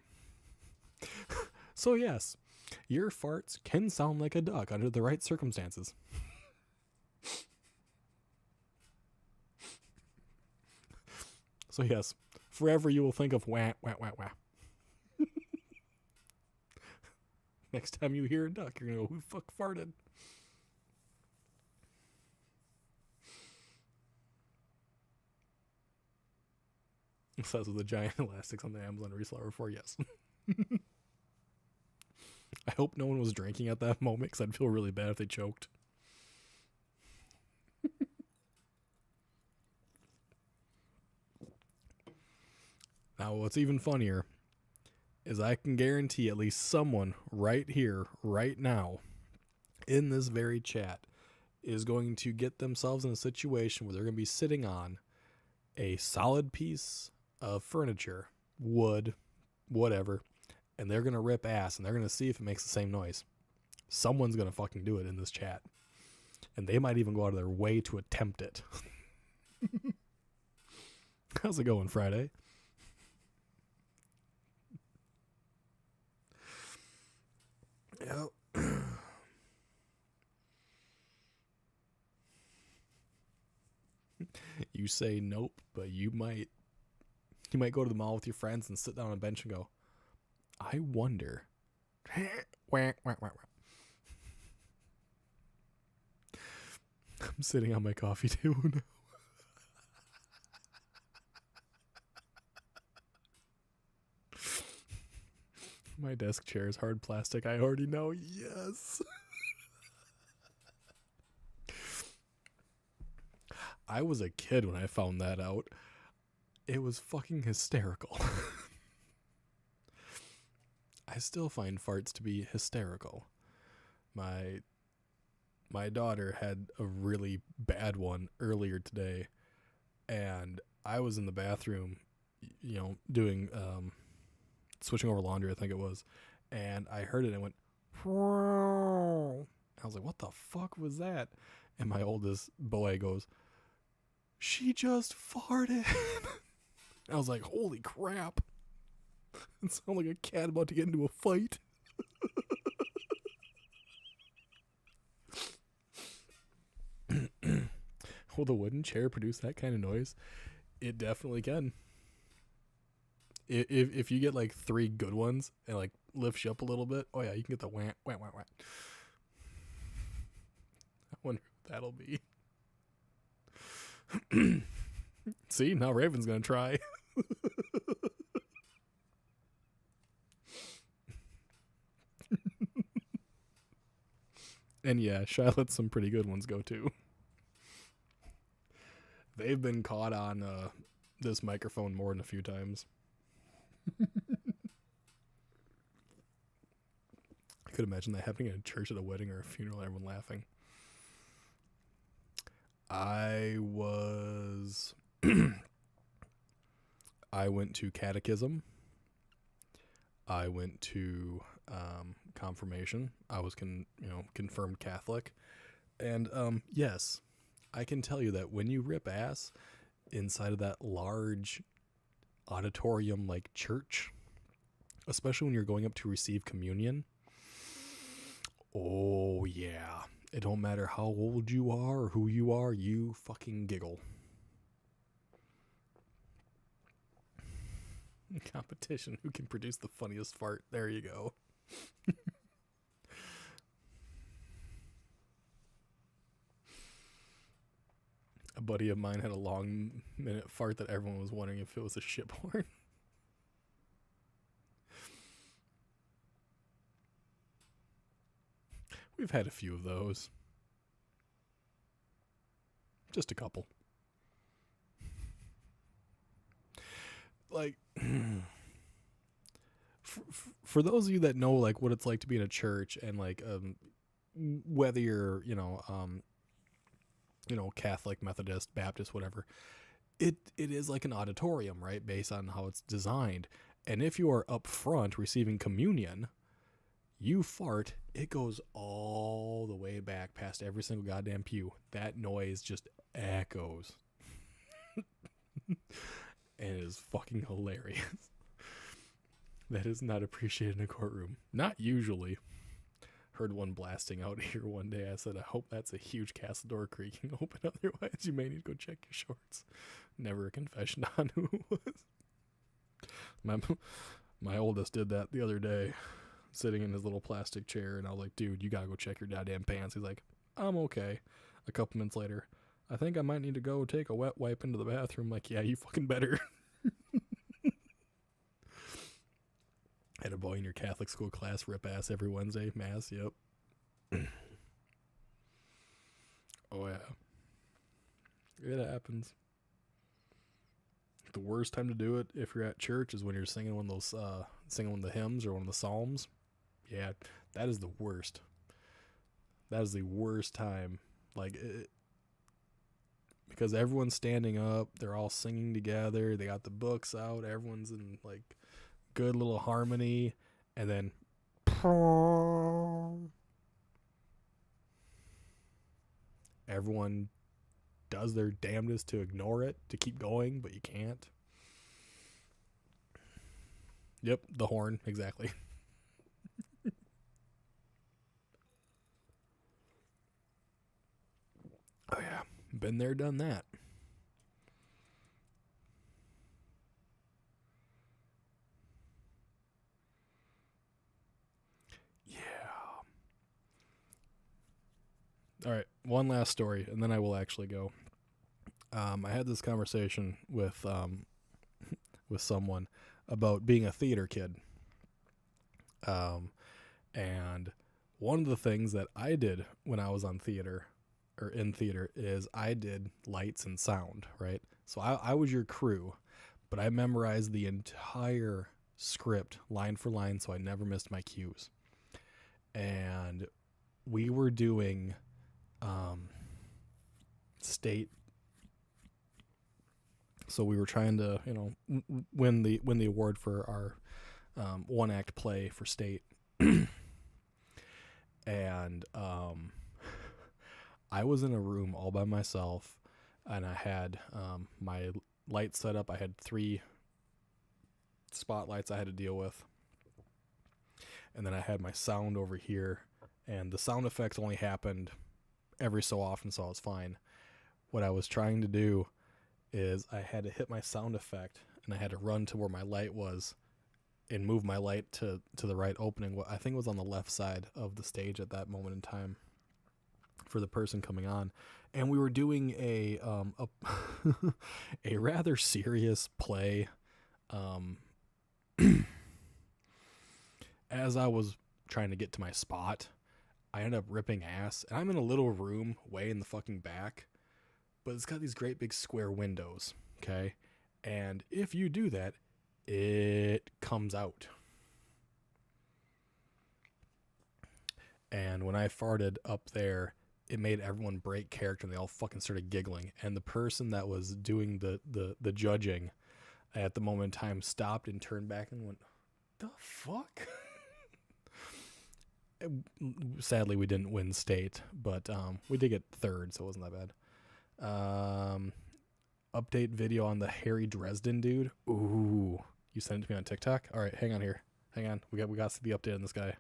So yes, your farts can sound like a duck under the right circumstances. So yes, forever you will think of wah, wah, wah, wah. Next time you hear a duck, you're going to go, who fuck farted? Says with the giant elastics on the Amazon reseller for yes. I hope no one was drinking at that moment because I'd feel really bad if they choked. Now, what's even funnier is I can guarantee at least someone right here, right now, in this very chat, is going to get themselves in a situation where they're going to be sitting on a solid piece of furniture, wood, whatever, and they're going to rip ass and they're going to see if it makes the same noise. Someone's going to fucking do it in this chat. And they might even go out of their way to attempt it. How's it going, Friday? Yep. You say nope, but you might go to the mall with your friends and sit down on a bench and go, I wonder. I'm sitting on my coffee table now. My desk chair is hard plastic. I already know. Yes. I was a kid when I found that out. It was fucking hysterical. I still find farts to be hysterical. My daughter had a really bad one earlier today, and I was in the bathroom, doing switching over laundry, I think it was, and I heard it and it went, I was like, what the fuck was that? And my oldest boy goes, she just farted. I was like, holy crap. It sounded like a cat about to get into a fight. Will the wooden chair produce that kind of noise? It definitely can. If you get like 3 good ones and like lifts you up a little bit, oh yeah, you can get the wah, wah, wah, wah. I wonder what that'll be. See, now Raven's gonna try. And yeah, Shy let some pretty good ones go too. They've been caught on this microphone more than a few times. I could imagine that happening in a church, at a wedding, or a funeral, everyone laughing. I went to catechism. I went to confirmation. I was confirmed Catholic. And yes, I can tell you that when you rip ass inside of that large auditorium like church, especially when you're going up to receive communion, oh yeah, it don't matter how old you are or who you are, you fucking giggle. Competition, who can produce the funniest fart? There you go. A buddy of mine had a long minute fart that everyone was wondering if it was a shit horn. We've had a few of those. Just a couple. Like, for those of you that know like what it's like to be in a church, and like whether you're Catholic, Methodist, Baptist, whatever, it is like an auditorium, right? Based on how it's designed. And if you are up front receiving communion, you fart, it goes all the way back past every single goddamn pew. That noise just echoes. And it is fucking hilarious. That is not appreciated in a courtroom. Not usually. Heard one blasting out here one day. I said, I hope that's a huge castle door creaking open. Otherwise, you may need to go check your shorts. Never a confession on who it was. My oldest did that the other day, sitting in his little plastic chair, and I was like, dude, you gotta go check your goddamn pants. He's like, I'm okay. A couple minutes later, I think I might need to go take a wet wipe into the bathroom. Like, yeah, you fucking better. Had a boy in your Catholic school class rip ass every Wednesday. Mass, yep. Oh, yeah. It happens. The worst time to do it, if you're at church, is when you're singing one of those, singing one of the hymns or one of the psalms. Yeah, that is the worst. That is the worst time. Like, because everyone's standing up, they're all singing together, they got the books out, everyone's in, like, good little harmony, and then everyone does their damnedest to ignore it, to keep going, but you can't. Yep, the horn, exactly. Oh yeah, been there, done that. All right, one last story, and then I will actually go. I had this conversation with someone about being a theater kid. And one of the things that I did when I was on theater, or in theater, is I did lights and sound, right? So I was your crew, but I memorized the entire script line for line, so I never missed my cues. And we were doing state, so we were trying to, win the award for our one act play for state. And I was in a room all by myself, and I had my light set up. I had 3 spotlights I had to deal with, and then I had my sound over here, and the sound effects only happened every so often, so I was fine. What I was trying to do is I had to hit my sound effect, and I had to run to where my light was and move my light to the right opening. What I think was on the left side of the stage at that moment in time for the person coming on. And we were doing a a rather serious play. As I was trying to get to my spot, I ended up ripping ass, and I'm in a little room way in the fucking back, but it's got these great big square windows, okay? And if you do that, it comes out. And when I farted up there, it made everyone break character, and they all fucking started giggling. And the person that was doing the judging at the moment in time stopped and turned back and went, the fuck? Sadly, we didn't win state, but we did get 3rd, so it wasn't that bad. Update video on the Harry Dresden dude. Ooh, you sent it to me on TikTok? All right, hang on here. Hang on. We got to see the update on this guy.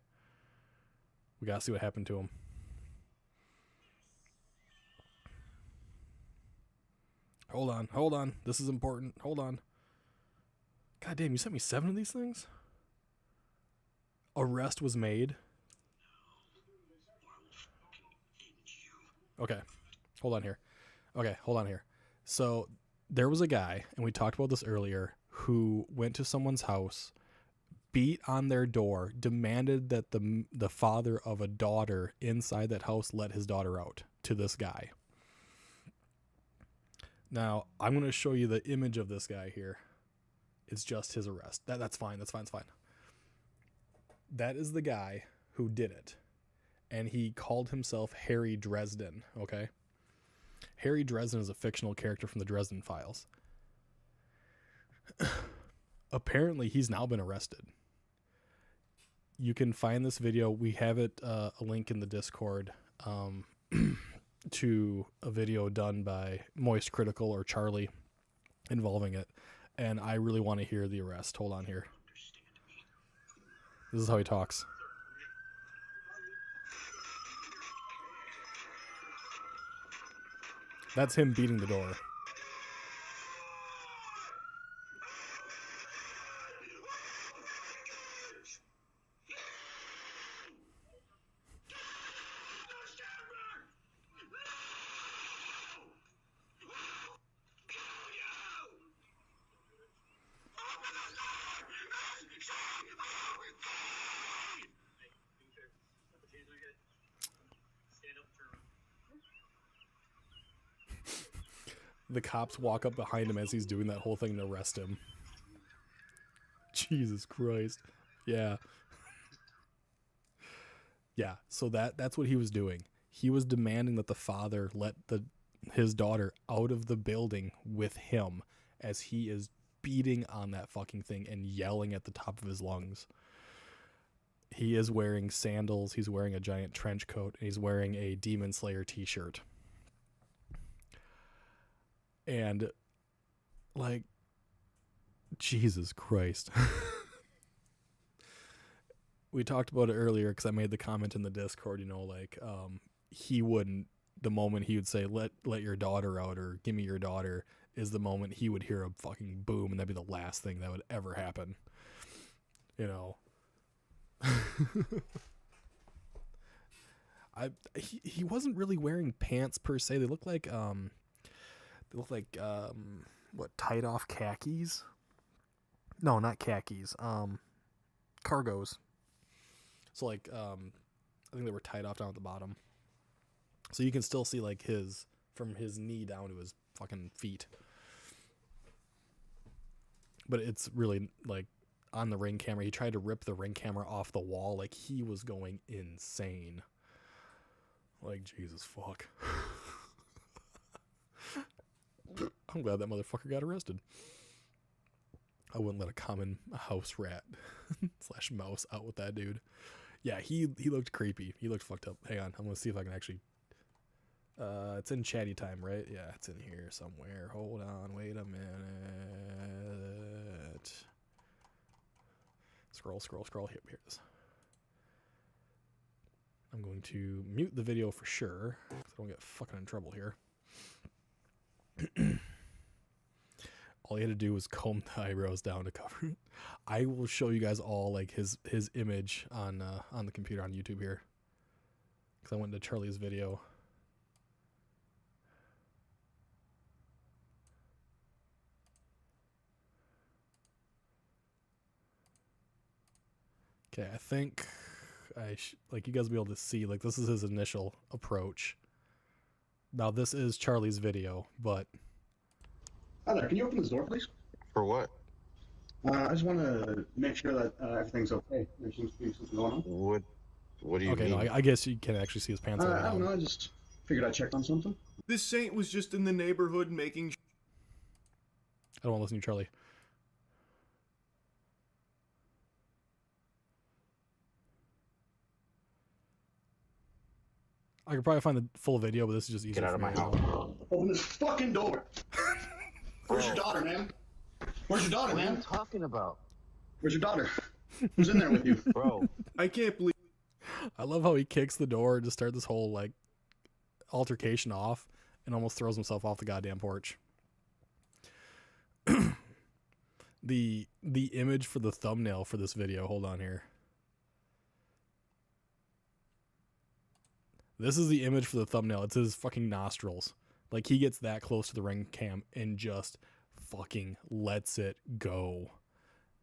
We got to see what happened to him. Hold on. This is important. Hold on. God damn, you sent me 7 of these things? Arrest was made. Okay, hold on here. So there was a guy, and we talked about this earlier, who went to someone's house, beat on their door, demanded that the father of a daughter inside that house let his daughter out to this guy. Now, I'm going to show you the image of this guy here. It's just his arrest. That's fine. It's fine. That is the guy who did it. And he called himself Harry Dresden, okay? Harry Dresden is a fictional character from the Dresden Files. Apparently, he's now been arrested. You can find this video. We have it, a link in the Discord, to a video done by Moist Critical or Charlie involving it. And I really want to hear the arrest. Hold on here. This is how he talks. That's him beating the door. The cops walk up behind him as he's doing that whole thing to arrest him. Jesus Christ. Yeah. Yeah, so that's what he was doing. He was demanding that the father let his daughter out of the building with him as he is beating on that fucking thing and yelling at the top of his lungs. He is wearing sandals, he's wearing a giant trench coat, and he's wearing a Demon Slayer t-shirt. And, like, Jesus Christ. We talked about it earlier because I made the comment in the Discord, you know, like, he wouldn't, the moment he would say, let your daughter out or give me your daughter, is the moment he would hear a fucking boom, and that'd be the last thing that would ever happen. You know? He wasn't really wearing pants per se. They look like what, tied off khakis? No, not khakis. Cargos. So like I think they were tied off down at the bottom. So you can still see like from his knee down to his fucking feet. But it's really like on the Ring camera. He tried to rip the Ring camera off the wall. Like he was going insane. Like, Jesus fuck. I'm glad that motherfucker got arrested. I wouldn't let a common house rat / mouse out with that dude. Yeah, he looked creepy. He looked fucked up. Hang on, I'm gonna see if I can actually. It's in chatty time, right? Yeah, it's in here somewhere. Hold on, wait a minute. Scroll. Here it is. I'm going to mute the video for sure, so I don't get fucking in trouble here. All he had to do was comb the eyebrows down to cover it. I will show you guys all like his image on the computer on YouTube here, because I went to Charlie's video. Okay, I think like you guys will be able to see, like, this is his initial approach. Now this is Charlie's video, but Hi there, can you open this door, please? For what? I just want to make sure that everything's okay. There seems to be something going on. What do you okay, mean? no, I guess you can actually see his pants. I don't know, I just figured I'd check on something. This saint was just in the neighborhood making. I don't want to listen to you, Charlie. I could probably find the full video, but this is just easier. Get out of my house. Open this fucking door! Where's your daughter, man? Where's your daughter, What are you man? talking about? Where's your daughter? Who's in there with you? Bro, I can't believe. I love how he kicks the door to start this whole like altercation off and almost throws himself off the goddamn porch. The image for the thumbnail for this video, hold on here. This is the image for the thumbnail. It's his fucking nostrils. Like, he gets that close to the Ring cam and just fucking lets it go.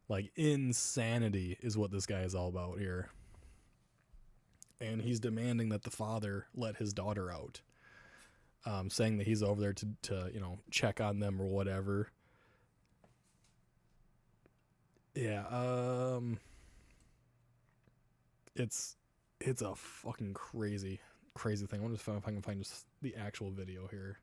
Like, insanity is what this guy is all about here. And he's demanding that the father let his daughter out. Saying that he's over there to you know, check on them or whatever. Yeah, it's a fucking crazy thing. I wonder if I can find just the actual video here.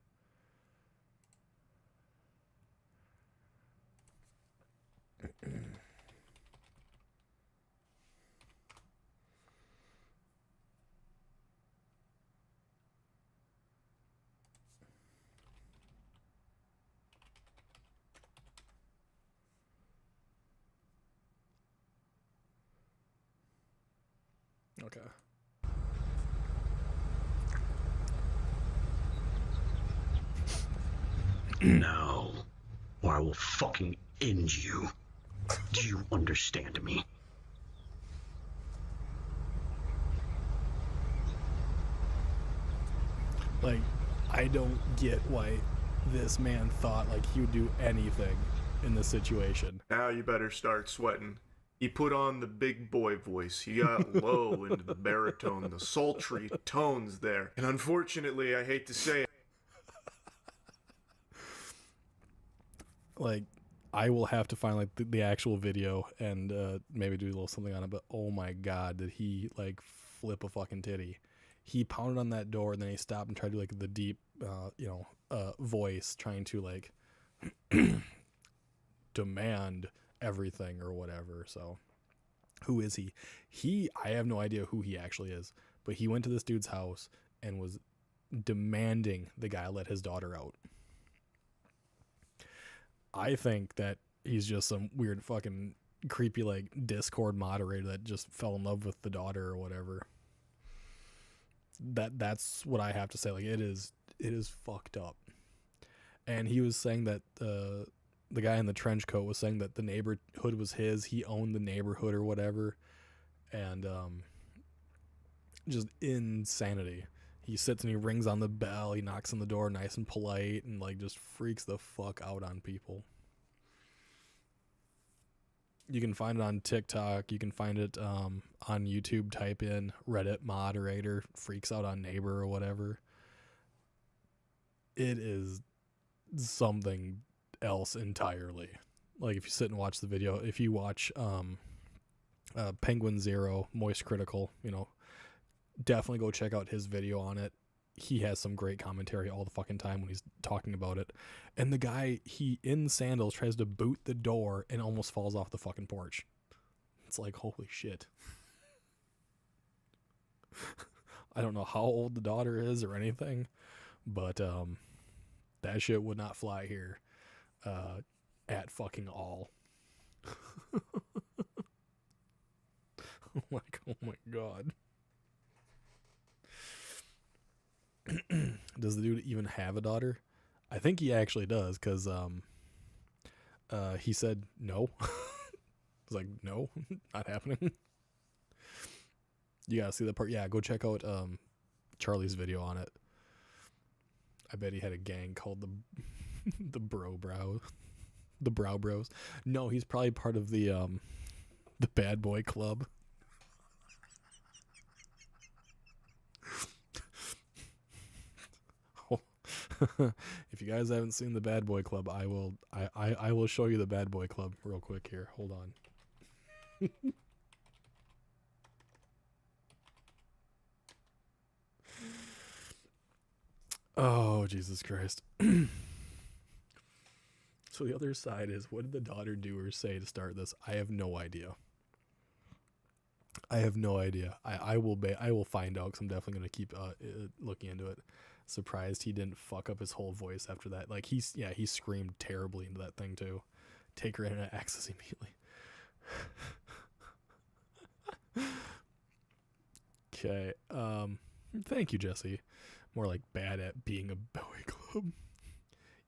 Okay. Now, or I will fucking end you. Do you understand me? Like, I don't get why this man thought like he would do anything in this situation. Now you better start sweating. He put on the big boy voice. He got low into the baritone, the sultry tones there. And unfortunately, I hate to say it, Like, I will have to find like the actual video and maybe do a little something on it. But oh my god, did he like flip a fucking titty? He pounded on that door and then he stopped and tried to do like the deep, voice, trying to like demand everything or whatever. So, who is he? I have no idea who he actually is. But he went to this dude's house and was demanding the guy let his daughter out. I think that he's just some weird fucking creepy like Discord moderator that just fell in love with the daughter or whatever. That's what I have to say. Like it is fucked up. And he was saying that the guy in the trench coat was saying that the neighborhood was his. He owned the neighborhood or whatever. And just insanity. He sits and he rings on the bell. He knocks on the door nice and polite and like just freaks the fuck out on people. You can find it on TikTok. You can find it on YouTube. Type in Reddit moderator freaks out on neighbor or whatever. It is something else entirely. Like if you sit and watch the video, if you watch Penguin Zero, Moist Critical, definitely go check out his video on it. He has some great commentary all the fucking time when he's talking about it. And the guy, he in sandals tries to boot the door and almost falls off the fucking porch. It's like, holy shit. I don't know how old the daughter is or anything, but that shit would not fly here at fucking all. Like, oh my god. Does the dude even have a daughter? I think he actually does, because he said no. I was like, no, not happening. You gotta see that part. Yeah, go check out Charlie's video on it. I bet he had a gang called the Brow Bros. No, he's probably part of the Bad Boy Club. If you guys haven't seen the Bad Boy Club, I will show you the Bad Boy Club real quick here. Hold on. Oh, Jesus Christ. So the other side is, what did the daughter do or say to start this? I have no idea. I will find out, because I'm definitely going to keep looking into it. Surprised he didn't fuck up his whole voice after that. Like he screamed terribly into that thing too. Take her internet access immediately. Okay. Thank you, Jesse. More like bad at being a boy club.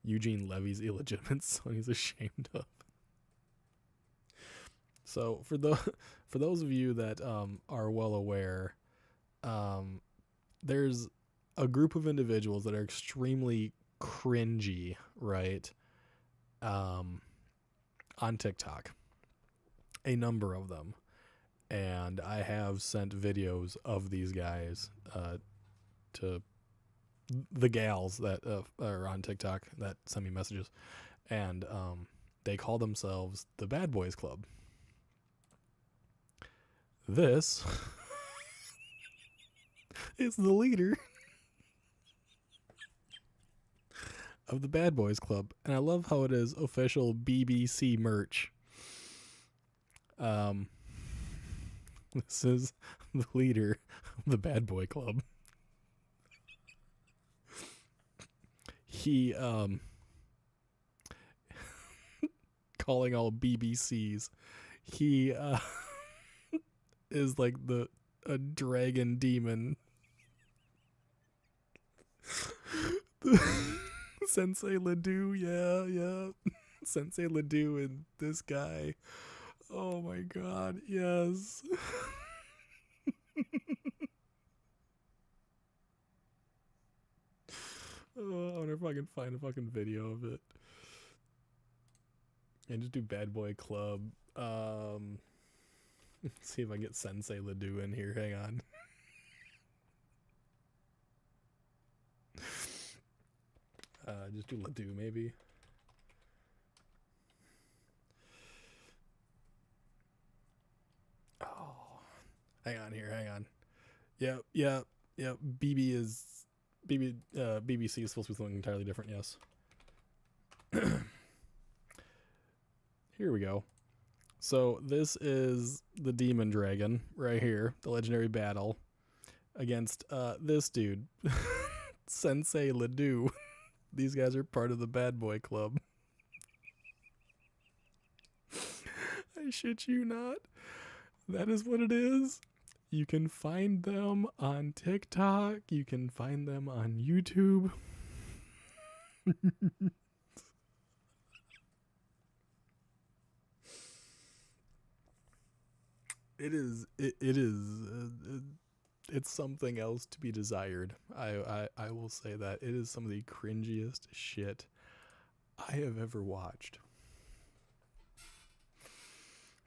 Eugene Levy's illegitimate son he's ashamed of. So for those of you that are well aware, there's a group of individuals that are extremely cringy, right? On TikTok. A number of them. And I have sent videos of these guys to the gals that are on TikTok that send me messages. And they call themselves the Bad Boys Club. This is the leader of the Bad Boys Club, and I love how it is official BBC merch. This is the leader of the Bad Boy Club. He calling all BBCs. He is like the a dragon demon. Sensei Ledoux, yeah. Sensei Ledoux and this guy. Oh my god, yes. Oh, I wonder if I can find a fucking video of it. And just do Bad Boy Club. Let's see if I can get Sensei Ledoux in here. Hang on. Just do Ledoux maybe. Oh, hang on here. Hang on. Yep. BB is BBC is supposed to be something entirely different. Yes. Here we go. So this is the demon dragon right here, the legendary battle against this dude, Sensei Ledoux. These guys are part of the Bad Boy Club. I shit you not. That is what it is. You can find them on TikTok. You can find them on YouTube. It's something else to be desired. I will say that it is some of the cringiest shit I have ever watched.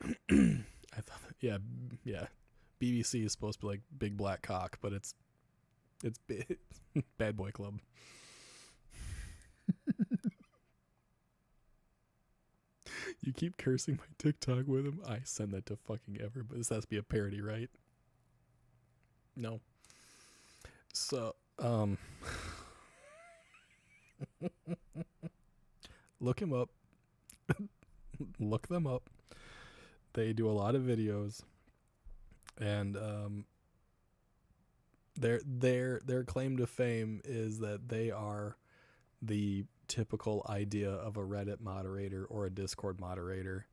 I thought, yeah. BBC is supposed to be like Big Black Cock, but it's Bad Boy Club. You keep cursing my TikTok with him. I send that to fucking everybody. This has to be a parody, right? No. So, look him up. Look them up. They do a lot of videos, and their claim to fame is that they are the typical idea of a Reddit moderator or a Discord moderator,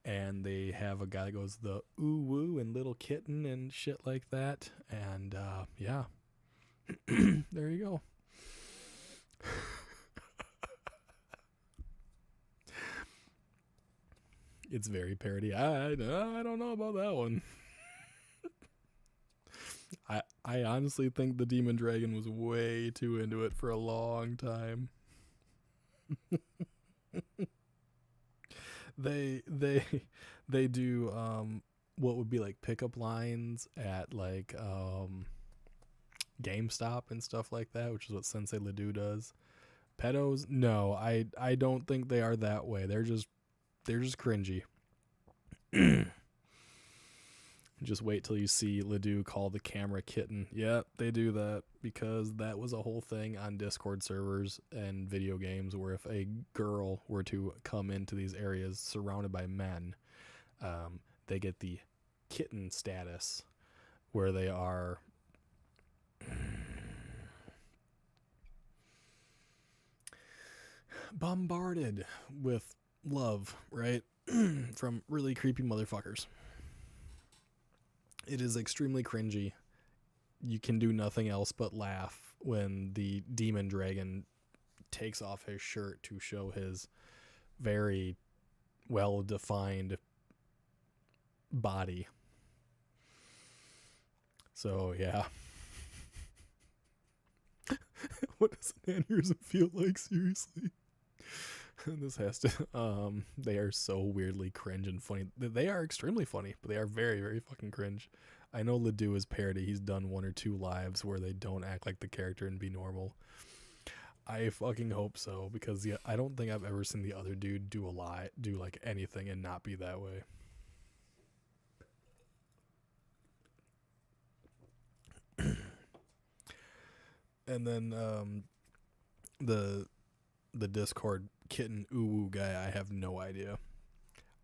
and they have a guy that goes the ooh woo and little kitten and shit like that, and yeah. There you go. It's very parody. I don't know about that one. I honestly think the Demon Dragon was way too into it for a long time. They do what would be like pickup lines at like GameStop and stuff like that, which is what Sensei Ledoux does. Pedos, no, I don't think they are that way. They're just cringy. Just wait till you see Ledoux call the camera kitten. Yeah, they do that because that was a whole thing on Discord servers and video games where if a girl were to come into these areas surrounded by men, they get the kitten status where they are bombarded with love, right? From really creepy motherfuckers. It is extremely cringy. You can do nothing else but laugh when the demon dragon takes off his shirt to show his very well-defined body. So, yeah. What does an aneurysm feel like, seriously? This has to, they are so weirdly cringe and funny. They are extremely funny, but they are very, very fucking cringe. I know Ledoux is parody. He's done 1 or 2 lives where they don't act like the character and be normal. I fucking hope so, because yeah, I don't think I've ever seen the other dude do like anything and not be that way. And then, the Discord kitten uwu guy, I have no idea.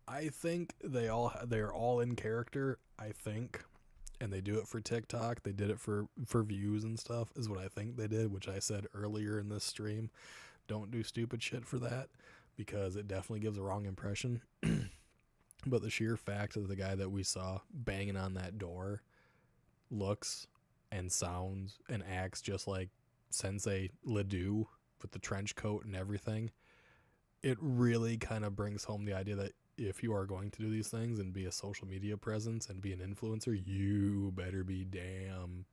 I think they're all in character, I think, and they do it for TikTok. They did it for views and stuff, is what I think they did, which I said earlier in this stream. Don't do stupid shit for that, because it definitely gives a wrong impression. But the sheer fact of the guy that we saw banging on that door looks and sounds and acts just like Sensei Ledoux with the trench coat and everything, it really kind of brings home the idea that if you are going to do these things and be a social media presence and be an influencer, you better be damn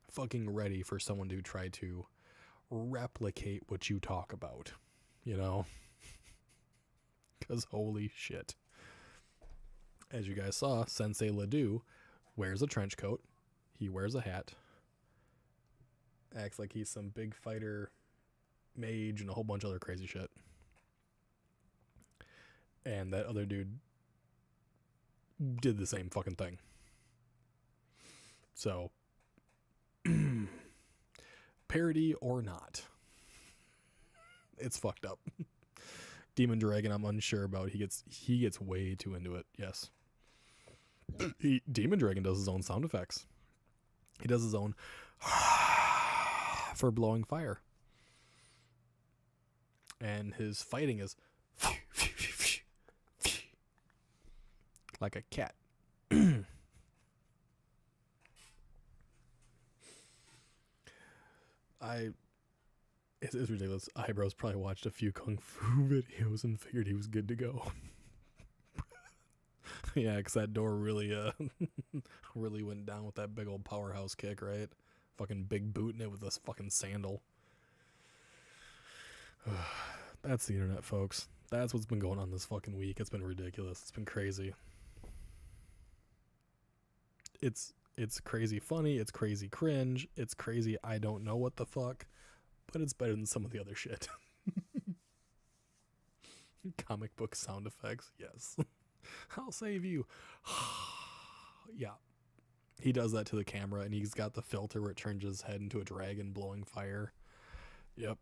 fucking ready for someone to try to replicate what you talk about, you know? Because holy shit. As you guys saw, Sensei Ledoux wears a trench coat, he wears a hat, acts like he's some big fighter mage and a whole bunch of other crazy shit. And that other dude did the same fucking thing. So, parody or not, it's fucked up. Demon Dragon, I'm unsure about. He gets way too into it. Yes. Demon Dragon does his own sound effects. He does his own for blowing fire. And his fighting is like a cat. It's ridiculous. Eyebrows probably watched a few kung fu videos and figured he was good to go. Yeah, because that door really really went down with that big old powerhouse kick, right? Fucking big boot in it with this fucking sandal. That's the internet, folks. That's what's been going on this fucking week. It's been ridiculous. It's been crazy. It's crazy funny. It's crazy cringe. It's crazy I don't know what the fuck. But it's better than some of the other shit. Comic book sound effects, yes. I'll save you. Yeah. He does that to the camera, and he's got the filter where it turns his head into a dragon blowing fire. Yep.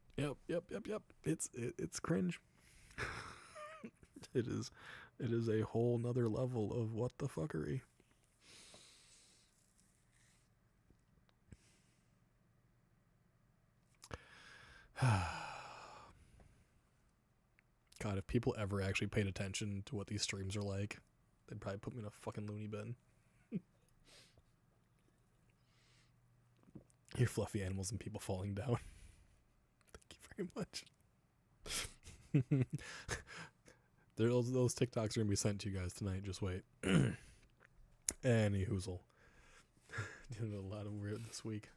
It's cringe. It is a whole nother level of what the fuckery. God, if people ever actually paid attention to what these streams are like, they'd probably put me in a fucking loony bin. Your fluffy animals and people falling down. Thank you very much. Those TikToks are gonna be sent to you guys tonight. Just wait. Any hoozle. Did a lot of weird this week.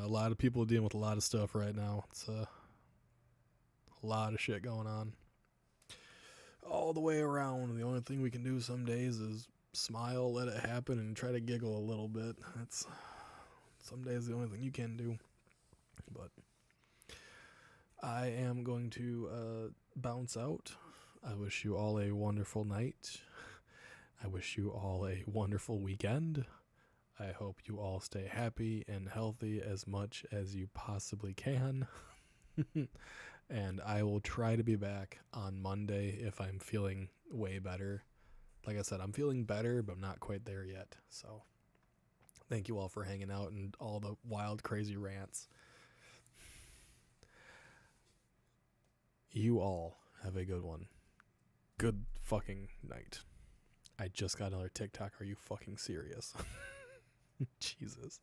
A lot of people dealing with a lot of stuff right now. It's a lot of shit going on all the way around. The only thing we can do some days is smile, let it happen, and try to giggle a little bit. That's some days the only thing you can do. But I am going to bounce out. I wish you all a wonderful night. I wish you all a wonderful weekend. I hope you all stay happy and healthy as much as you possibly can. And I will try to be back on Monday if I'm feeling way better. Like I said, I'm feeling better, but I'm not quite there yet. So thank you all for hanging out and all the wild, crazy rants. You all have a good one. Good fucking night. I just got another TikTok. Are you fucking serious? Jesus.